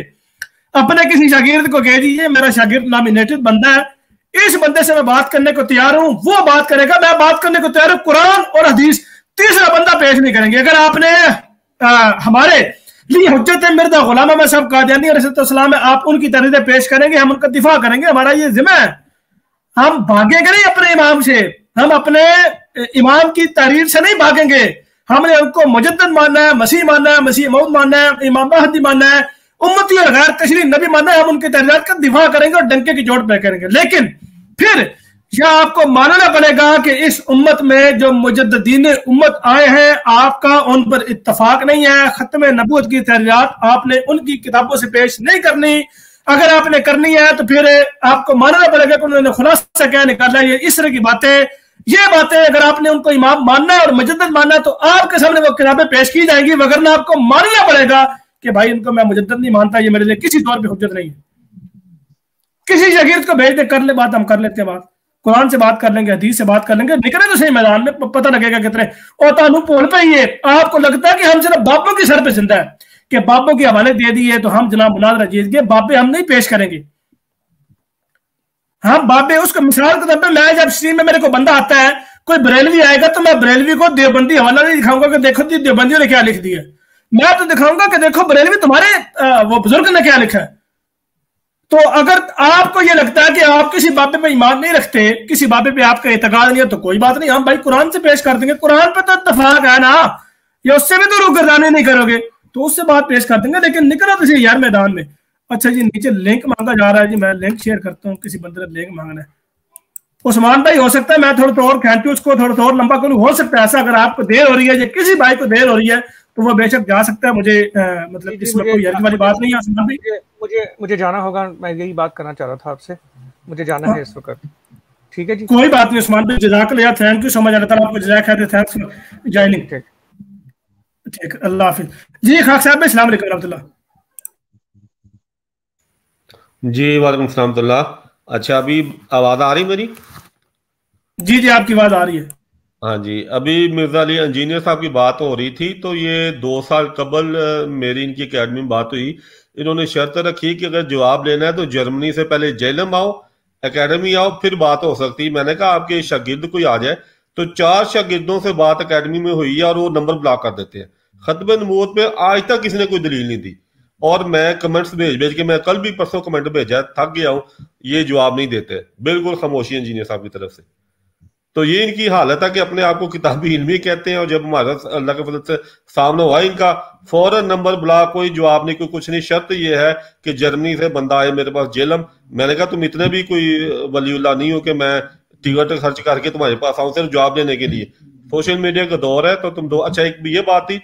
अपने किसी शागिर्द को कह दीजिए मेरा शागिर्द नॉमिनेटेड बंदा है, इस बंदे से मैं बात करने को तैयार हूं, वो बात करेगा, मैं बात करने को तैयार हूं, कुरान और हदीस तीसरा बंदा पेश नहीं करेंगे। अगर आपने हमारे लिए हुज्जत मिर्जा गुलाम अहमद साहब कादियानी अलैहिस्सलाम है, आप उनकी तहरीरें पेश करेंगे, हम उनका दिफा करेंगे, हमारा ये जिम्मा है। हम भागेंगे नहीं अपने इमाम से, हम अपने इमाम की तहरीर से नहीं भागेंगे, हमने उनको मुजद्दिद मानना है, मसीह मानना है, मसीह मौद मानना है, इमाम महदी मानना है, उम्मती और गैर तशरीह नबी मानना है, हम उनके तहरीरात का दिफा करेंगे और डंके की चोट पे करेंगे। लेकिन फिर यह आपको मानना पड़ेगा कि इस उम्मत में जो मुजद्दिदीन उम्मत आए हैं, आपका उन पर इत्तफाक नहीं है, खत्म नबूवत की तहरीरात आपने उनकी किताबों से पेश नहीं करनी। अगर आपने करनी है तो फिर आपको मानना पड़ेगा कि उन्होंने खुलासा क्या निकाला। ये इस तरह की बातें ये बातें अगर आपने उनको इमाम मानना है और मुजद्दिद मानना है तो आपके सामने वो किताबें पेश की जाएंगी, वगरना आपको मानना पड़ेगा कि भाई इनको मैं मुजद्दिद नहीं मानता, ये मेरे लिए किसी तौर पे हुज्जत नहीं है। किसी शगीर्द को भेज दे, कर ले बात, हम कर लेते हैं बात, कुरान से बात कर लेंगे, हदीस से बात कर लेंगे, निकले तो सही मैदान में, पता लगेगा कितने। और तानू पोल पे ये आपको लगता है कि हम सिर्फ बाबों की सर पे जिंदा है कि बाबों के हवाले दे दिए तो हम जनाब मुनाज़रा जीत गए, बाबे हम नहीं पेश करेंगे। हम बाबे उसको मिसाल के तौर पर, मैं जब स्ट्रीम में मेरे को बंदा आता है, कोई बरेलवी आएगा तो मैं बरेलवी को देवबंदी हवाला नहीं दिखाऊंगा कि देखो जी देवबंदियों ने क्या लिख दिया, मैं तो दिखाऊंगा कि देखो बरेलवी तुम्हारे वो बुजुर्ग ने क्या लिखा है। तो अगर आपको ये लगता है कि आप किसी बाबे पे ईमान नहीं रखते, किसी बाबे पे आपका एतकाद नहीं है, तो कोई बात नहीं, हम भाई कुरान से पेश कर देंगे, कुरान पे तो इत्तेफाक है ना, या उससे भी तो रुगर्दानी नहीं करोगे तो उससे बात पेश कर देंगे, लेकिन निकलो तो यार मैदान में। अच्छा जी, नीचे लिंक मांगा जा रहा है जी, मैं लिंक शेयर करता हूँ, किसी बंदे ने लिंक मांगना है। उस्मान भाई हो सकता है मैं थोड़ा तो और खींचूं उसको, थोड़ा तो और लंबा करूं, हो सकता है ऐसा। अगर आपको देर हो रही है या किसी भाई को देर हो रही है तो वो बेशक जा सकता है, मुझे मतलब इसमें कोई हर्ज वाली बात नहीं है। उस्मान भाई मुझे जाना होगा, मैं यही बात करना चाह रहा था आपसे, मुझे जाना है इस वक्त। ठीक है जी, कोई बात नहीं उस्मान भाई, जज़ाकल्लाह, थैंक यू सो मच, अल्लाह ताला आपको जज़ाक खैर दे, थैंक्स फॉर जॉइनिंग। ठीक, अल्लाह हाफिज जी। खाक साहब भाई, अस्सलाम वालेकुम रहमतुल्लाह जी। वालेकुम सलाम तुल्लाह। अच्छा, अभी आवाज आ रही मेरी? जी जी, आपकी आवाज आ रही है। हाँ जी, अभी मिर्जा अली इंजीनियर साहब की बात हो रही थी, तो ये 2 साल कबल मेरी इनकी एकेडमी में बात हुई। इन्होंने शर्त रखी कि अगर जवाब लेना है तो जर्मनी से पहले जेलम आओ, एकेडमी आओ, फिर बात हो सकती। मैंने कहा आपके शागिर्द कोई आ जाए, तो 4 शागिर्दों से बात एकेडमी में हुई है और वो नंबर ब्लॉक कर देते हैं। खत्म नबूवत पे आज तक किसी ने कोई दलील नहीं दी, और मैं कमेंट्स भेज के, मैं कल भी परसों कमेंट भेजा, थक गया हूं, ये जवाब नहीं देते, बिल्कुल खामोशी इंजीनियर साहब की तरफ से। तो ये इनकी हालत है कि अपने आप को किताबी इल्मी कहते हैं, और जब हमारा अल्लाह के फजल से सामने हुआ इनका, फौरन नंबर ब्लॉक, कोई जवाब नहीं, कोई कुछ नहीं। शर्त ये है कि जर्मनी से बंदा आए मेरे पास जेलम। मैंने कहा तुम इतने भी कोई वलीउल्लाह नहीं हो कि मैं टिकट खर्च करके तुम्हारे पास आऊं सिर्फ जवाब देने के लिए। सोशल मीडिया का दौर है, तो तुम दो। अच्छा, एक ये बात थी।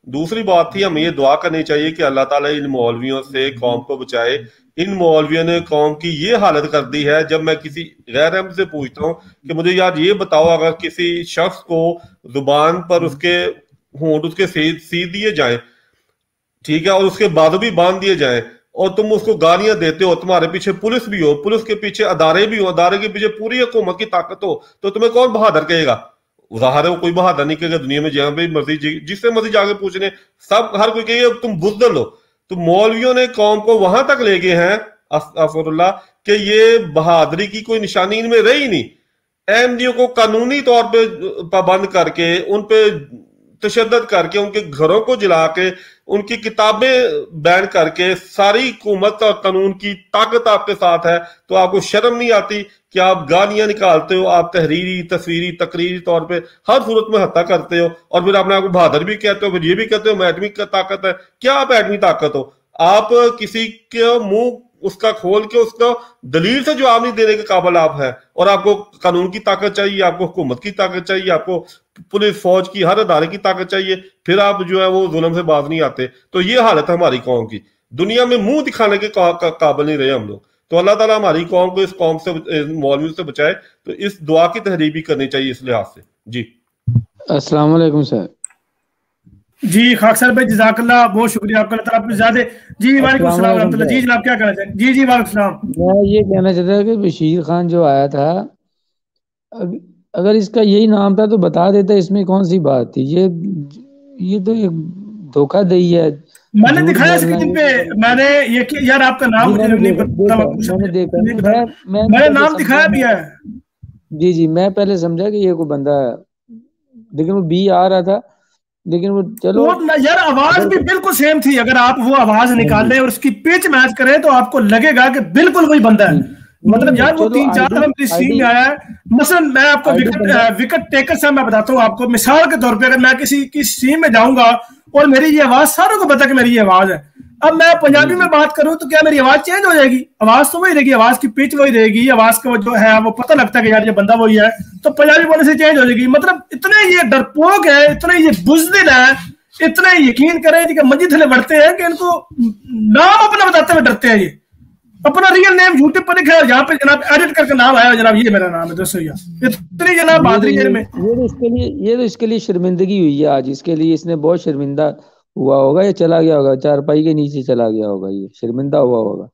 दूसरी बात थी, हमें ये दुआ करनी चाहिए कि अल्लाह ताला इन मौलवियों से कौम को बचाए। इन मौलवियों ने कौम की ये हालत कर दी है। जब मैं किसी गैर अहम से पूछता हूँ कि मुझे यार ये बताओ, अगर किसी शख्स को जुबान पर उसके होंठ उसके सी दिए जाएं, ठीक है, और उसके बाद भी बांध दिए जाएं, और तुम उसको गालियां देते हो, तुम्हारे पीछे पुलिस भी हो, पुलिस के पीछे अदारे भी हो, अदारे के पीछे पूरी हुकूमत की ताकत हो, तो तुम्हें कौन बहादुर कहेगा? जाहिर है वो कोई बहादुर नहीं कहेगा। दुनिया में जहां भी मर्जी जिससे मर्जी जाके पूछने, सब हर कोई कहेगा तुम बुज़दिल हो। तो मौलवियों ने कौम को वहां तक ले गए हैं अस्तगफिरुल्लाह कि ये बहादुरी की कोई निशानी इनमें रही नहीं। अहमदियों को कानूनी तौर पे पाबंद करके, उन पे तशद्दुद करके, उनके घरों को जला के, उनकी किताबें बैन करके, सारी हुकूमत और कानून की ताकत आपके साथ है, तो आपको शर्म नहीं आती कि आप गालियां निकालते हो, आप तहरीरी, तस्वीरी, तकरीरी तौर पे हर सूरत में हत्या करते हो, और फिर अपने आप को बहादुर भी कहते हो, फिर ये भी कहते हो मैं एटमी ताकत है। क्या आप एटमी ताकत हो? आप किसी के मुंह उसका खोल के उसका दलील से जवाब नहीं देने के काबिल आप है, और आपको कानून की ताकत चाहिए, आपको हुकूमत की ताकत चाहिए, आपको पुलिस फौज की हर अदारे की ताकत चाहिए, फिर आप जो है वो जुल्म से बाज नहीं आते। तो ये हालत है हमारी कौम की। दुनिया में मुंह दिखाने के काबिल नहीं रहे हम लोग। तो अल्लाह ताला हमारी कौम को इस कौम से, मौलवियों से बचाए। तो इस दुआ की तहरीर भी करनी चाहिए इस लिहाज से। जी, अस्सलाम वालेकुम सर। जी खाक सर भाई, जज़ाकल्लाह, बहुत शुक्रिया आपका, अल्लाह ताला आपको ज़्यादा। जी वालेकुम सलाम रहमतुल्लाह। जी जनाब, क्या कहना चाहेंगे? जी जी वालेकुम सलाम। मैं ये कहना चाहता था कि बशीर खान जो आया था, अगर इसका यही नाम था तो बता देता, इसमें कौन सी बात थी? ये तो एक धोखाधड़ी है। मैंने दिखाया स्क्रीन पे, मैंने ये यार आपका नाम मुझे नहीं पता, मैंने देखा, मैंने नाम दिखाया भी है। जी जी, मैं पहले समझा कि ये कोई बंदा है, लेकिन वो बी आ रहा था, लेकिन वो चलो यार आवाज भी बिल्कुल सेम थी। अगर आप वो आवाज निकाल लें और उसकी पिच मैच करें तो आपको लगेगा कि बिल्कुल वही बंदा है। मतलब यार वो 3-4 दफा मेरी स्क्रीन में आया है। मसलन मैं आपको विकेट टेकर से मैं बताता हूँ आपको, मिसाल के तौर पे अगर मैं किसी की स्ट्रीम में जाऊंगा और मेरी ये आवाज सारों को पता कि मेरी ये आवाज है, अब मैं पंजाबी में बात करूं तो क्या मेरी आवाज चेंज हो जाएगी? आवाज तो वही रहेगी, आवाज की पिच वही रहेगी, आवाज का जो है वो पता लगता है कि यार ये बंदा वही है, तो पंजाबी बोलने से चेंज हो जाएगी। मतलब इतने ये डरपोक है, इतने ये बुज़दिल है, इतने यकीन करें कि मंजी थले बढ़ते हैं कि इनको नाम अपना बताते हुए डरते हैं ये। अपना रियल नेम यूट्यूब पर लिखा है, यहाँ पे जनाब एडिट करके नाम आया जनाब, ये मेरा नाम है दोस्तों। इतनी जनाब बहादुरी है में। ये तो इसके लिए शर्मिंदगी हुई है आज, इसके लिए इसने बहुत शर्मिंदा हुआ होगा, ये चला गया होगा, चारपाई के नीचे चला गया होगा, ये शर्मिंदा हुआ होगा।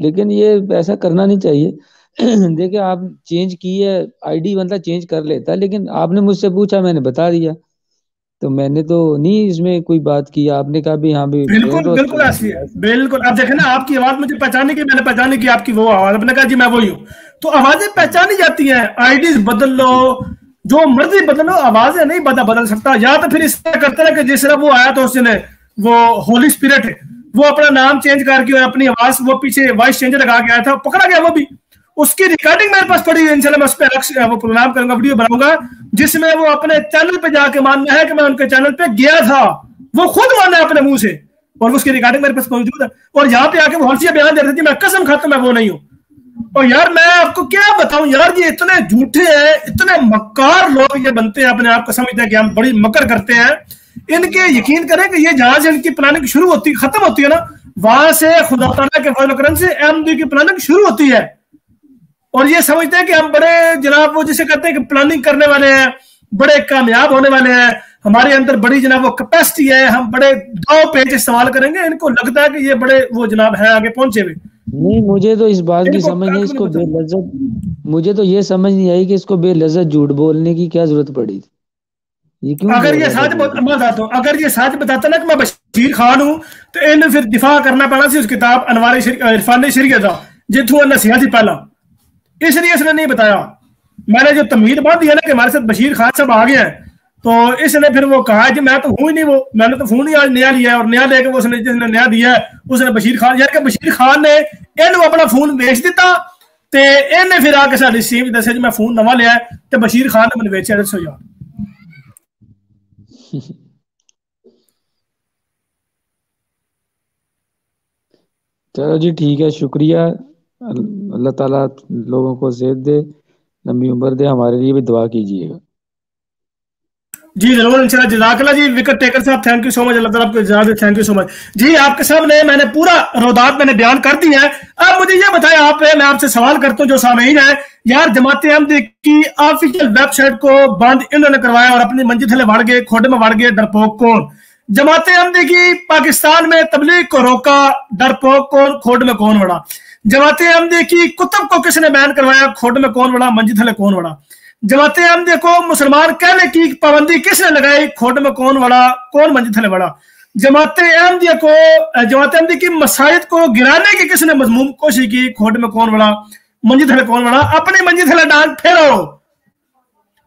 लेकिन ये ऐसा करना नहीं चाहिए। देखिए आप चेंज की है आईडी, बंदा चेंज कर लेता है, लेकिन आपने मुझसे पूछा, मैंने बता दिया, तो मैंने तो नहीं इसमें कोई बात की। आपने कहा भी हाँ भी बिल्कुल बिल्कुल ऐसी है, बिल्कुल। अब देखे ना आपकी आवाज मुझे पहचानी की, मैंने पहचानी की आपकी वो आवाज, आपने कहा जी मैं वही हूँ। तो आवाजें पहचानी जाती हैं, आईडी बदल लो, जो मर्जी बदल लो, आवाजें नहीं बदल सकता। या तो फिर इस तरह करते ना कि जिस तरह वो आया था उस दिन, वो होली स्पिरिट, वो अपना नाम चेंज करके अपनी आवाज वो पीछे वॉइस चेंजर लगा के आया था, पकड़ा गया वो भी। उसकी रिकॉर्डिंग मेरे पास पड़ी है, इंशाल्लाह मैं उस पर वो प्रोग्राम करूंगा, वीडियो बनाऊंगा, जिसमें वो अपने चैनल पे जाके मानना है कि मैं उनके चैनल पे गया था, वो खुद माना है अपने मुंह से, और उसकी रिकॉर्डिंग मेरे पास मौजूद है। और यहाँ पे आके वो हंसिया बयान दे रही थी, मैं कसम खाता मैं वो नहीं हूँ। और यार मैं आपको क्या बताऊं यार, ये इतने झूठे हैं, इतने मक्कार लोग ये बनते हैं, अपने आप को समझते हैं कि हम बड़ी मकर करते हैं। इनके यकीन करें कि ये जहां से इनकी प्लानिंग शुरू होती खत्म होती है ना, वहां से खुदा ताला के फजल करम से एमडी की प्लानिंग शुरू होती है। और ये समझते हैं कि हम बड़े जनाब वो जिसे कहते हैं कि प्लानिंग करने वाले हैं, बड़े कामयाब होने वाले हैं, हमारे अंदर बड़ी जनाब वो कैपेसिटी है, हम बड़े दाव पेच इस्तेमाल करेंगे। इनको लगता है कि ये बड़े वो जनाब है आगे पहुंचे हुए। नहीं, मुझे तो इस बात की समझ नहीं, इसको बेलज्जत, मुझे तो ये समझ नहीं आई कि इसको बेलज्जत झूठ बोलने की क्या जरूरत पड़ी थी। ये क्यों? अगर ये सच बताता हूँ, अगर ये सच बताता ना कि मैं बशीर खान हूँ, तो इन्हें फिर दिफा करना पड़ा सी उस किताब अनवार इरफान शरीयत था जिथू नसीहत ही पहला, इसलिए इसने नहीं बताया। मैंने जो तमीद बांध दिया ना कि हमारे साथ बशीर खान साहब आ गए हैं, तो इसने फिर वो कहा कि मैं तो हूं ही नहीं वो, मैंने तो फोन ही आज नया लिया है, और नया लेके उसने जिसने नया दिया है उसने बशीर खान, यार कि बशीर खान ने इन्हें अपना फोन बेच दिता, ते इन्हें फिर आके साडी सीम दसे जी मैं फोन नवा लिया है, ते बशीर खान ने मैंने बेचा। दसो यार चलो जी ठीक है, शुक्रिया। अल्लाह ताला लोगों को सेहत दे, लंबी उम्र दे, हमारे लिए भी दुआ कीजिएगा। जी जरूर इंशाल्लाह। जज़ाकल्लाह जी विकेट टेकर साहब, थैंक यू सो मच, अल्लाह ताला आपको इजाजत, थैंक यू सो मच जी। आपके सामने मैंने पूरा रोदात मैंने बयान कर दी है। अब मुझे ये बताएं आप, मैं आपसे सवाल करता हूँ जो सामीन है, यार जमात अहमदी की ऑफिशियल वेबसाइट को बंद इन्होंने करवाया और अपनी मंजिल थले बढ़ गए, खोड में बढ़ गए, डरपोक कौन? जमात अहमदी की पाकिस्तान में तबलीग को रोका, डरपोक कौन? खोड में कौन बढ़ा? जमात अहमदी की कुतुब को किसने बैन करवाया? खोड में कौन बढ़ा? मंजिल थले कौन बढ़ा? जमात अहमदी को मुसलमान कहने की पाबंदी किसने लगाई? खोड में कौन बढ़ा? कौन मंजिल थले बढ़ा? जमात अहमदी की मसाजिद को गिराने की किसने मजमूम कोशिश की? खोड में कौन बढ़ा? मंजिल थले कौन बढ़ा? अपनी मंजिल थले डांग फेरो,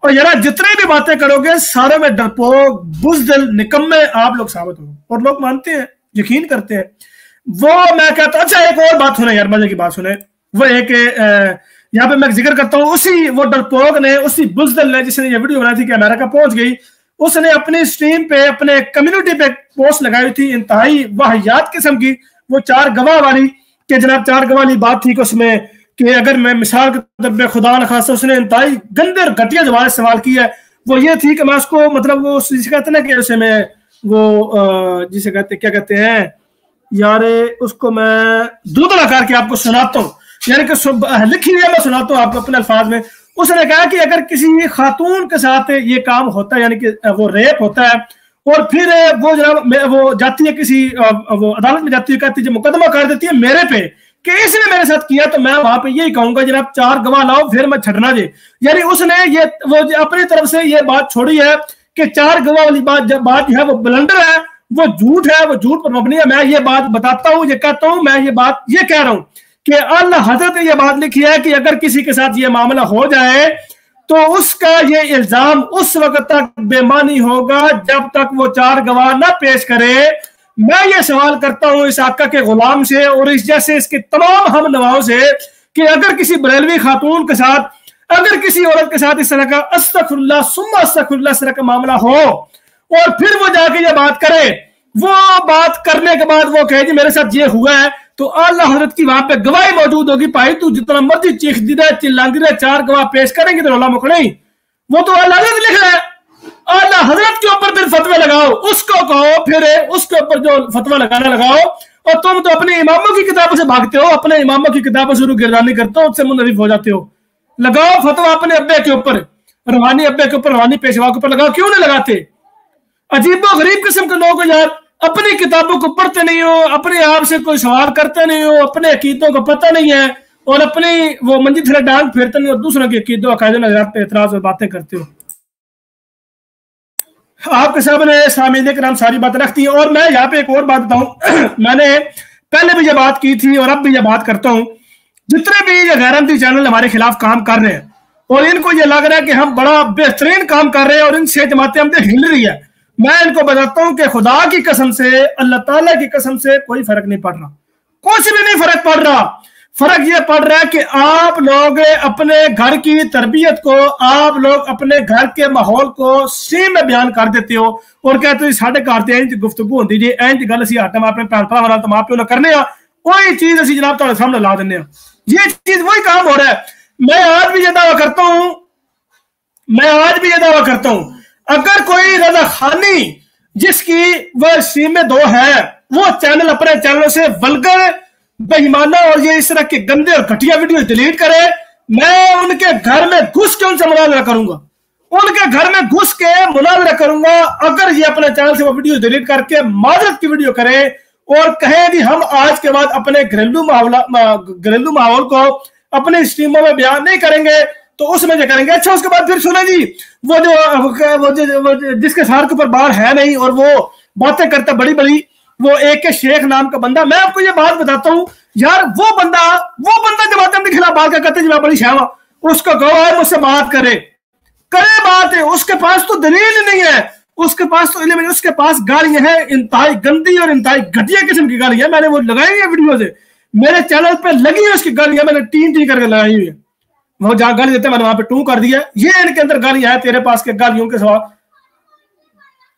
और यार जितने भी बातें करोगे सारे में डरपोक, बुज़दिल, निकम्मे आप लोग साबित हो, और लोग मानते हैं, यकीन करते हैं। वो मैं कहता हूं, अच्छा एक और बात सुने यार, मजे की बात सुने। वो एक यहाँ पे मैं जिक्र करता हूँ, उसी वो डरपोक ने, उसी बुज़दिल ने जिसने ये वीडियो बनाई थी कि अमेरिका पहुंच गई, उसने अपनी स्ट्रीम पे अपने कम्युनिटी पे पोस्ट लगाई थी इंतहाई वाहियात किस्म की, वो 4 गवाह वाली, कि जनाब 4 गवाह वाली बात थी कि उसमें कि अगर मैं मिसाल के तौर पर खुदा न खासा, उसने इंतहाई गंदे और घटिया जवाब सवाल किया है। वो ये थी कि मैं उसको मतलब वो जिसे कहते हैं ना कि उसे मैं वो जिसे कहते क्या कहते हैं यार, उसको मैं दूधड़ा करके आपको सुनाता हूँ, यानी कि लिखी हुई है, मैं सुनाता हूँ आपको अपने अल्फाज में। उसने कहा कि अगर किसी खातून के साथ ये काम होता है, यानी कि वो रेप होता है, और फिर वो जनाब वो जाती है किसी वो अदालत में जाती है, कहती है मुकदमा कर देती है मेरे पे कि इसने मेरे साथ किया, तो मैं वहां पे यही कहूंगा जनाब 4 गवाह लाओ, फिर मैं छटना दे। यानी उसने ये वो अपनी तरफ से ये बात छोड़ी है कि 4 गवाह वाली बात जो है वो ब्लंडर है, वो झूठ है, वो झूठ पर मबनी है। मैं ये बात बताता हूँ, ये कहता हूँ, मैं ये बात ये कह रहा हूँ कि अल्लाह हजरत ने ये बात लिखी है कि अगर किसी के साथ ये मामला हो जाए तो उसका ये इल्जाम उस वक्त तक बेमानी होगा जब तक वो 4 गवाह ना पेश करे। मैं ये सवाल करता हूं इस आका के गुलाम से और इस जैसे इसके तमाम हम नवाओं से कि अगर किसी बरेलवी खातून के साथ, अगर किसी औरत के साथ इस तरह का अस्तगफिरुल्लाह सुम्मा अस्तगफिरुल्लाह इस तरह का मामला हो और फिर वो जाके ये बात करे, वो बात करने के बाद वो कहे जी मेरे साथ ये हुआ है, तो अल्लाह हजरत की वहां पे गवाही मौजूद होगी। भाई तू जितना मर्जी चीखती रहे, चिल्लाती रहे, 4 गवाह पेश करेंगे तो रोला मुख नहीं, वो तो अल्लाह हजरत लिख रहा है। अल्लाह हजरत के ऊपर फिर फतवा लगाओ, उसको कहो, फिर उसके ऊपर जो फतवा लगाना लगाओ, और तुम तो अपने इमामों की किताबों से भागते हो, अपने इमामों की किताबों से गिरदानी करते हो, उससे मुनरिफ हो जाते हो। लगाओ फतवा अपने अब्बे के ऊपर, रूहानी अब्बे के ऊपर, रूहानी पेशवा के ऊपर लगाओ, क्यों नहीं लगाते? अजीबो गरीब किस्म के लोग यार, अपनी किताबों को पढ़ते नहीं हो, अपने आप से कोई सवाल करते नहीं हो, अपने अकीदों को पता नहीं है, और अपनी वो मंजी थोड़ा डांग फेरते नहीं हो, दूसरों के अकीदों अकायदे नजरात पे एतराज और बातें करते हो। आपके सामने सामीन के नाम सारी बातें रखती है। और मैं यहाँ पे एक और बात बताऊं, मैंने पहले भी ये बात की थी और अब भी ये बात करता हूं, जितने भी ये गैरहमदी चैनल हमारे खिलाफ काम कर रहे हैं और इनको ये लग रहा है कि हम बड़ा बेहतरीन काम कर रहे हैं और इनसे जमातें हमसे हिल रही है, मैं इनको बताता हूं कि खुदा की कसम से, अल्लाह ताला की कसम से कोई फर्क नहीं पड़ रहा, कुछ भी नहीं फर्क पड़ रहा। फर्क ये पड़ रहा है कि आप लोग अपने घर की तरबियत को, आप लोग अपने घर के माहौल को स्ट्रीम में बयान कर देते हो और कहते हो साढ़े घर से इंज गुफ्तगू होती जी, इंज गल असीं आटम अपने भैन भरा तो मां प्यो ने करने, वही चीज असीं जनाब तुहाडे सामने ला दिंदे हां। ये चीज वही काम हो रहा है। मैं आज भी ये दावा करता हूं, अगर कोई रजा खानी जिसकी वह स्ट्रीम में 2 है, वो चैनल अपने चैनलों से वल्गर, बेईमाना और ये इस तरह के गंदे और घटिया वीडियो डिलीट करे, मैं उनके घर में घुस के उनसे मुनाजरा करूंगा, उनके घर में घुस के मुनाजरा करूंगा। अगर ये अपने चैनल से वो वीडियो डिलीट करके माजरत की वीडियो करे और कहे कि हम आज के बाद अपने घरेलू माहौल को अपने स्ट्रीमों में बयान नहीं करेंगे, तो उसमें जो करेंगे। अच्छा, उसके बाद फिर सुने जी वो जो जिसके सर के ऊपर बाल है नहीं और वो बातें करता बड़ी बड़ी, वो एक शेख नाम का बंदा, मैं आपको ये बात बताता हूं यार, वो बंदा जब आते के खिलाफ बात करते हैं, बड़ी शावा, उसको कहो है मुझसे बात करे बात है, उसके पास तो दलील नहीं है, उसके पास तो इल्म नहीं, उसके पास गालियां हैं, इंतहाई गंदी और इंतहाई घटिया किस्म की गालियां। मैंने वो लगाई है वीडियो से, मेरे चैनल पे लगी है उसकी गालियां, मैंने टी करके लगाई हुई है। वो जहां गाली देते मैंने वहां पे टू कर दिया। ये इनके अंदर गालियां हैं, तेरे पास के गालियों के सवाल,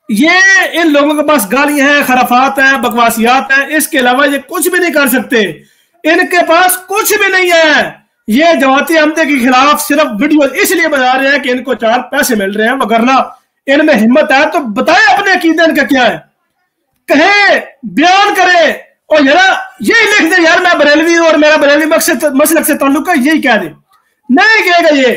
ये इन लोगों के पास गालियां हैं, खराफात हैं, बकवासियात हैं, इसके अलावा ये कुछ भी नहीं कर सकते, इनके पास कुछ भी नहीं है। ये जमाती अहमदे के खिलाफ सिर्फ वीडियो इसलिए बना रहे हैं कि इनको 4 पैसे मिल रहे हैं, वगरना इनमें हिम्मत है तो बताए अपने अकीदे इनका क्या है, कहे बयान करे और यार यही लिख दे यार मैं बरेलवी और मेरा बरेलवी मसलक से ताल्लुक है, यही कह दे। नहीं कहेगा, ये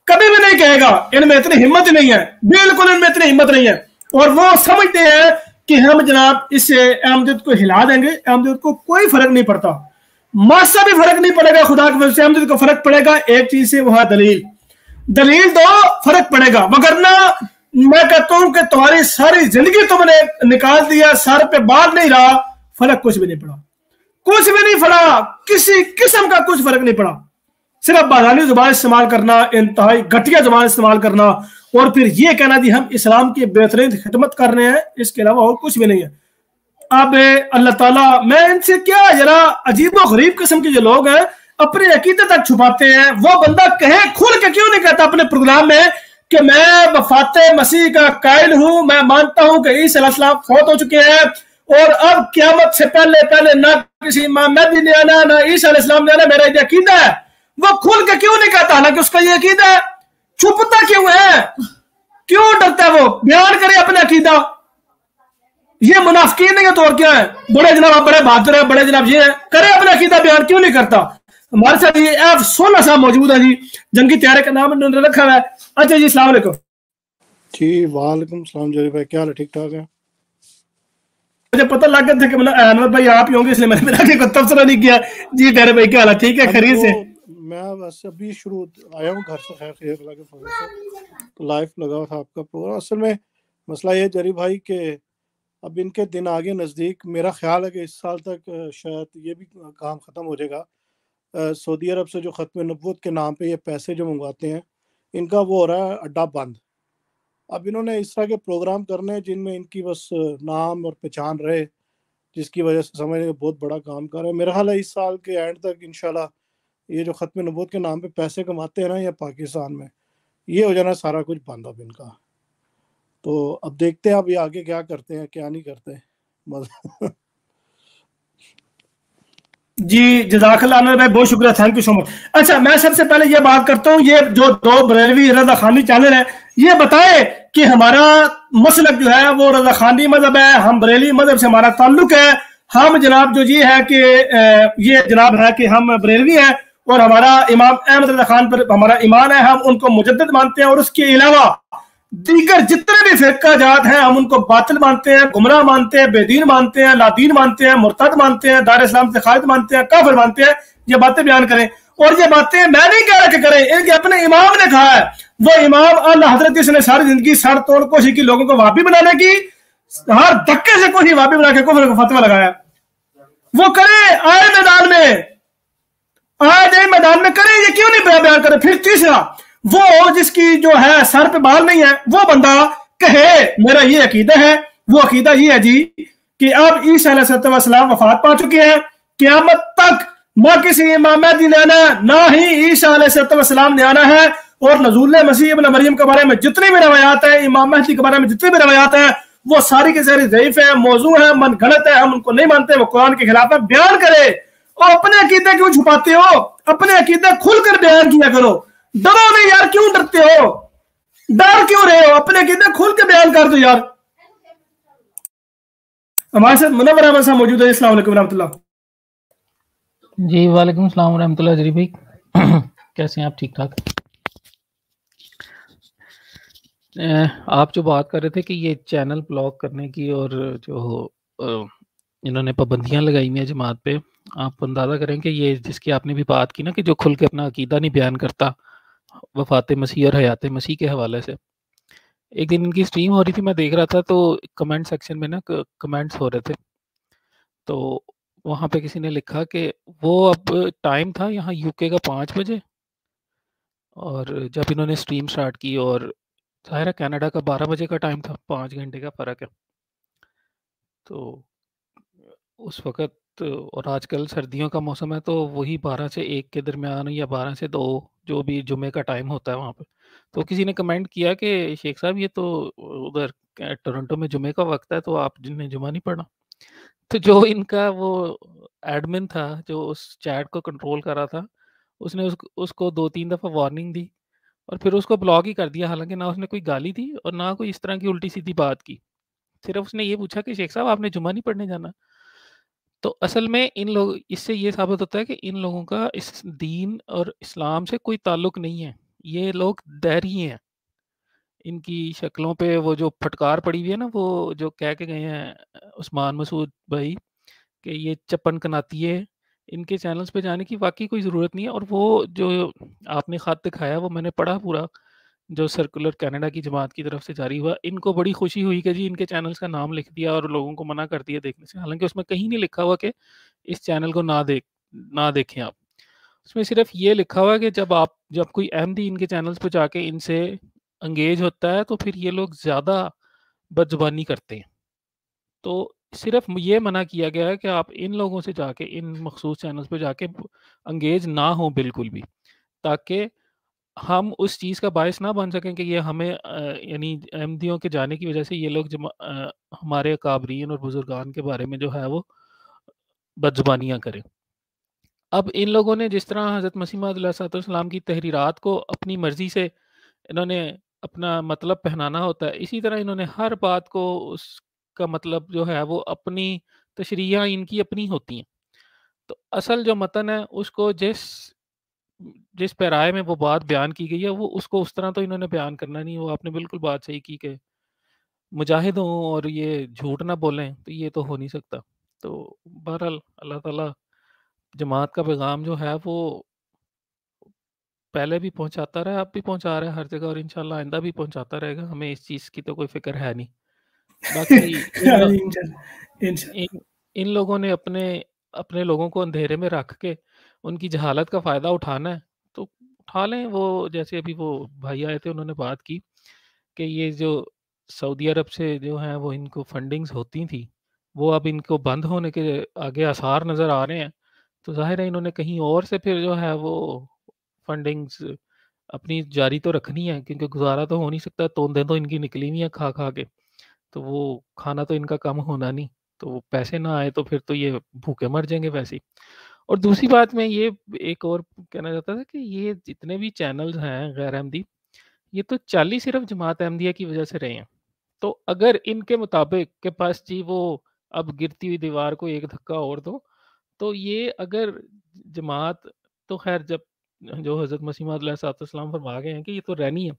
कभी भी नहीं कहेगा, इनमें इतनी हिम्मत ही नहीं है, बिल्कुल इनमें इतनी हिम्मत नहीं है। और वो समझते हैं कि हम जनाब इससे अहमदियत को हिला देंगे, अहमदियत को कोई फर्क नहीं पड़ता, मासा भी फर्क नहीं पड़ेगा, खुदा की वजह से अहमदियत को फर्क पड़ेगा एक चीज से, वो है दलील दो, फर्क पड़ेगा। वगरना मैं कहता हूं कि तुम्हारी सारी जिंदगी तुमने निकाल दिया, सर पे बाल नहीं रहा, फर्क कुछ भी नहीं पड़ा, कुछ भी नहीं पड़ा, किसी किस्म का कुछ फर्क नहीं पड़ा। सिर्फ बाजानी जुबान इस्तेमाल करना, इंतहाई घटिया जुबान इस्तेमाल करना और फिर ये कहना कि हम इस्लाम की बेहतरीन खिदमत कर रहे हैं, इसके अलावा और कुछ भी नहीं है। अब अल्लाह ताला, मैं इनसे क्या, जरा अजीब और गरीब किस्म के जो लोग हैं अपने अकीदे तक छुपाते हैं। वो बंदा कहे, खुल के क्यों नहीं कहता अपने प्रोग्राम में कि मैं वफाते मसीह का कायल हूं, मैं मानता हूं कि ईसा अलैहिस्सलाम फौत हो चुके हैं और अब क़यामत से पहले ना किसी मोहम्मद ने आना, ना ईसा अलैहिस्सलाम ने आना, मेरा ये अकीदा है। वो खुल के क्यों नहीं कहता, हालांकि उसका ये अकीदा है, छुपता क्यों है, क्यों डरता है? वो बयान करे अपना अकीदा। ये मुनाफिकीन नहीं है तो और क्या है? बड़े जनाब आप बड़े बहादुर है, बड़े जनाब ये है, करे अपना अकीदा बयान, क्यों नहीं करता? हमारे साथ ये F16 साहब मौजूद है जी, जंगी तैयारी का नाम उन्होंने रखा हुआ है। अच्छा जी, अस्सलाम वालेकुम जी। वालेकुम सलाम जरी भाई, क्या हाल है? ठीक ठाक है। मुझे पता लग गया था कि अनवर भाई आप ही होंगे, इसलिए मैंने मेरा कोई तबसरा नहीं किया। जी प्यारे भाई, क्या हाल है? ठीक है, खैरियत से? मैं बस अभी शुरू आया हूँ घर से, खैर अल्लाह के फजल से, तो लाइव लगा हुआ था आपका प्रोग्राम। असल में मसला ये जरी भाई के अब इनके दिन आगे नज़दीक, मेरा ख्याल है कि इस साल तक शायद ये भी काम ख़त्म हो जाएगा। सऊदी अरब से जो ख़त्म नबूवत के नाम पे ये पैसे जो मंगवाते हैं, इनका वो हो रहा है अड्डा बंद। अब इन्होंने इस तरह के प्रोग्राम करने हैं जिनमें इनकी बस नाम और पहचान रहे, जिसकी वजह से समझ बहुत बड़ा काम कर रहे हैं। मेरा ख्याल है इस साल के एंड तक इंशाल्लाह ये जो ख़त्म नबूवत के नाम पे पैसे कमाते हैं ना या पाकिस्तान में, ये हो जाना सारा कुछ बंद अब इनका। तो अब देखते हैं अब ये आगे क्या करते हैं क्या नहीं करते। जी जज़ाकल्लाह अनवर भाई, बहुत शुक्रिया, थैंक यू सो मच। अच्छा, मैं सबसे पहले ये बात करता हूँ, ये जो 2 बरेलवी रजा खानी चैनल है, ये बताए कि हमारा मसलक जो है वो रजा खानी मजहब है, हम बरेली मजहब से हमारा ताल्लुक है, हम जनाब जो ये है कि ये जनाब है कि हम बरेलवी हैं और हमारा इमाम अहमद रज़ा खान पर हमारा ईमान है, हम उनको मुजद्दिद मानते हैं और उसके अलावा दीगर जितने भी फिरका जात हैं हम उनको बातिल मानते हैं, गुमराह मानते हैं, बेदीन मानते हैं, लादीन मानते हैं, मुर्तद मानते हैं, दार इस्लाम से खारिज मानते हैं, काफिर मानते हैं। ये बातें बयान करें और ये बातें मैं नहीं कह रहा कि करें, इनके अपने इमाम ने कहा है। वो इमाम अल्लाह हजरत जिसने सारी जिंदगी सड़ तोड़ कोशिश की लोगों को वापी बनाने की, हर धक्के से कोशिश वापी बना के कुफ्र को फतवा लगाया। वो करे आए मैदान में, आए मैदान में करे, ये क्यों नहीं बयान करे। फिर तीसरा, वो जिसकी जो है सर पे बाल नहीं है वो बंदा कहे मेरा ये अकीदा है, वो अकीदा ये है जी कि अब ईसा अलैहिस्सलाम वफात पा चुके हैं, क़यामत तक ना किसी इमाम महदी ने आना ना ही ईसा अलैहिस्सलाम ने आना है। और नज़ूल मसीह इब्न मरियम के बारे में जितनी भी रवायात है, इमाम महदी के बारे में जितनी भी रवायात है, वो सारी की सारी ज़ईफ है, मौजू है, मन गलत है, हम उनको नहीं मानते, वो कुरान के खिलाफ है। बयान करे और अपने अकीदे क्यों छुपाते हो, अपने अकीदे खुलकर बयान किया करो। डरो नहीं यार, क्यों डरते हो, डर क्यों रहे हो, अपने अकीदे खुल के बयान कर दो यार। हमारे साथ मुनव्वर अहमद साहब मौजूद है। अस्सलाम वालेकुम रहमतुल्लाह। जी वालेकुम सलाम रहमतुल्लाह। जरी भाई कैसे हैं आप? ठीक ठाक। आप जो बात कर रहे थे कि ये चैनल ब्लॉक करने की और जो इन्होंने पाबंदियां लगाई हुई है जमात पे, आप अंदाज़ा करें कि ये जिसकी आपने भी बात की ना कि जो खुल के अपना अकीदा नहीं बयान करता वफ़ात मसीह और हयात मसीह के हवाले से। एक दिन इनकी स्ट्रीम हो रही थी, मैं देख रहा था, तो कमेंट सेक्शन में ना कमेंट्स हो रहे थे, तो वहाँ पे किसी ने लिखा कि वो अब टाइम था यहाँ यूके का 5 बजे और जब इन्होंने स्ट्रीम स्टार्ट की, और ज़ाहिर है कनाडा का 12 बजे का टाइम था, 5 घंटे का फ़र्क है। तो उस वक़्त, और आजकल सर्दियों का मौसम है, तो वही 12 से 1 के दरमियान या 12 से 2 जो भी जुमे का टाइम होता है वहाँ पे। तो किसी ने कमेंट किया कि शेख साहब ये तो उधर टोरंटो में जुमे का वक़्त है, तो आप जिन्हें जुमा नहीं पढ़ा। तो जो इनका वो एडमिन था जो उस चैट को कंट्रोल कर रहा था, उसने उसको 2-3 दफ़ा वार्निंग दी और फिर उसको ब्लॉक ही कर दिया। हालाँकि ना उसने कोई गाली दी और ना कोई इस तरह की उल्टी-सीधी बात की। सिर्फ़ उसने ये पूछा कि शेख साहब आपने जुमा नहीं पढ़ने जाना? तो असल में इन लोग, इससे ये साबित होता है कि इन लोगों का इस दीन और इस्लाम से कोई ताल्लुक नहीं है। ये लोग दैरी हैं। इनकी शक्लों पे वो जो फटकार पड़ी हुई है ना, वो जो कह के गए हैं उस्मान मसूद भाई कि ये चप्पन कनातिये, इनके चैनल्स पे जाने की वाक़ई कोई ज़रूरत नहीं है। और वो जो आपने ख़त दिखाया वो मैंने पढ़ा पूरा, जो सर्कुलर कनाडा की जमात की तरफ से जारी हुआ। इनको बड़ी खुशी हुई कि जी इनके चैनल्स का नाम लिख दिया और लोगों को मना कर दिया देखने से। हालाँकि उसमें कहीं नहीं लिखा हुआ कि इस चैनल को ना देखें आप। उसमें सिर्फ़ ये लिखा हुआ है कि जब कोई अहमदी इनके चैनल्स पे जाके इनसे एंगेज होता है तो फिर ये लोग ज़्यादा बदज़ुबानी करते हैं। तो सिर्फ़ ये मना किया गया है कि आप इन लोगों से जाके, इन मखसूस चैनल्स पे जाके एंगेज ना हो बिल्कुल भी, ताकि हम उस चीज़ का बायस ना बन सकें कि ये हमें यानी अहमदियों के जाने की वजह से ये लोग हमारे अकाबरीन और बुजुर्गान के बारे में जो है वो बदज़ुबानियाँ करें। अब इन लोगों ने जिस तरह हज़रत मसीह मौऊद अलैहिस्सलाम की तहरीरात को अपनी मर्ज़ी से इन्होंने अपना मतलब पहनाना होता है, इसी तरह इन्होंने हर बात को उसका मतलब जो है वो अपनी तशरीह इनकी अपनी होती हैं। तो असल जो मतन है उसको जिस पैराए में वो बात बयान की गई है वो उसको उस तरह तो इन्होंने बयान करना नहीं। वो आपने बिल्कुल बात सही की कि मुजाहिद हों और ये झूठ ना बोलें, तो ये तो हो नहीं सकता। तो बहरहाल अल्लाह ताला जमात का पैगाम जो है वो पहले भी पहुँचाता रहा है, अब भी पहुँचा रहा है हर जगह, और इंशाल्लाह आइंदा भी पहुँचाता रहेगा। हमें इस चीज़ की तो कोई फ़िक्र है नहीं। बाकी इन लोगों ने अपने लोगों को अंधेरे में रख के उनकी जहालत का फ़ायदा उठाना है, तो उठा लें। वो जैसे अभी वो भाई आए थे, उन्होंने बात की कि ये जो सऊदी अरब से जो है वो इनको फंडिंग्स होती थी, वो अब इनको बंद होने के आगे आसार नज़र आ रहे हैं। तो ज़ाहिर है इन्होंने कहीं और से फिर जो है वो फंडिंग्स अपनी जारी तो रखनी है, क्योंकि गुज़ारा तो हो नहीं सकता, तोंदें तो इनकी निकली हुई हैं खा-खा के, तो वो खाना तो इनका कम होना नहीं। तो पैसे ना आए तो फिर तो ये भूखे मर जाएँगे वैसे ही। और दूसरी बात मैं ये एक और कहना चाहता था कि ये जितने भी चैनल्स हैं गैर अहमदी, ये तो चल ही सिर्फ़ जमात अहमदिया की वजह से रहे हैं। तो अगर इनके मुताबिक के पास जी वो अब गिरती हुई दीवार को एक धक्का और दो। तो ये अगर जमात, तो खैर जब जो हज़रत मसीह मौऊद अलैहिस्सलाम फरमा गए हैं कि ये तो रहनी है,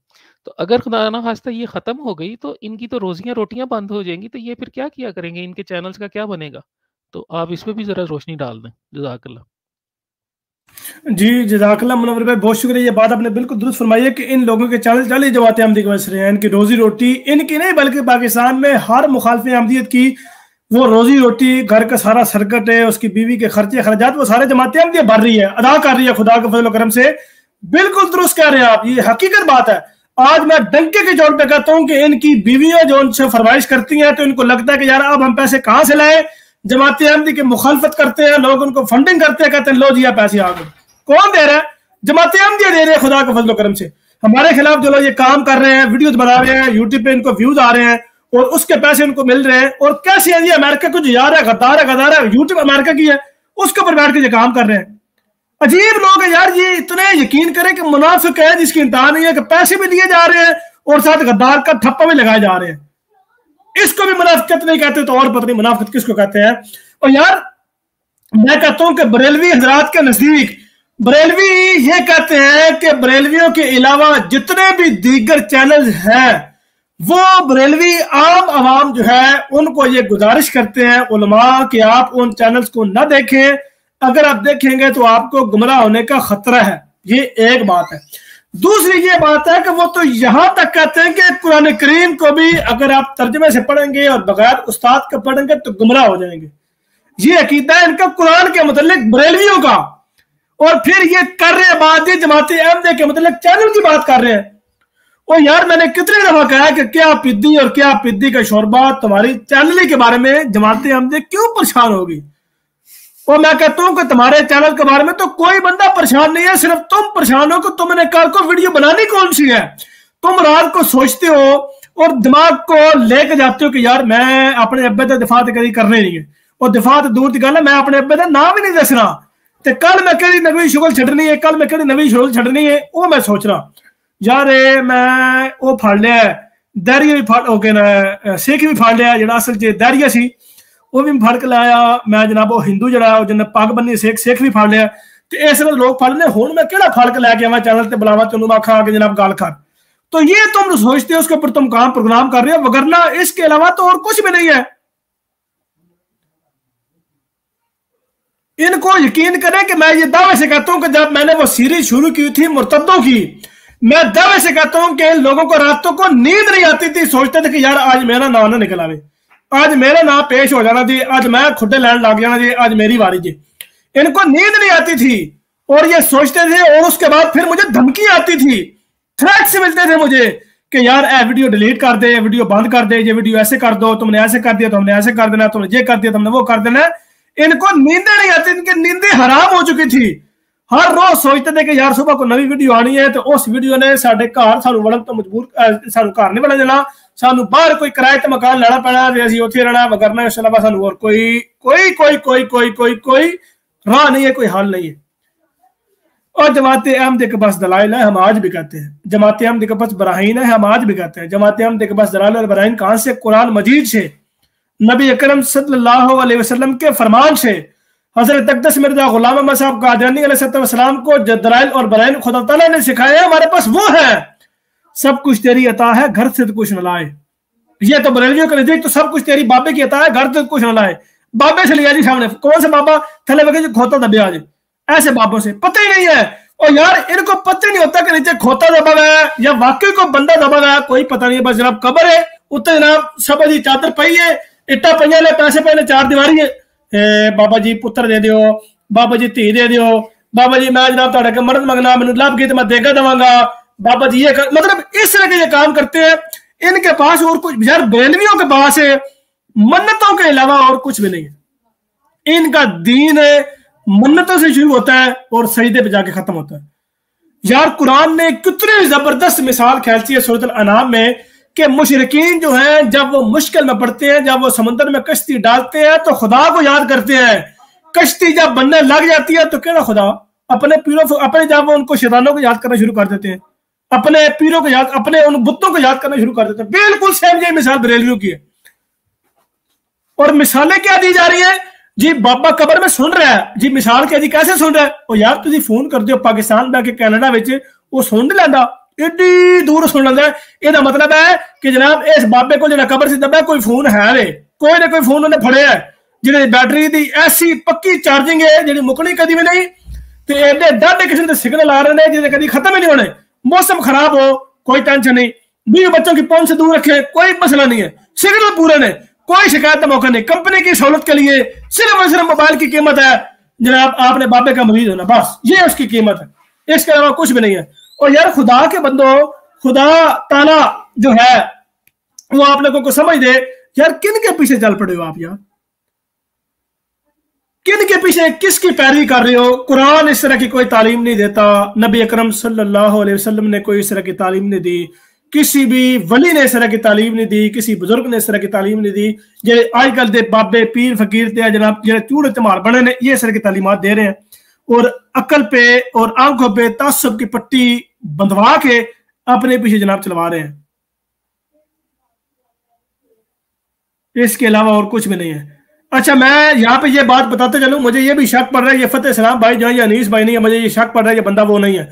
तो अगर खुदा ना खास्ता ये ख़त्म हो गई तो इनकी तो रोज़ियाँ रोटियाँ बंद हो जाएंगी, तो ये फिर क्या किया करेंगे, इनके चैनल्स का क्या बनेगा? तो आप इस पे भी ज़रा रोशनी डाल दें। जज़ाकल्लाह। जी जज़ाकल्लाह मुनव्वर भाई, बहुत शुक्रिया। ये बात आपने बिल्कुल दुरुस्त फरमाई है कि इन लोगों के चैनल चल ही जमात अहमदी के वजह से हैं। इनकी रोजी रोटी इनकी नहीं बल्कि पाकिस्तान में हर मुखालिफ अहमदियत की वो रोजी रोटी, घर का सारा सर्कट है, उसकी बीवी के खर्चे खर्चात वो सारे जमात अहमदियत भर रही है, अदा कर रही है खुदा के फजल करम से। बिल्कुल दुरुस्त कह रहे हैं आप, ये हकीकत बात है। आज मैं डंके के जोर पे कहता हूँ कि इनकी बीवियां जो उनसे फरमाइश करती हैं तो इनको लगता है कि यार अब हम पैसे कहाँ से लाए, जमात अहमदी की मुखालफत करते हैं लोग, उनको फंडिंग करते हैं, कहते हैं लो जी पैसे आ गए। कौन दे रहा है? जमात अहमदिया दे रहे हैं खुदा के फजल करम से। हमारे खिलाफ जो लोग ये काम कर रहे हैं, वीडियोस बना रहे हैं, यूट्यूब पे इनको व्यूज आ रहे हैं और उसके पैसे उनको मिल रहे हैं। और कैसे है ये अमेरिका को जो यार है, गद्दार है, यूट्यूब अमेरिका की है, उसके ऊपर बैठ के ये काम कर रहे हैं। अजीब लोग हैं यार, ये इतने यकीन करें कि मुनाफिक है जिसकी इंतहा नहीं है, कि पैसे भी लिए जा रहे हैं और साथ गद्दार का ठप्पा भी लगाए जा रहे हैं। इसको भी मुनाफिकत नहीं कहते तो और पता नहीं मुनाफिकत किसको कहते हैं। और यार मैं कहता हूं कि बरेलवी हजरात के नजदीक बरेलवी ये कहते हैं कि बरेलवियों के अलावा जितने भी दीगर चैनल हैं वो बरेलवी आम आवाम जो है उनको ये गुजारिश करते हैं उलमा कि आप उन चैनल्स को ना देखें, अगर आप देखेंगे तो आपको गुमराह होने का खतरा है। ये एक बात है। दूसरी ये बात है कि वो तो यहां तक कहते हैं कि कुरान करीम को भी अगर आप तर्जुमे से पढ़ेंगे और बगैर उस्ताद के पढ़ेंगे तो गुमराह हो जाएंगे। ये अकीदा है इनका कुरान के मुतालिक बरेलवियों का। और फिर ये कर रहे हैं बात जमात अहमदिया के मुतालिक चैनल की बात कर रहे हैं। और यार मैंने कितनी दफा कहा कि क्या पिद्दी और क्या पिद्दी का शोरबा तुम्हारी चैनल के बारे में जमात अहमदिया क्यों परेशान होगी। और मैं कहता हूं कि तुम्हारे चैनल के बारे में तो कोई बंदा परेशान नहीं है, सिर्फ तुम परेशान हो कि तुमने कल को वीडियो बनानी कौन सी है। तुम रात को सोचते हो और दिमाग को लेके जाते हो कि यार मैं अपने अब्बे का दिफा तो कभी करने नहीं है, और दिफा तो दूर की गल है, मैं अपने अब्बे का नाम ही नहीं दसना, तो कल मैं कहीं नवी शुगल छड़नी है, कल मैं कहीं नवी शुगल छड़नी है। वो मैं सोच रहा यार मैं वो फाड़ लिया दैरिया भी फाड़ हो गए ना, सिख भी फाड़ लिया जो असल च दैरिया सी वो भी फड़ के लाया मैं जनाब, वो हिंदू जरा जिन्हें पग बनी सिख भी फाड़ लिया। तो इस लोग फड़ ले हूं मैं केड़ा फड़ के लैके आवा चैनल से बुलावा तेन आखा के जनाब गाल कर। तो ये तुम सोचते हो उसके ऊपर तुम काम प्रोग्राम कर रहे हो, वगरना इसके अलावा तो और कुछ भी नहीं है। इनको यकीन करें कि मैं ये दावे से कहता हूं कि जब मैंने वो सीरीज शुरू की थी मुर्तद्दों की, मैं दावे से कहता हूं कि लोगों को रातों को नींद नहीं आती थी, सोचते थे कि यार आज मेरा नाम ना निकल आवे, आज मेरा नाम पेश हो जाना जी, आज मैं खुदे लैंड लग जाना जी, आज मेरी बारी जी। इनको नींद नहीं आती थी और ये सोचते थे। और उसके बाद फिर मुझे धमकी आती थी, थ्रेट्स मिलते थे मुझे कि यार ए वीडियो डिलीट कर दे, वीडियो बंद कर दे, ये वीडियो ऐसे कर दो, तुमने ऐसे कर दिया, तुमने ऐसे कर देना, तुमने ये कर दिया, तुमने वो कर देना। इनको नींदें नहीं आती, इनकी नींदें हराम हो चुकी थी। हर रोज सोचते थे कि यार सुबह को नवी वीडियो आनी है, तो उस वीडियो ने साडे घर सानू वड़न तो मजबूर, सानू घर नहीं वड़न देना, सानू बाहर कोई किराए ते मकान लेना पैना, असीं उत्थे रहना, वगरना इस अलावा सानू और कोई कोई कोई कोई कोई कोई कोई राह नहीं है, कोई हल नहीं है। और जमात अहमदिया के पास दलाइल है, हम आज भी कहते हैं। जमात अहमदिया के पास बराहीन है, हम आज भी कहते हैं। जमात अहमदिया के पास दलाइल और बराहीन कहां से? कुरान मजीद से, नबी अकरम सल्लल्लाहु अलैहि वसल्लम के फरमान से। हजरत अक़दस मिर्जा गुलाम अहमद साहब कादियानी अलैहिस्सलाम को दलाइल और बराहीन खुदा तआला ने सिखाया, हमारे पास वो है। सब कुछ तेरी अता है, घर से तो कुछ न लाए। ये तो बरेलवियों के नजदीक तो सब कुछ तेरी बाबे की अता है, घर से कुछ न लाए। बाबे से लिया जी सामने, कौन सा बाबा थले वगे जो खोता दबे आज, ऐसे बाबों से पता ही नहीं है। और यार इनको पता ही नहीं होता कि नीचे खोता दबा गया है या वाकई को बंदा दबा गया, कोई पता नहीं। बस जनाब कब्र है, उत्ते जनाब सब जी चादर पई है, इट्टा पईया ने, पैसे पे ने, चार दीवारी है, बाबा जी पुत्र दे दियो, बाबा जी धी दे दियो, बाबा जी मैं जनाब तुहाडे के मरद मंगना, मैनू लभ के तो मैं देगा देवांगा, बाबा जी ये मतलब इस तरह के ये काम करते हैं। इनके पास और कुछ, यार बेलवियों के पास है मन्नतों के अलावा और कुछ भी नहीं है। इनका दीन है मन्नतों से शुरू होता है और सजदे पे जाके खत्म होता है। यार कुरान ने कितनी जबरदस्त मिसाल खींची है सूरत अल-अनाम में कि मुशरिकीन जो हैं जब वो मुश्किल में पड़ते हैं, जब वो समंदर में कश्ती डालते हैं तो खुदा को याद करते हैं। कश्ती जब बनने लग जाती है तो क्या खुदा अपने पीरों, अपने जब वो उनको शैतानों को याद करना शुरू कर देते हैं, अपने पीरों को याद, अपने उन बुतों को याद करना शुरू कर देते हैं। बिल्कुल सेम यही मिसाल बरेलवियों की है। और मिसालें क्या दी जा रही है जी, बाबा कबर में सुन रहा है जी, मिसाल क्या जी, कैसे सुन रहा है ਉਹ ਯਾਰ ਤੁਸੀਂ ਫੋਨ ਕਰਦੇ ਹੋ ਪਾਕਿਸਤਾਨ ਬੈ ਕੇ ਕੈਨੇਡਾ ਵਿੱਚ, ਉਹ ਸੁਣ ਨਹੀਂ ਲੈਂਦਾ, ਏਡੀ ਦੂਰ ਸੁਣ ਲੈਂਦਾ। ਇਹਦਾ ਮਤਲਬ ਹੈ ਕਿ ਜਨਾਬ ਇਸ ਬਾਬੇ ਕੋਲ ਜਿਹੜਾ ਕਬਰ ਸੀ ਦੱਬਾ ਕੋਈ ਫੋਨ ਹੈ ਵੇ, ਕੋਈ ਨਾ ਕੋਈ ਫੋਨ ਉਹਨੇ ਫੜਿਆ ਜਿਹਦੇ ਬੈਟਰੀ ਦੀ ਐਸੀ ਪੱਕੀ ਚਾਰजिंग है ਜਿਹੜੀ ਮੁੱਕਣੀ ਕਦੀ ਵੀ ਨਹੀਂ, ਤੇ ਐਡੇ ਡਾਢੇ किस्म के सिग्नल आ रहे हैं जिन्हें कभी खत्म ही नहीं होने। मौसम खराब हो कोई टेंशन नहीं, 20 बच्चों की पहुंच से दूर रखे कोई मसला नहीं है, सिग्नल पूरे ने, कोई शिकायत का मौका नहीं। कंपनी की सहूलत के लिए सिर्फ और सिर्फ मोबाइल की कीमत है जनाब आपने बाबे का मरीज होना, बस ये उसकी कीमत है, इसके अलावा कुछ भी नहीं है। और यार खुदा के बंदो, खुदा ताला जो है वो आप लोगों को समझ दे यार, किन के पीछे चल पड़े हो आप यार, किन के पीछे किसकी पैरवी कर रहे हो। कुरान इस तरह की कोई तालीम नहीं देता, नबी अकरम सल्लल्लाहु अलैहि वसल्लम ने कोई इस तरह की तालीम नहीं दी, किसी भी वली ने इस तरह की तालीम नहीं दी, किसी बुजुर्ग ने इस तरह की तालीम नहीं दी। जे आजकल दे बाबे पीर फकीर थे जनाब जो चूड़ चमार बने ने, ये इस तरह की तालीमात दे रहे हैं और अकल पे और आंखों पे तासुब की पट्टी बंधवा के अपने पीछे जनाब चलवा रहे हैं, इसके अलावा और कुछ भी नहीं है। अच्छा, मैं यहाँ पे ये बात बताते चलूं, मुझे ये भी शक पड़ रहा है ये फतेह सलाम भाई जो है या अनीस भाई नहीं है, मुझे ये शक पड़ रहा है ये बंदा वो नहीं है।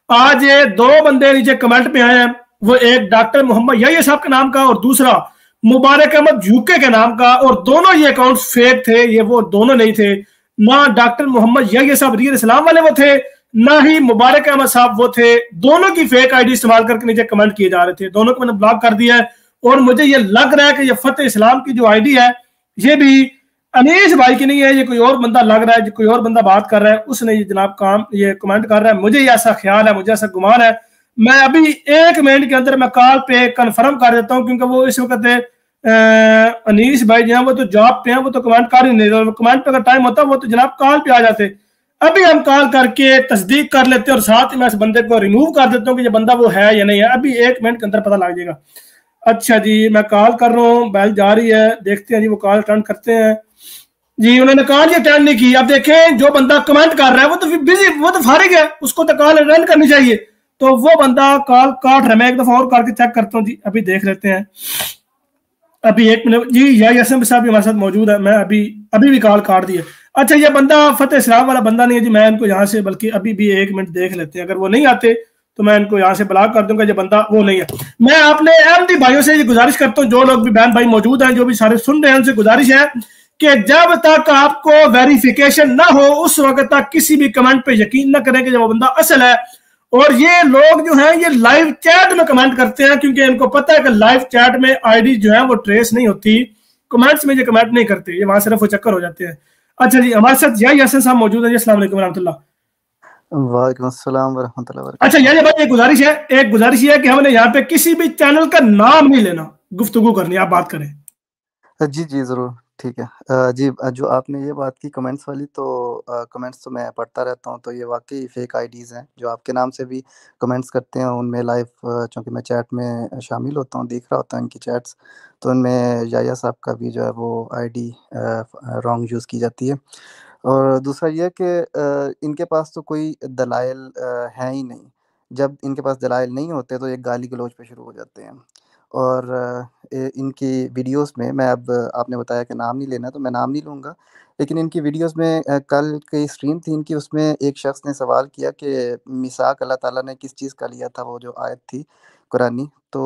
आज ये 2 बंदे नीचे कमेंट में आए हैं, वो एक डॉक्टर मोहम्मद यही साहब के नाम का और दूसरा मुबारक अहमद यूके के नाम का, और दोनों ये अकाउंट फेक थे, ये वो दोनों नहीं थे। ना डॉक्टर मोहम्मद यही साहब रियल इस्लाम वाले वो थे, ना ही मुबारक अहमद साहब वो थे। दोनों की फेक आईडी इस्तेमाल करके नीचे कमेंट किए जा रहे थे, दोनों को मैंने ब्लॉक कर दिया है। और मुझे ये लग रहा है कि ये फतेह इस्लाम की जो आईडी है ये भी अनीस भाई की नहीं है, ये कोई और बंदा लग रहा है, कोई और बंदा बात कर रहा है, उसने ये जनाब काम ये कमेंट कर रहा है। मुझे ये ऐसा ख्याल है, मुझे ऐसा गुमान है। मैं अभी 1 मिनट के अंदर मैं कॉल पे कंफर्म कर देता हूँ, क्योंकि वो इस वक्त अनीस भाई जो है वो तो जॉब पे हैं, वो तो कमेंट कर ही नहीं रहे, कमेंट पे अगर टाइम होता वो तो जनाब कॉल पे आ जाते। अभी हम कॉल करके तस्दीक कर लेते हैं और साथ ही मैं इस बंदे को रिमूव कर देता हूँ कि ये बंदा वो है या नहीं है। अभी 1 मिनट के अंदर पता लग जाएगा। अच्छा जी, मैं कॉल कर रहा हूँ, बेल जा रही है, देखते हैं जी वो कॉल अटेंड करते हैं जी। उन्होंने कॉल अटेंड नहीं की। अब देखें जो बंदा कमेंट कर रहा है वो तो बिजी, वो तो फारिग है, उसको तो कॉल अटेंड करनी चाहिए, तो वो बंदा कॉल काट रहा है। मैं एक दफा और करके चेक करता हूँ जी, अभी देख लेते हैं। अभी 1 मिनट जी, या यसम साहब भी हमारे साथ मौजूद है, मैं अभी भी कॉल काट दिया। अच्छा, ये बंदा फतेह इस्लाम वाला बंदा नहीं है जी, मैं इनको यहाँ से बल्कि अभी भी 1 मिनट देख लेते हैं, अगर वो नहीं आते तो मैं इनको यहाँ से ब्लॉक कर दूंगा, ये बंदा वो नहीं है। मैं अपने अहमदी भाइयों से ये गुजारिश करता हूँ, जो लोग भी बहन भाई मौजूद हैं, जो भी सारे सुन रहे हैं, उनसे गुजारिश है कि जब तक आपको वेरिफिकेशन ना हो उस वक्त तक किसी भी कमेंट पे यकीन ना करें कि जब वो बंदा असल है। और ये लोग जो हैं ये लाइव चैट में कमेंट करते हैं, क्योंकि इनको पता है कि लाइव चैट में आईडी जो है वो ट्रेस नहीं होती, कमेंट्स में ये कमेंट नहीं करते, ये वहां सिर्फ वो चक्कर हो जाते हैं। अच्छा जी, हमारे साथ यही हसन साहब मौजूद है जी, अस्सलाम वालेकुम रहमतुल्लाह। वालेकुम अस्सलाम वरहमतुल्लाह वबरकातुहू। अच्छा यानी भाई एक गुजारिश है कि हमने यहाँ पे किसी भी चैनल का नाम नहीं लेना, गुफ्तगू करनी, आप बात करें। जी जी ज़रूर, ठीक है। जी, जो आपने ये बात की कमेंट्स वाली, तो कमेंट्स तो मैं पढ़ता रहता हूँ, तो ये वाकई फेक आईडीज़ हैं जो आपके नाम से भी कमेंट्स करते हैं। उनमें लाइव चूँकि मैं चैट में शामिल होता हूँ, देख रहा होता हूँ इनकी चैट्स, तो उनमें याया साहब का भी जो है वो आईडी रॉन्ग यूज़ की जाती है। और दूसरा ये है कि इनके पास तो कोई दलाइल हैं ही नहीं। जब इनके पास दलाइल नहीं होते तो ये गाली गलौज पे शुरू हो जाते हैं। और इनकी वीडियोस में मैं, अब आपने बताया कि नाम नहीं लेना, तो मैं नाम नहीं लूँगा, लेकिन इनकी वीडियोस में कल की स्ट्रीम थी इनकी, उसमें एक शख्स ने सवाल किया कि मिसाक अल्लाह ताला ने किस चीज़ का लिया था, वो जो आयत थी कुरानी। तो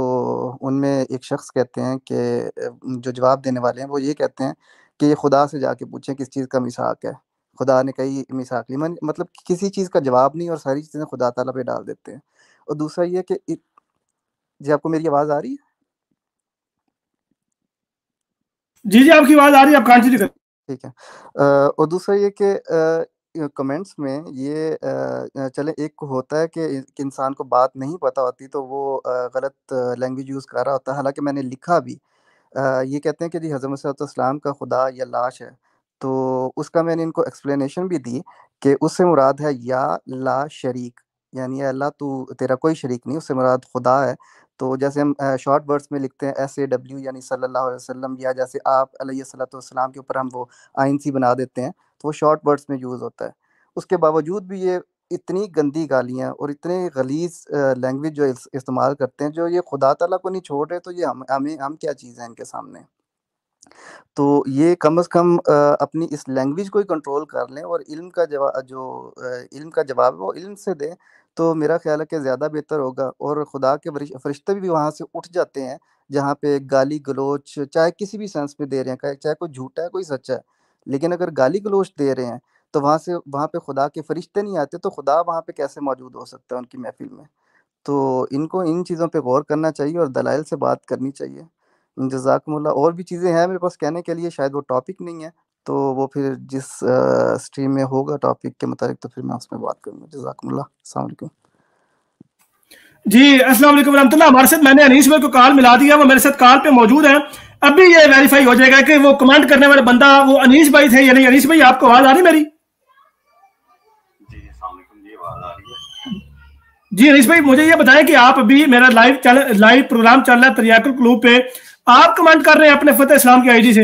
उनमें एक शख्स कहते हैं कि जो जवाब देने वाले हैं वो ये कहते हैं कि ये खुदा से जाके पूछें किस चीज़ का मिसाक है, खुदा ने कही मिसाक ली, मतलब किसी चीज़ का जवाब नहीं और सारी चीज़ें खुदा ताला पे डाल देते हैं। और दूसरा ये कि जी, आपको मेरी आवाज़ आ रही है? जी जी, आपकी आवाज़ आ रही है, आप कंटिन्यू करें। ठीक है। और दूसरा ये कि कमेंट्स में ये चले, एक को होता है कि इंसान को बात नहीं पता होती तो वो गलत लैंग्वेज यूज़ कर रहा होता है। हालांकि मैंने लिखा भी, ये कहते हैं कि जी हज़रत मूसा इस्लाम का खुदा या लाश है, तो उसका मैंने इनको एक्सप्लेनेशन भी दी कि उससे मुराद है या ला शरीक, यानी अल्लाह तू तेरा कोई शरीक नहीं, उससे मुराद खुदा है। तो जैसे हम शॉर्ट वर्ड्स में लिखते हैं SAW यानी सल्लल्लाहु अलैहि वसल्लम, या जैसे आप अलैहिस्सलाम के ऊपर हम वो INC बना देते हैं, तो वो शॉर्ट वर्ड्स में यूज़ होता है। उसके बावजूद भी ये इतनी गंदी गालियाँ और इतने गलीज़ लैंग्वेज जो इस्तेमाल करते हैं, जो ये खुदा ताला को नहीं छोड़ रहे, तो ये हम क्या चीज़ है इनके सामने। तो ये कम से कम अपनी इस लैंग्वेज को ही कंट्रोल कर लें और इल्म का जवाब है वो इल्म से दें, तो मेरा ख्याल है कि ज़्यादा बेहतर होगा। और खुदा के फरिश्ते भी वहाँ से उठ जाते हैं जहाँ पे गाली गलोच चाहे किसी भी सेंस में दे रहे हैं, चाहे कोई झूठा है कोई सच्चा है, लेकिन अगर गाली गलोच दे रहे हैं तो वहाँ पे खुदा के फरिश्ते नहीं आते, तो खुदा वहाँ पे कैसे मौजूद हो सकता है उनकी महफिल में। तो इनको इन चीज़ों पे गौर करना चाहिए और दलाइल से बात करनी चाहिए। जज़ाकुमुल्लाह। और भी चीज़ें हैं मेरे पास कहने के लिए, शायद वो टॉपिक नहीं है, तो वो फिर जिस स्ट्रीम में होगा टॉपिक के मुताबिक तो फिर मैं उसमें बात करूँगा। जज़ाकुमुल्लाह। अस्सलाम वालेकुम। जी अस्सलाम वालेकुम रहमतुल्लाह। हमारे साथ मैंने अनीस भाई को कॉल मिला दिया, वो मेरे साथ कॉल पे मौजूद है। अभी ये वेरीफाई हो जाएगा कि वो कमेंट करने वाले बंदा वो अनीस भाई थे या नहीं। अनीस भाई आपको आवाज आ रही मेरी? जी अनीस भाई मुझे ये बताएं कि आप अभी मेरा लाइव प्रोग्राम चल रहा है तरियाकुल क्लूब पे, आप कमेंट कर रहे हैं अपने फतेह इस्लाम की आईडी से?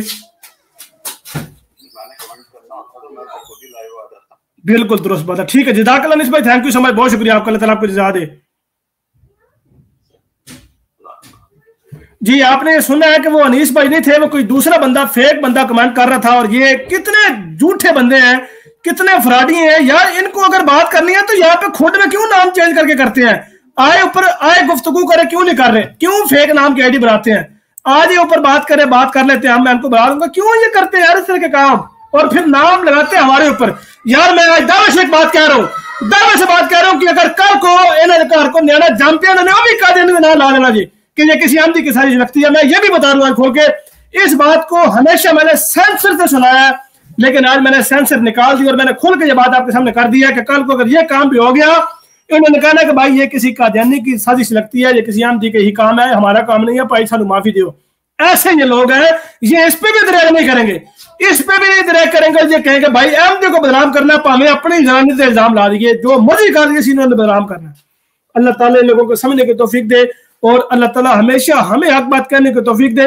बिल्कुल दुरुस्त बात है, ठीक है। जज़ाकल्लाह अनीस भाई, थैंक यू सो मच, बहुत शुक्रिया आपका, अल्लाह ताला आपको जज़ा दे। जी आपने सुना है कि वो अनीस भाई नहीं थे, वो कोई दूसरा बंदा फेक बंदा कमेंट कर रहा था। और ये कितने झूठे बंदे हैं, कितने फ्रॉडी हैं यार। इनको अगर बात करनी है तो यहाँ पे खुद में क्यों नाम चेंज करके करते हैं? आए गुफ्तगू करे, क्यों नहीं कर रहे? क्यों फेक नाम की आईडी बनाते हैं? आज ये ऊपर बात कर लेते हैं, मैं इनको बता दूंगा क्यों ये करते हैं यार इस तरह के काम, और फिर नाम लगाते हैं हमारे ऊपर। यार मैं आज दावे से बात कह रहा हूँ, दावे से बात कह रहा हूँ कि अगर कल को इन्हें घर को न्याना जानते हैं भी कादियानी में ना ला लेना जी कि ये किसी आमदी की साजिश लगती है। मैं ये भी बता दूंगा खोल के, इस बात को हमेशा मैंने सेंसर से सुनाया, लेकिन आज मैंने सेंसर निकाल दी और मैंने खुल के ये बात आपके सामने कर दिया कि कल को अगर ये काम भी हो गया, इन्होंने कहना कि भाई ये किसी कादियानी की साजिश लगती है, ये किसी आमदी के ही काम है, हमारा काम नहीं है, भाई सानू माफी दो। ऐसे ये लोग हैं, ये इस पे भी दरेग नहीं करेंगे, इस पे भी नहीं दरेग करेंगे। ये कहेंगे भाई अहमदी को बदनाम करना, भावे अपनी जनानी से इल्जाम ला दिए, जो मर्जी कर दिए इन्होंने बदनाम करना। अल्लाह ताला इन लोगों को समझने की तौफीक दे और अल्लाह ताला हमेशा हमें हक बात करने की तौफीक दे।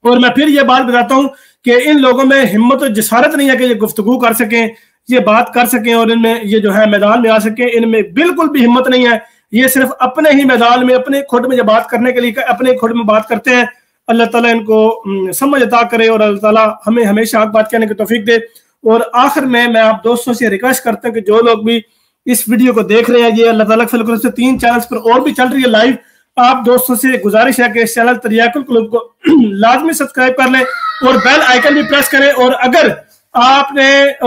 और मैं फिर ये बात बताता हूँ कि इन लोगों में हिम्मत और जसारत नहीं है कि ये गुफ्तगू कर सकें, ये बात कर सकें और इनमें ये जो है मैदान में आ सकें। इनमें बिल्कुल भी हिम्मत नहीं है, ये सिर्फ अपने ही मैदान में अपने खुद में बात करने के लिए अपने खुद में बात करते हैं। अल्लाह ताला इनको समझ अता करे और अल्लाह ताला हमें हमेशा हक बात कहने की तौफीक दे। और आखिर में मैं आप दोस्तों से रिक्वेस्ट करता हूँ कि जो लोग भी इस वीडियो को देख रहे हैं, ये अल्लाह ताला के फजल से 3 चैनल्स पर और भी चल रही है लाइव, आप दोस्तों से गुजारिश है कि इस चैनल तरियाकुल क्लब को लाजमी सब्सक्राइब कर लें और बेल आइकन भी प्रेस करें। और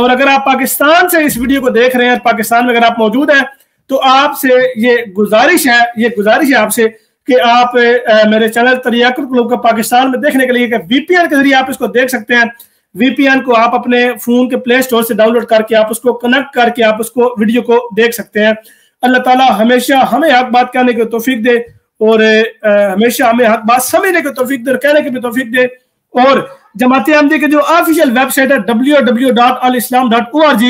अगर आप पाकिस्तान से इस वीडियो को देख रहे हैं, पाकिस्तान में अगर आप मौजूद हैं, तो आपसे ये गुजारिश है आपसे कि आप मेरे चैनल तरियाकुल क्लब को पाकिस्तान में देखने के लिए वीपीएन के जरिए आप इसको देख सकते हैं। वीपीएन को आप अपने फोन के प्ले स्टोर से डाउनलोड करके आप उसको कनेक्ट करके आप उसको वीडियो को देख सकते हैं। अल्लाह ताला हमेशा हमें हक बात कहने की तौफीक दे और हमेशा हमें हक बात समझने की तौफीक दे और कहने की भी तौफीक दे। और जमात अहमदी की जो ऑफिशियल वेबसाइट है www.alislam.org,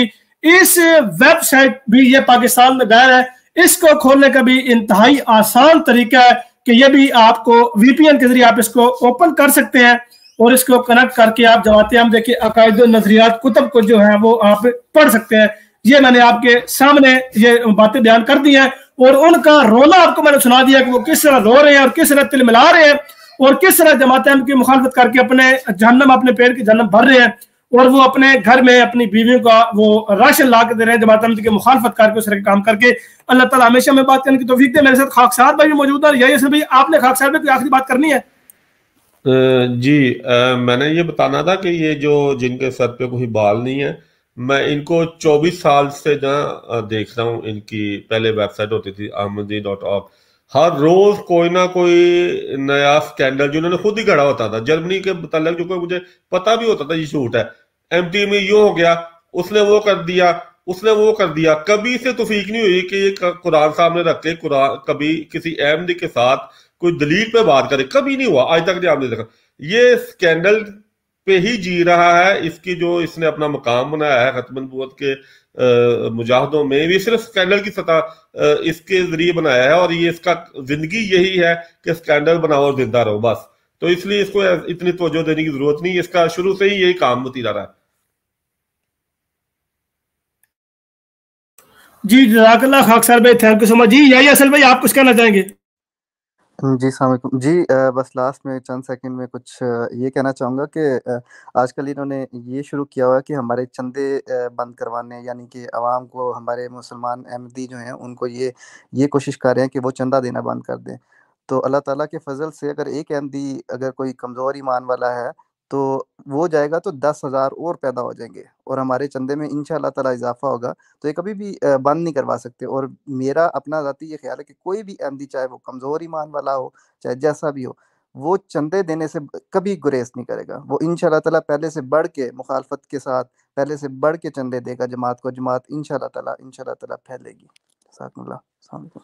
इस वेबसाइट भी ये पाकिस्तान में दायर है। इसको खोलने का भी इंतहाई आसान तरीका है कि ये भी आपको वीपीएन के जरिए आप इसको ओपन कर सकते हैं और इसको कनेक्ट करके आप जमात अहमदी के अकायद और नजरियात कुतुब को जो है वो आप पढ़ सकते हैं। ये मैंने आपके सामने ये बातें बयान कर दी हैं और उनका रोना आपको मैंने सुना दिया कि वो किस तरह रो रहे हैं और किस तरह तिल मिला रहे हैं और किस तरह जमात अहमद की मुखालफत करके अपने पेट की जहन्नम भर रहे हैं और वो अपने घर में अपनी बीवियों का वो राशन ला के दे रहे हैं जमात अहमद की मुखालफत करके उस तरह के काम करके। अल्लाह ताला हमेशा में बात करने की तौफीक दे। मेरे साथ खाकसार भाई भी मौजूद है। यही भाई आपने खाकसार भाई कोई आखिरी बात करनी है? जी मैंने ये बताना था कि ये जो जिनके सर पे कोई बाल नहीं है, मैं इनको 24 साल से ना देख रहा हूँ। इनकी पहले वेबसाइट होती थी ahmadi.org, हर रोज कोई ना कोई नया स्कैंडल जिन्होंने खुद ही गढ़ा होता था। जर्मनी के मुताल्लिक जो कोई मुझे पता भी होता था ये झूठ है, एमटी में यूं हो गया, उसने वो कर दिया, उसने वो कर दिया। कभी से तौफीक नहीं हुई कि ये कुरान सामने रख के कुरान कभी किसी अहमदी के साथ कोई दलील पे बात करे, कभी नहीं हुआ, आज तक नहीं आपने देखा। ये स्कैंडल पे ही जी रहा है। इसकी जो इसने अपना मकाम बनाया है खत्म नबूवत के मुजाहिदों में भी सिर्फ स्कैंडल की सतह इसके जरिए बनाया है और ये इसका जिंदगी यही है कि स्कैंडल बनाओ और जिंदा रहो बस। तो इसलिए इसको इतनी तवज्जो देने की जरूरत नहीं, इसका शुरू से ही यही काम होती रहा है। जी जज़ाकल्लाह खाकसार भाई, थैंक यू सो मच। जी यही असल भाई आप कुछ कहना चाहेंगे? जी अस्सलाम वालेकुम जी। बस लास्ट में चंद सेकंड में कुछ ये कहना चाहूँगा कि आजकल इन्होंने ये शुरू किया हुआ है कि हमारे चंदे बंद करवाने, यानी कि आवाम को, हमारे मुसलमान अहमदी जो हैं उनको ये कोशिश कर रहे हैं कि वो चंदा देना बंद कर दें। तो अल्लाह ताला के फजल से अगर एक अहमदी अगर कोई कमज़ोर ईमान वाला है तो वो जाएगा तो 10,000 और पैदा हो जाएंगे और हमारे चंदे में इंशाअल्लाह ताला इजाफा होगा। तो ये कभी भी बंद नहीं करवा सकते। और मेरा अपना ज़ाती ये ख्याल है कि कोई भी अहमदी, चाहे वो कमज़ोर ईमान वाला हो, चाहे जैसा भी हो, वो चंदे देने से कभी गुरेज नहीं करेगा। वो इंशाअल्लाह ताला पहले से बढ़ के मुखालफत के साथ पहले से बढ़ के चंदे देगा जमात को। जमात इंशाअल्लाह ताला फैलेगी। जज़ाकल्लाह। अस्सलाम वालेकुम।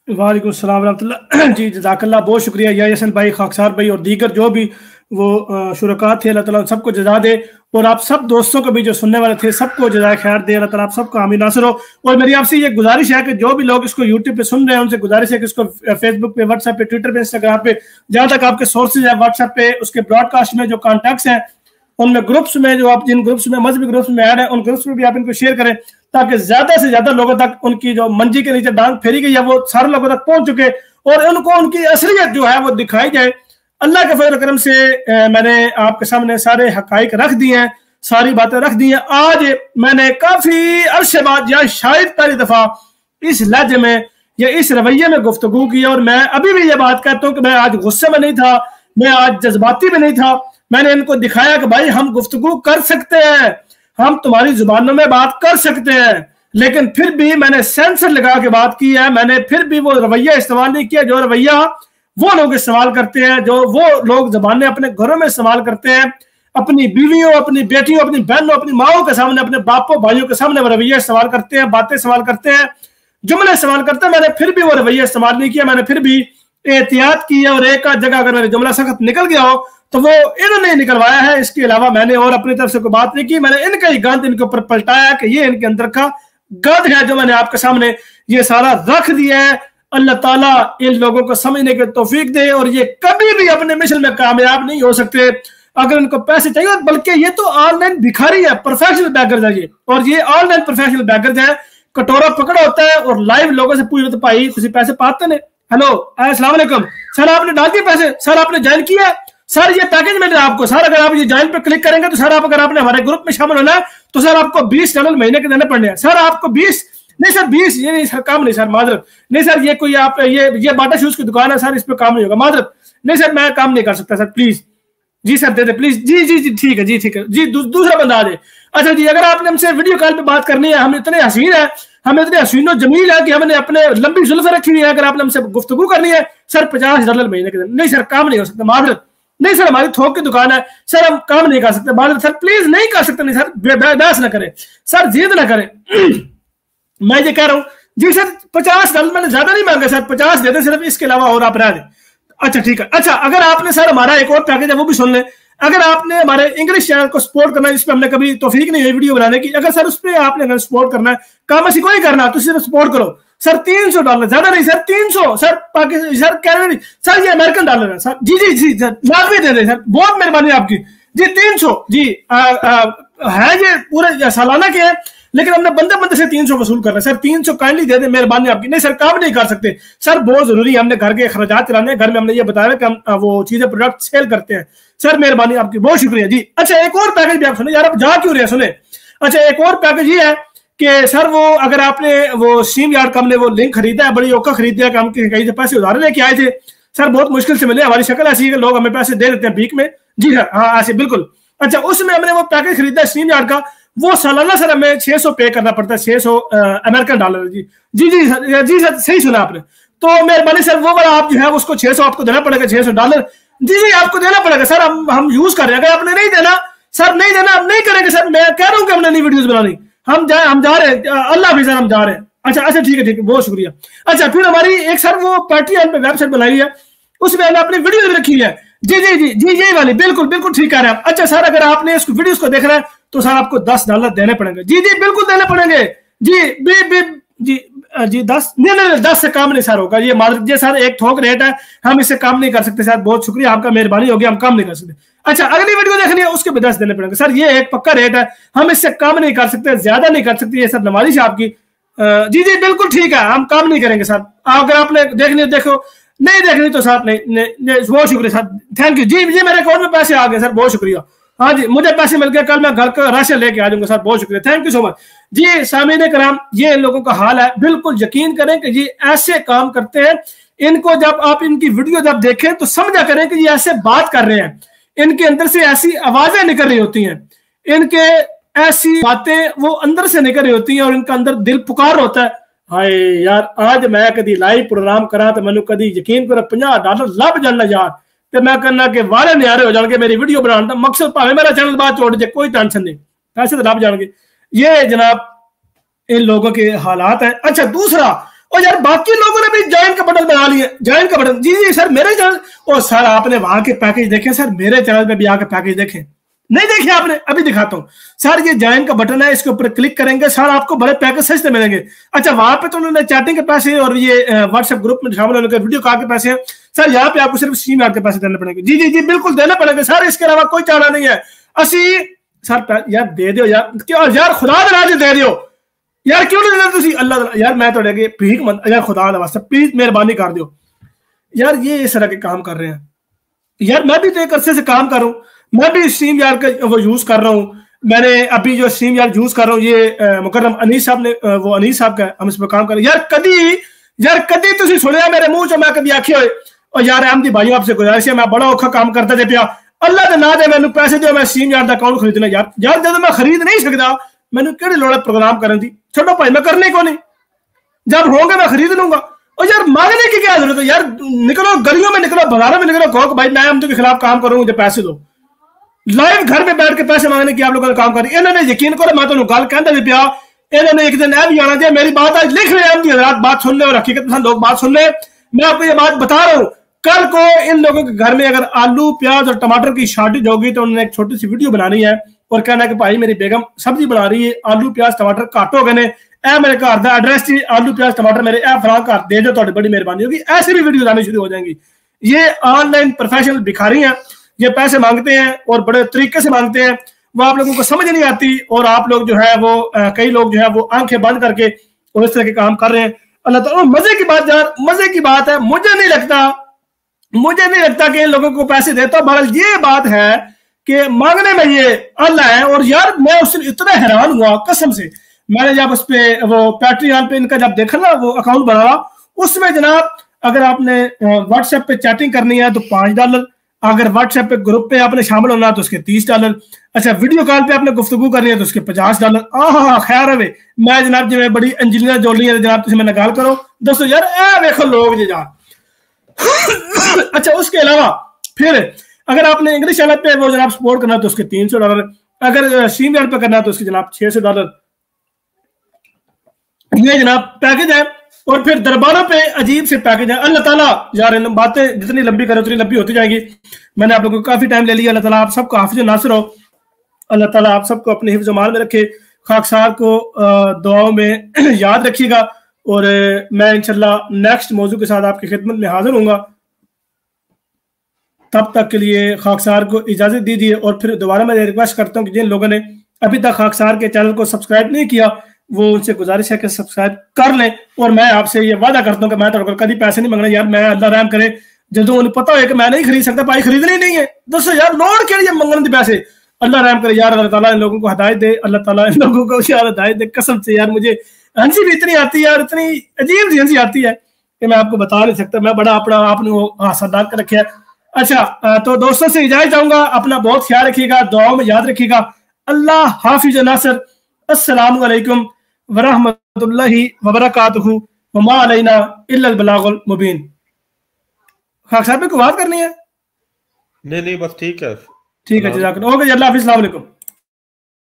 वालेकुम सलाम रहमतुल्लाह। जी जज़ाकल्लाह, बहुत शुक्रिया या हसन भाई, खाकसार भाई और दीगर जो भी वो शुरका थे, अल्लाह ताला सबको जज़ा दे। और आप सब दोस्तों को भी जो सुनने वाले थे सबको जज़ाए खैर दे, अल्लाह ताला आप सबको आमीन नासिर हो। और मेरी आपसे ये गुजारिश है कि जो भी लोग इसको यूट्यूब पे सुन रहे हैं उनसे गुजारिश है कि इसको फेसबुक पे, व्हाट्सएप पे, ट्विटर पे, इंस्टाग्राम पे, जहाँ तक आपके सोर्सेज है व्हाट्सएप पे, उसके ब्रॉडकास्ट में जो कॉन्टैक्ट्स हैं उनमें ग्रुप्स में, जो आप जिन ग्रुप्स में मजहबी ग्रुप्स में ऐड है उन ग्रुप्स में भी आप इनको शेयर करें ताकि ज्यादा से ज्यादा लोगों तक उनकी जो मंजी के नीचे डांग फेरी गई है वो सारे लोगों तक पहुंच चुके और उनको उनकी असलियत जो है वो दिखाई जाए। अल्लाह के फजल करम से मैंने आपके सामने सारे हकाइक रख दिए हैं, सारी बातें रख दी हैं। आज मैंने काफी अरसे बाद या शायद पहली दफा इस लहजे में या इस रवैये में गुफ्तगू की और मैं अभी भी ये बात कहता हूँ कि मैं आज गुस्से में नहीं था, मैं आज जज्बाती में नहीं था। मैंने इनको दिखाया कि भाई हम गुफ्तगू कर सकते हैं, हम तुम्हारी जुबानों में बात कर सकते हैं, लेकिन फिर भी मैंने सेंसर लगा के बात की है। मैंने फिर भी वो रवैया इस्तेमाल नहीं किया जो रवैया वो लोग इस्तेमाल करते हैं, जो वो लोग जबानें अपने घरों में इस्तेमाल करते हैं, अपनी बीवियों, अपनी बेटियों, अपनी बहनों, अपनी माओं के सामने, अपने बापों भाइयों के सामने वो रवैया इस्तेमाल करते हैं, बातें इस्तेमाल करते हैं, जुमले इस्तेमाल करते हैं। मैंने फिर भी वो रवैया इस्तेमाल नहीं किया, मैंने फिर भी एहतियात की है और एक आध जगह अगर मेरा जुमला सख्त निकल गया हो तो वो इन्होंने निकलवाया है, इसके अलावा मैंने और अपनी तरफ से कोई बात नहीं की। मैंने इनका ही गंद इनके ऊपर पलटाया कि ये इनके अंदर का गंद है जो मैंने आपके सामने ये सारा रख दिया है। अल्लाह ताला इन लोगों को समझने की तौफीक दे और ये कभी भी अपने मिशन में कामयाब नहीं हो सकते अगर इनको पैसे चाहिए, बल्कि ये तो ऑनलाइन भिखारी है, प्रोफेशनल बैगर है ये, और ये ऑनलाइन प्रोफेशनल बैगर है। कटोरा पकड़ा होता है और लाइव लोगों से पूछ रहे तो भाई तुम पैसे पाते ने, हेलो अस्सलाम वालेकुम सर, आपने डाल दिए पैसे, सर आपने ज्वाइन किया, सर ये पैकेज मिल रहा है आपको, सर अगर आप ये ज्वाइन पे क्लिक करेंगे तो सर आप अगर आपने हमारे ग्रुप में शामिल होना है तो सर आपको $20 महीने के देने पड़ने हैं, सर आपको 20 नहीं सर 20 ये नहीं सर, काम नहीं सर, माजरत नहीं सर, ये कोई आप ये बाटा शूज की दुकान है सर, इस पे काम नहीं होगा, माजरत नहीं सर, मैं काम नहीं कर सकता सर, प्लीज जी सर दे दे प्लीज, जी जी जी ठीक है जी, ठीक है जी, दूसरा बंदा आ जाए। अच्छा जी, अगर आपने हमसे वीडियो कॉल पे बात करनी है, हम इतने हसीन है, हमें इतने हसीनो जमील है कि हमने अपने लंबी जुल्फे रखी हुई है, अगर आपने हमसे गुफ्तगू करनी है सर $50 महीने के दिन, नहीं सर काम नहीं हो सकता, माजरत नहीं सर, हमारी थोक की दुकान है सर, हम काम नहीं कर सकते, माजरत सर प्लीज नहीं कर सकते, नहीं सर बहस ना करें सर, जिद ना करें मैं ये कह रहा हूँ जी सर $50 मैंने ज्यादा नहीं मांगा सर, 50 दे दें सिर्फ, इसके अलावा और आप रह दें। अच्छा ठीक है। अच्छा अगर आपने सर हमारा एक और पैकेज है वो भी सुन लें, अगर आपने हमारे इंग्लिश चैनल को सपोर्ट करना है जिसपे हमने कभी तौफीक नहीं हुई वीडियो बनाने की, अगर सर उस पर आपने अगर सपोर्ट करना है, काम ऐसी कोई करना तो सिर्फ सपोर्ट करो सर, $300 ज्यादा नहीं sir, 300 sir, Pakistan sir, Canada sir, ये अमेरिकन डॉलर है सर, जी जी जी सर, लाजमी दे दें सर, बहुत मेहरबानी आपकी जी, 300 जी है, ये पूरे सालाना के है लेकिन हमने बंदे से 300 वसूल कर रहे हैं सर, 300 काइंडली दे दे, मेहरबानी आपकी। नहीं सर काम नहीं कर सकते सर, बहुत जरूरी है, हमने घर के खर्चात चलाने, घर में हमने ये बताया कि हम वो चीजें प्रोडक्ट सेल करते हैं सर, मेहरबानी आपकी, बहुत शुक्रिया जी। अच्छा एक और पैकेज भी आप सुने यार, आप जा क्यों रहे सुने। अच्छा एक और पैकेज ये है कि सर वो अगर आपने वो स्ट्रीम यार्ड का हमने वो लिंक खरीदा है, बड़ी औखा खरीदा है कि हम कहीं से पैसे उधार लेके आए थे सर, बहुत मुश्किल से मिले, हमारी शक्ल ऐसी है कि लोग हमें पैसे दे देते हैं भीख में, जी सर हाँ ऐसे बिल्कुल। अच्छा उसमें हमने वो पैकेज खरीदा है स्ट्रीम यार्ड का, वो सालाना सर हमें 600 पे करना पड़ता है, 600 अमेरिकन डॉलर जी जी जी सर, जी सर सही सुना आपने, तो मेहरबानी सर वो वाला आप जो है उसको 600 आपको देना पड़ेगा, $600 जी जी आपको देना पड़ेगा सर, हम यूज कर रहे हैं, अगर आपने नहीं देना सर, नहीं देना हम नहीं करेंगे सर, मैं कह रहा हूँ कि हमने नई वीडियोस बनानी, हम जा रहे हैं, अल्लाह भी सर हम जा रहे हैं। अच्छा ठीक है बहुत शुक्रिया। अच्छा फिर हमारी एक सर वो पैट्रियन पे वेबसाइट बनाई है, उसमें हमने अपनी वीडियो रखी है, जी जी जी जी यही वाली, बिल्कुल ठीक कह रहे हैं। अच्छा सर अगर आपने इस वीडियोस को देख रहे हैं तो सर आपको $10 देने पड़ेंगे, जी जी बिल्कुल देने पड़ेंगे जी जी 10 नहीं 10 से काम नहीं सर होगा, ये सर एक थोक रेट है, हम इससे काम नहीं कर सकते सर, बहुत शुक्रिया आपका, मेहरबानी होगी, हम काम नहीं कर सकते। अच्छा अगली वीडियो देखनी है उसके भी 10 देने पड़ेंगे सर, ये एक पक्का रेट है, हम इससे काम नहीं कर सकते, ज्यादा नहीं कर सकते, ये सर नवाजिश आपकी, जी जी बिल्कुल ठीक है, हम काम नहीं करेंगे सर, अगर आपने देखनी है देखो, नहीं देखनी तो साहब नहीं, बहुत शुक्रिया सर, थैंक यू जी। मेरे अकाउंट में पैसे आ गए सर, बहुत शुक्रिया। हाँ जी, मुझे पैसे मिल गए, कल मैं घर का राशन लेके आ जाऊंगा सर, बहुत शुक्रिया, थैंक यू सो मच जी। सामीन कराम, ये इन लोगों का हाल है, बिल्कुल यकीन करें कि ये ऐसे काम करते हैं। इनको जब आप इनकी वीडियो जब देखें तो समझा करें कि ये ऐसे बात कर रहे हैं, इनके अंदर से ऐसी आवाजें निकल रही होती हैं, इनके ऐसी बातें वो अंदर से निकल रही होती हैं और इनका अंदर दिल पुकार होता है, हाय यार आज मैं कभी लाइव प्रोग्राम करा तो मैंने कभी यकीन करो $50 लभ जाना यार, तो मैं कहना कि वाले न्यारे हो जाएंगे मेरी वीडियो बनाने का मकसद, भावे मेरा चैनल बात छोड़ दे, कोई टेंशन नहीं, पैसे तो लभ जाएंगे। ये जनाब इन लोगों के हालात है। अच्छा दूसरा, और यार बाकी लोगों ने भी ज्वाइन का बटन बना लिया, ज्वाइन का बटन, जी सर मेरे चैनल, और सर आपने वहां के पैकेज देखे सर, मेरे चैनल पे भी आके पैकेज देखे, नहीं देखे आपने? अभी दिखाता हूँ सर, ये ज्वाइन का बटन है, इसके ऊपर क्लिक करेंगे सर, आपको बड़े पैकेज सस्ते मिलेंगे। अच्छा वहां पे तो उन्होंने चैटिंग के पैसे और ये व्हाट्सएप ग्रुप में शामिल होने के वीडियो कॉल के पैसे हैं सर, यहाँ पे आपको सिर्फ StreamYard के पैसे देने पड़ेंगे। जी बिल्कुल देना पड़ेगा सर, इसके अलावा कोई चारा नहीं है। असी सर यार दे दो यार, क्यों यार खुदा दे दे दियो यार, क्यों नहीं देना तुसी? अल्लाह यार मैं थोड़े भीख मंद यार, खुदा दा वास्ते प्लीज मेहरबानी कर दो यार, ये इस तरह के काम कर रहे हैं यार। मैं भी तो एक अरसे से काम कर रहा हूँ, मैं भी StreamYard का वो यूज कर रहा हूँ। मैंने अभी जो StreamYard यूज कर रहा हूँ, ये मुकर्रम अनीस साहब ने, वो अनीस साहब का, हम इस पर काम कर रहे हैं। यार कदी तुसी सुनिया मेरे मुंह चो मैं कभी आखे होए, और यार अहमदी भाइयों आपसे गुजारिश है, मैं बड़ा औखा काम करता जे पिया, अल्लाह दे ना दे मैनू पैसे जो मैं StreamYard का अकाउंट खरीदना यार जब मैं खरीद नहीं सकता मैनू केड़ी लोड़ है प्रोग्राम करने दी, छोड़ो भाई मैं करने को नहीं, जब होंगे मैं खरीद लूंगा। और यार मांगने की क्या जरूरत है यार, निकलो गलियों में निकलो, बाजारों में निकलो, कहो भाई मैं अहमदी के खिलाफ काम करूँ, मुझे पैसे दो। लाइव घर में बैठ के पैसे मांगने की आप लोगों ने काम कर, इन्होंने यकीन करो मैं तो गल कहता भी पिया, इन्होंने एक दिन भी आना चाहिए, मेरी बात आज लिख रहे हैं हजरात, बात सुन ले और हकीकत पसंद लोग बात सुन ले, मैं आपको ये बात बता रहा हूँ। कल को इन लोगों के घर में अगर आलू प्याज और टमाटर की शॉर्टेज होगी तो उन्होंने एक छोटी सी वीडियो बनानी है और कहना है कि भाई मेरी बेगम सब्जी बना रही है, आलू प्याज टमाटर घट हो गए ने, ए मेरे घर का एड्रेस जी, आलू प्याज टमाटर मेरे ए फलां घर दे दो, तो बड़ी मेहरबानी होगी। ऐसी भी वीडियो आनी शुरू हो जाएंगी। ये ऑनलाइन प्रोफेशनल भिखारी हैं, ये पैसे मांगते हैं और बड़े तरीके से मांगते हैं, वो आप लोगों को समझ नहीं आती, और आप लोग जो है वो कई लोग जो है वो आंखें बंद करके और इस तरह के काम कर रहे हैं। अल्लाह ताला, मजे की बात यार, मजे की बात है, मुझे नहीं लगता कि इन लोगों को पैसे देता। बहरहाल ये बात है कि मांगने में ये अल्लाह है। और यार मैं उस दिन इतना हैरान हुआ कसम से, मैंने जब उस पे वो पैट्रियन पे इनका जब देखा ना वो अकाउंट बनाया, उसमें जनाब अगर आपने व्हाट्सएप पे चैटिंग करनी है तो $5, अगर व्हाट्सएप पे ग्रुप पे आपने शामिल होना तो उसके $30, अच्छा वीडियो कॉल पे आपने गुफ्तगू करनी है तो उसके $50। हाँ खैर है मैं जनाब जी मैं बड़ी एंजिनियर जोड़ है जनाब, तुम मैंने गल करो दोस्तों यार, ए देखो लोग जी यार। अच्छा उसके अलावा फिर अगर आपने इंग्लिश चैनल पे वो जनाब सपोर्ट करना तो उसके $300, अगर StreamYard पे करना है तो उसके जनाब $600, ये जनाब पैकेज है। और फिर दरबारों पे अजीब से पैकेज है। अल्लाह ताला यार इन बातें जितनी लंबी करो उतनी लंबी होती जाएगी, मैंने आप लोगों को काफी टाइम ले लिया। अल्लाह ताला आप सबको हाफिज नासिर हो, अल्लाह ताला आप सबको अपने हिफ्ज़ मान में रखे, खाकसार को दुआओं में याद रखिएगा। और मैं इंशाल्लाह नेक्स्ट मौजू के साथ आपकी खिदमत में हाजिर हूँगा, तब तक के लिए खाकसार को इजाज़त दीजिए। और फिर दोबारा मैं रिक्वेस्ट करता हूँ कि जिन लोगों ने अभी तक खाकसार के चैनल को सब्सक्राइब नहीं किया वो उनसे गुजारिश है कि सब्सक्राइब कर लें। और मैं आपसे ये वादा करता हूँ कि मैं तो कभी पैसे नहीं मांगना यार, मैं अल्लाह रहम करे जो उन्हें पता है कि मैं नहीं खरीद सकता, भाई खरीदने ही नहीं है दोस्तों यार, लोड के लिए मंगने पैसे। अल्लाह रहम करे यार, अल्लाह ताला इन लोगों को हिदायत दे, अल्लाह ताला इन लोगों को यार हिदायत दे। कसम से यार मुझे हंसी भी इतनी आती है यार, इतनी अजीब सी हंसी आती है कि मैं आपको बता नहीं सकता, मैं बड़ा अपना आपने वो हासदार कर रखा है। अच्छा तो दोस्तों से इजाजत चाहूंगा, अपना बहुत ख्याल रखिएगा, दुआओं में याद रखिएगा। अल्लाह हाफिज नासिर, अस्सलामु अलैकुम वरहमतुल्लाहि वबरकातुहू, वमा अलैना इल्लल बलागुल मुबीन। खाक साहब को बात करनी है? नहीं बस ठीक है जज़ाकल्लाह। ओके अल्लाह हाफिज़, अस्सलाम वालेकुम।